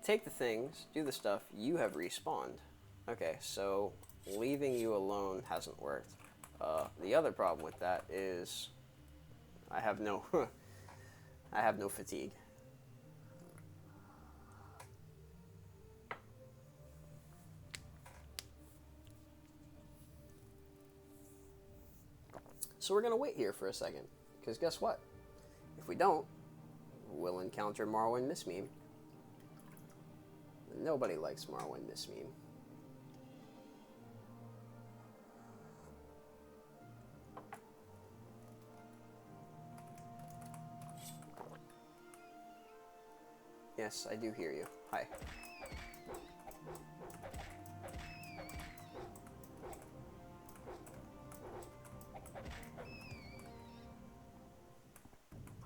take the things, do the stuff, you have respawned. Okay, so leaving you alone hasn't worked. The other problem with that is I have no I have no fatigue. So we're gonna wait here for a second, because guess what? If we don't, we'll encounter Morrowind Mist Meme. Nobody likes Morrowind, this meme. Yes, I do hear you. Hi.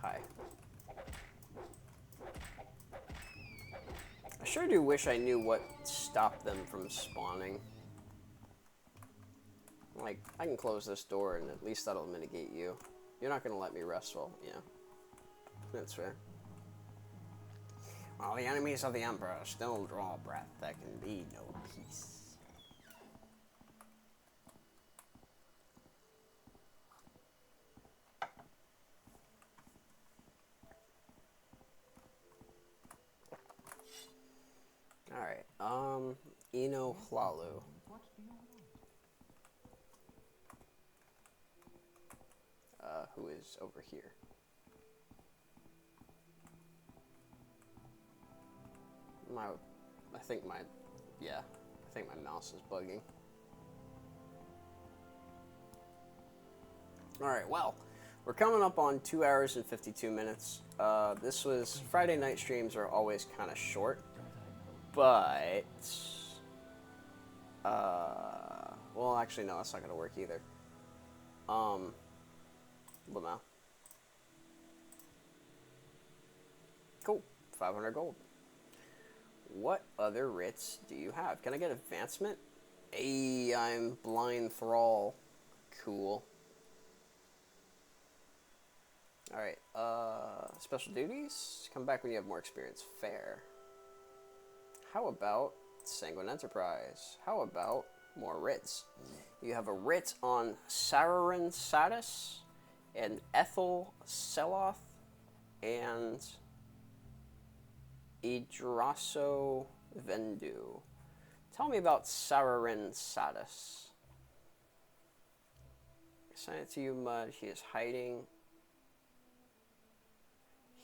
Hi. I sure do wish I knew what stopped them from spawning. Like, I can close this door and at least that'll mitigate you. You're not gonna let me rest well, yeah. That's fair. While the enemies of the Emperor still draw breath, there can be no peace. Alright, Ino Hlalu. What do you want? Who is over here. I think my mouse is bugging. Alright, well, we're coming up on 2 hours and 52 minutes. Friday night streams are always kind of short, but, well, actually, no, that's not going to work either. Lamau. Cool, 500 gold. What other writs do you have? Can I get advancement? Hey, I'm blind thrall. Cool. Alright, special duties? Come back when you have more experience. Fair. How about Sanguine Enterprise? How about more writs? You have a writ on Sararin Satis, and Ethel Seloth, and Idraso Vendu. Tell me about Sararin Satis. Assign it to you, Mud. He is hiding.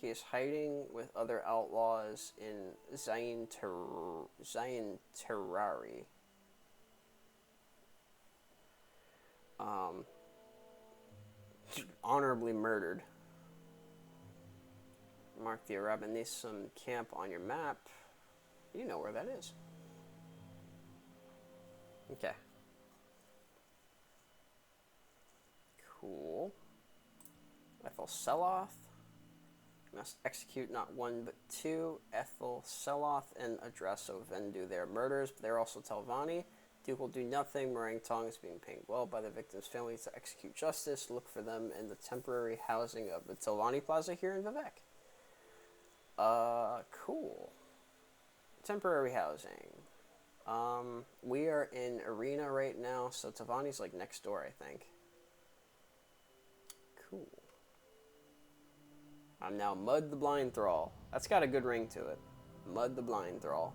He is hiding with other outlaws in Zain Terrari. Honorably murdered. Mark the Arabanisum camp on your map. You know where that is. Okay. Cool. Ethel Seloth. Must execute not one but two. Ethel Seloth and Adraso Vendu their murders, but they're also Telvanni. Duke will do nothing. Meringue Tong is being paid well by the victim's family to execute justice. Look for them in the temporary housing of the Telvanni Plaza here in Vivek. Cool. Temporary housing. We are in Arena right now, so Telvanni's like next door, I think. Cool. I'm now Mud the Blind Thrall. That's got a good ring to it. Mud the Blind Thrall.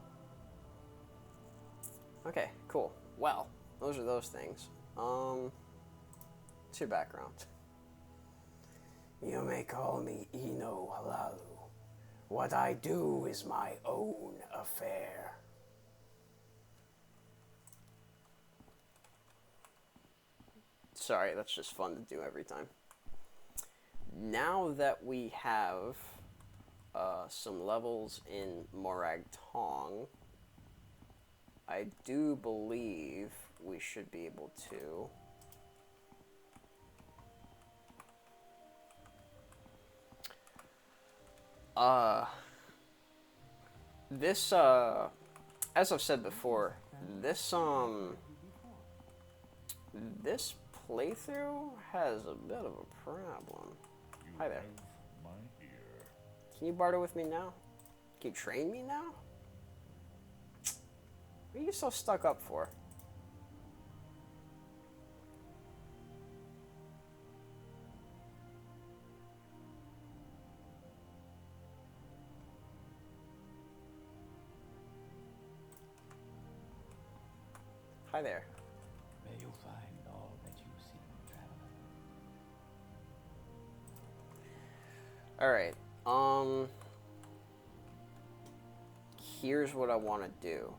Okay, cool. Well, those are those things. What's your background? You may call me Ino Hlalu. What I do is my own affair. Sorry, that's just fun to do every time. Now that we have some levels in Morag Tong, I do believe we should be able to this as I've said before, this playthrough has a bit of a problem. Hi there. My ear. Can you barter with me now? Can you train me now? What are you so stuck up for? Hi there. May you find all that you seek, traveler. Alright, here's what I want to do.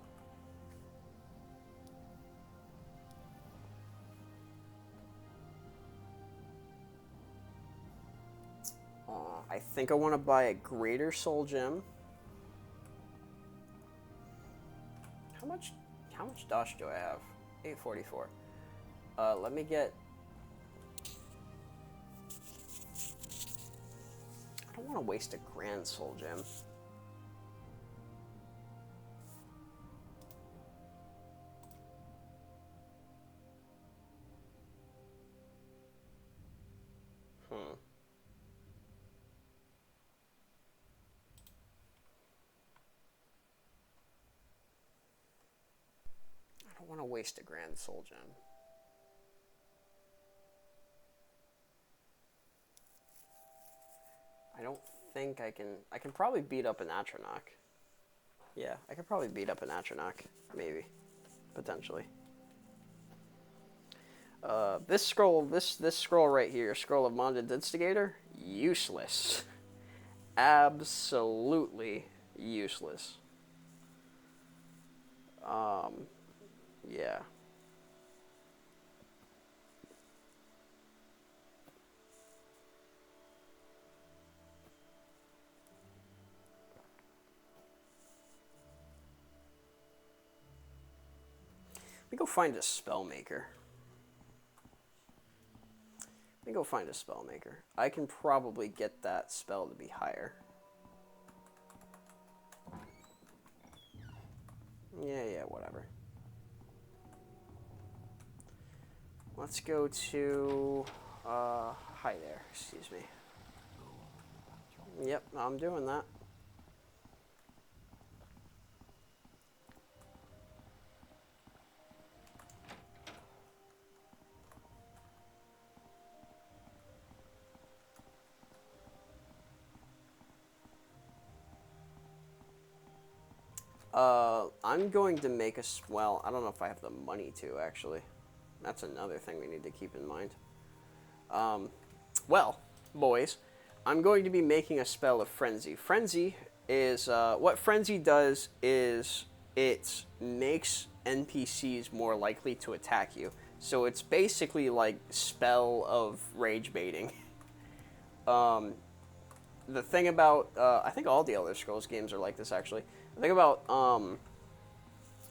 I think I want to buy a greater soul gem. How much dosh do I have? 844. Let me get... I don't want to waste a grand soul gem. I don't want to waste a grand soul gem. I don't think I can... I can probably beat up an Atronach. Yeah, I could probably beat up an Atronach. Maybe. Potentially. This scroll right here, Scroll of Monday's Instigator, useless. Absolutely useless. Yeah. Let me go find a spell maker. I can probably get that spell to be higher. Yeah, whatever. Let's go to, hi there, excuse me. Yep, I'm doing that. I'm going to make a, well, I don't know if I have the money to, actually. That's another thing we need to keep in mind. Well, boys, I'm going to be making a spell of Frenzy. Frenzy is, what Frenzy does is it makes NPCs more likely to attack you. So it's basically like spell of rage baiting. The thing about, I think all the Elder Scrolls games are like this, actually. The thing about,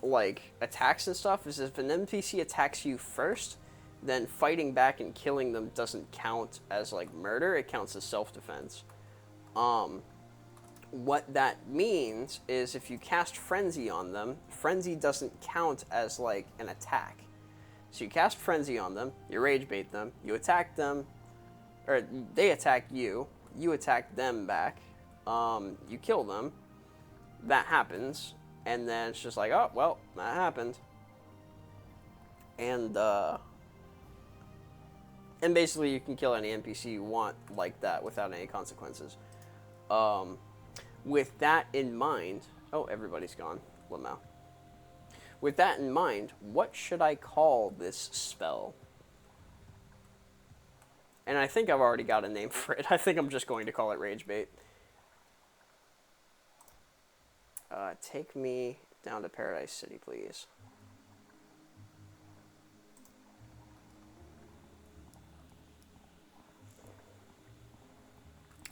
like, attacks and stuff is if an NPC attacks you first, then fighting back and killing them doesn't count as, like, murder. It counts as self-defense. What that means is if you cast Frenzy on them, Frenzy doesn't count as, like, an attack. So you cast Frenzy on them, you rage bait them, you attack them, or they attack you, you attack them back, you kill them, that happens, and then it's just like, oh, well, that happened. And basically you can kill any NPC you want like that without any consequences. With that in mind, oh, everybody's gone, Lamau. With that in mind, what should I call this spell? And I think I've already got a name for it. I think I'm just going to call it Rage Bait. Take me down to Paradise City, please.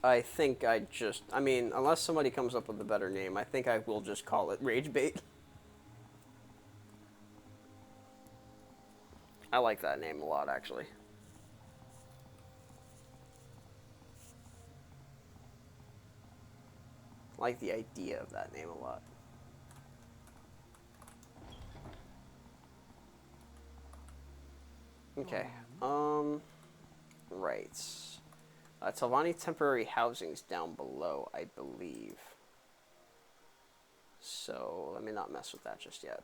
I think I mean, unless somebody comes up with a better name, I think I will just call it Rage Bait. I like that name a lot, actually. I like the idea of that name a lot. Okay, right. Telvanni temporary housing's down below, I believe. So, let me not mess with that just yet.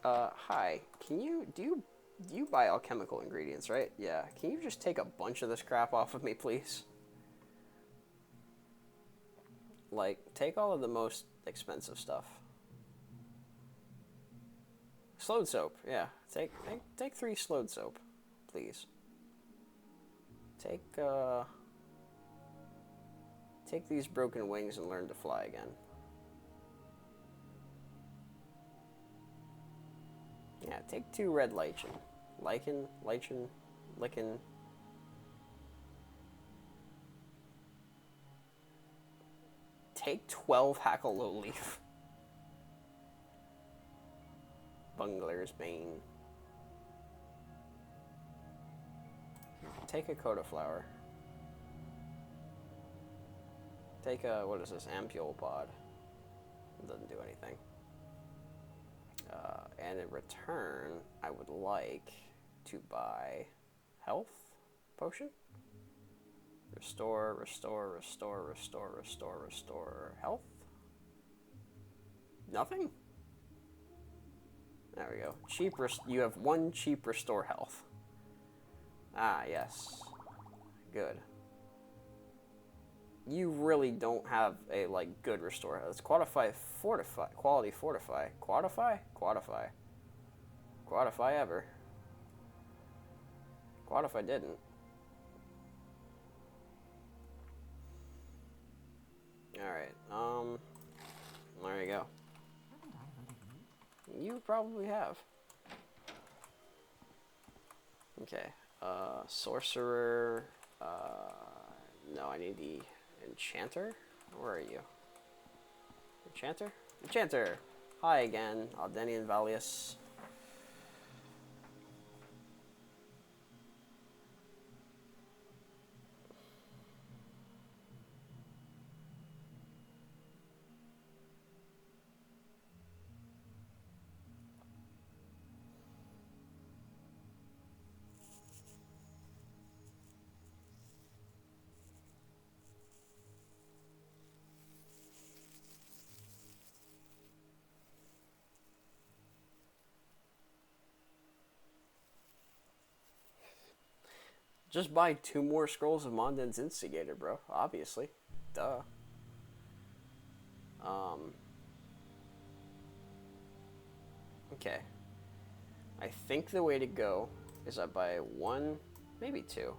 Hi. Do you buy alchemical ingredients, right? Yeah. Can you just take a bunch of this crap off of me, please? Like, take all of the most expensive stuff. Slowed soap, yeah. Take 3 slowed soap, please. Take, Take these broken wings and learn to fly again. Yeah, take 2 red lichen. Lichen. Take 12 Hackalow Leaf. Bungler's Bane. Take a Coda Flower. Take a, what is this, Ampule Pod. It doesn't do anything. And in return, I would like to buy health potion. Restore health. Nothing? There we go. You have 1 cheap restore health. Ah, yes. Good. You really don't have a, like, good restore health. It's quality fortify. Quantify ever. Quantify didn't. Alright, there you go. You probably have. Okay, sorcerer, no, I need the enchanter. Where are you? Enchanter? Enchanter! Hi again, Aldenian Valius. Just buy 2 more scrolls of Mondan's Instigator, bro. Obviously. Duh. Okay. I think the way to go is I buy 1, maybe 2.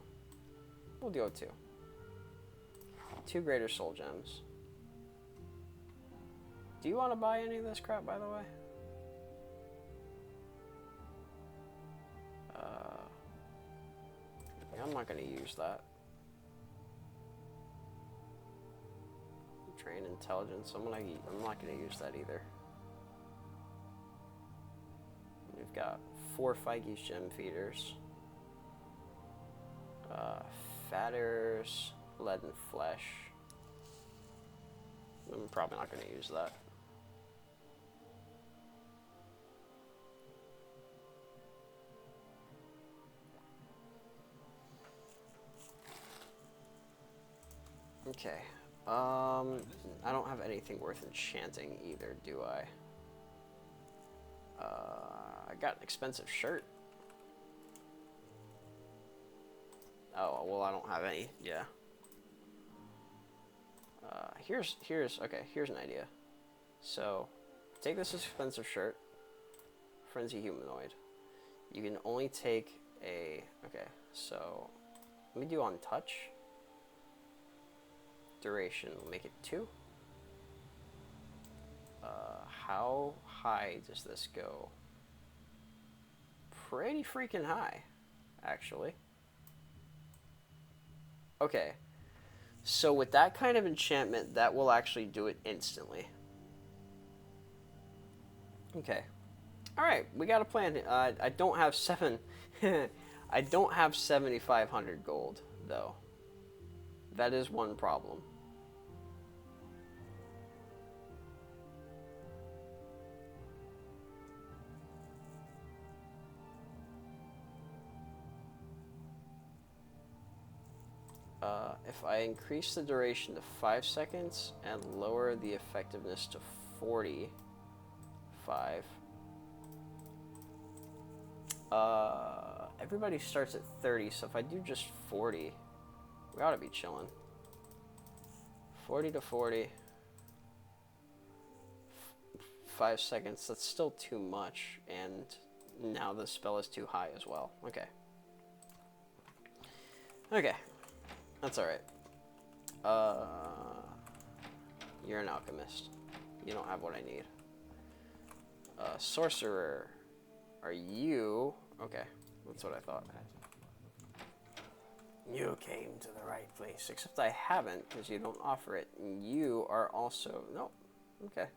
We'll go 2. 2 Greater Soul Gems. Do you want to buy any of this crap, by the way? I'm not going to use that. Train intelligence. I'm not going to use that either. We've got 4 Feige's Gem Feeders. Fatters, Lead and Flesh. I'm probably not going to use that. Okay. I don't have anything worth enchanting either, do I? I got an expensive shirt. Oh, well, I don't have any. Yeah. Here's an idea. So, take this expensive shirt, Frenzy Humanoid. You can only take a, okay, so, let me do on touch. Duration, we'll make it 2. How high does this go? Pretty freaking high, actually. Okay, so with that kind of enchantment, that will actually do it instantly. Okay. Alright, we got a plan. I don't have 7... I don't have 7,500 gold, though. That is one problem. If I increase the duration to 5 seconds and lower the effectiveness to 45, everybody starts at 30, so if I do just 40, we ought to be chilling. 40 to 40. 5 seconds, that's still too much, and now the spell is too high as well. Okay. Okay. That's alright. You're an alchemist. You don't have what I need. Sorcerer. Are you... Okay, that's what I thought. You came to the right place, except I haven't, because you don't offer it. And you are also... Nope. Okay.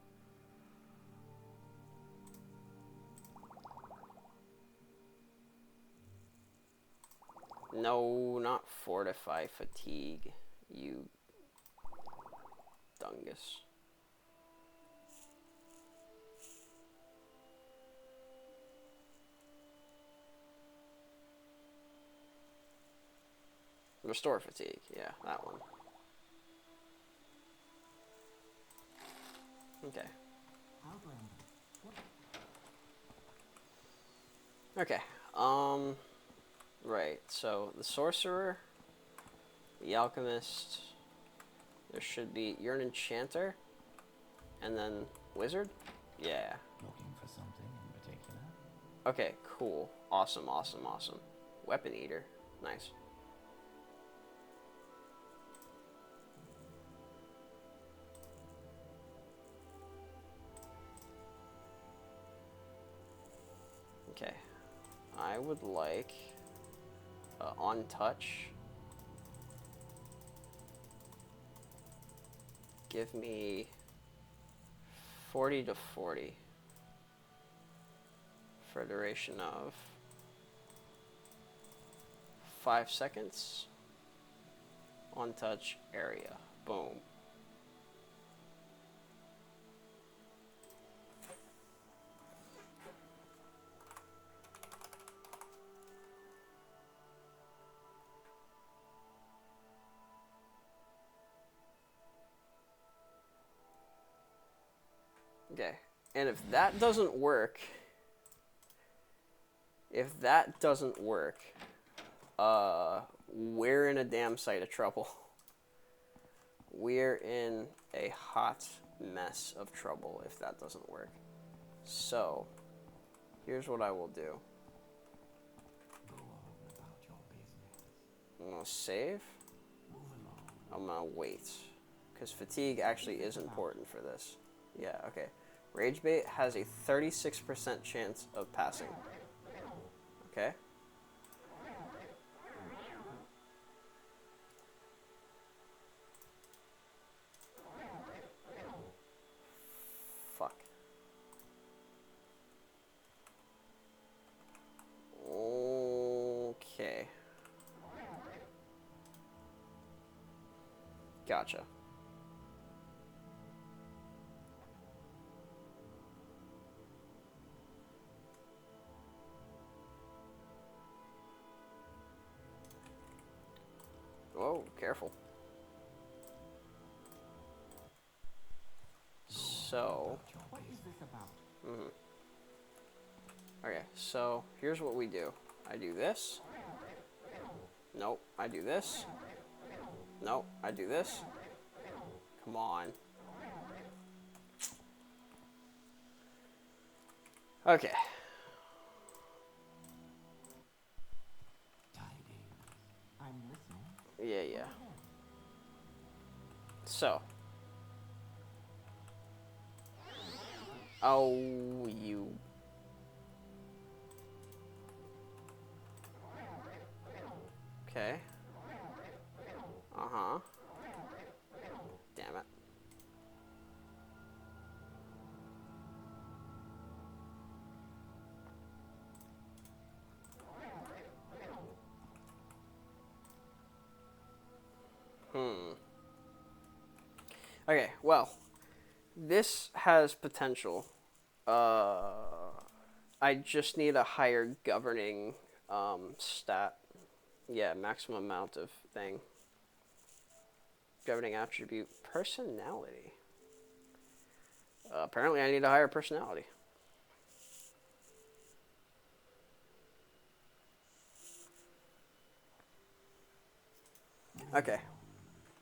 No, not fortify fatigue, you dungus. Restore fatigue, yeah, that one. Okay. Okay. Right. So the sorcerer, the alchemist. There should be. You're an enchanter, and then wizard. Yeah. Looking for something in particular? Okay. Cool. Awesome. Awesome. Awesome. Weapon eater. Nice. Okay. I would like on touch. Give me 40 to 40 for a duration of 5 seconds. On touch area. Boom. Okay, and if that doesn't work, we're in a damn sight of trouble. We're in a hot mess of trouble if that doesn't work. So, here's what I will do. Go on about your business. I'm gonna save. Move along. I'm gonna wait, because fatigue actually is important for this. Yeah, okay. Rage bait has a 36% chance of passing. Okay? Fuck. Okay. Gotcha. Whoa, careful. So, What is this about? okay, so here's what we do. I do this. Nope, I do this. Nope, I do this. Come on. Okay. I'm listening. Yeah. So. Oh, you. Okay. Uh-huh. Damn it. Okay, well, this has potential. I just need a higher governing stat. Yeah, maximum amount of thing. Governing attribute, personality. Apparently I need a higher personality. Okay.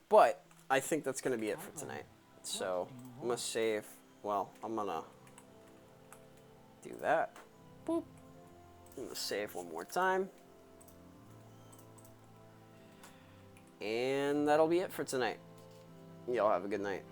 But I think that's going to be it for tonight. So I'm going to save. Well, I'm going to do that. Boop. I'm going to save one more time. And that'll be it for tonight. Y'all have a good night.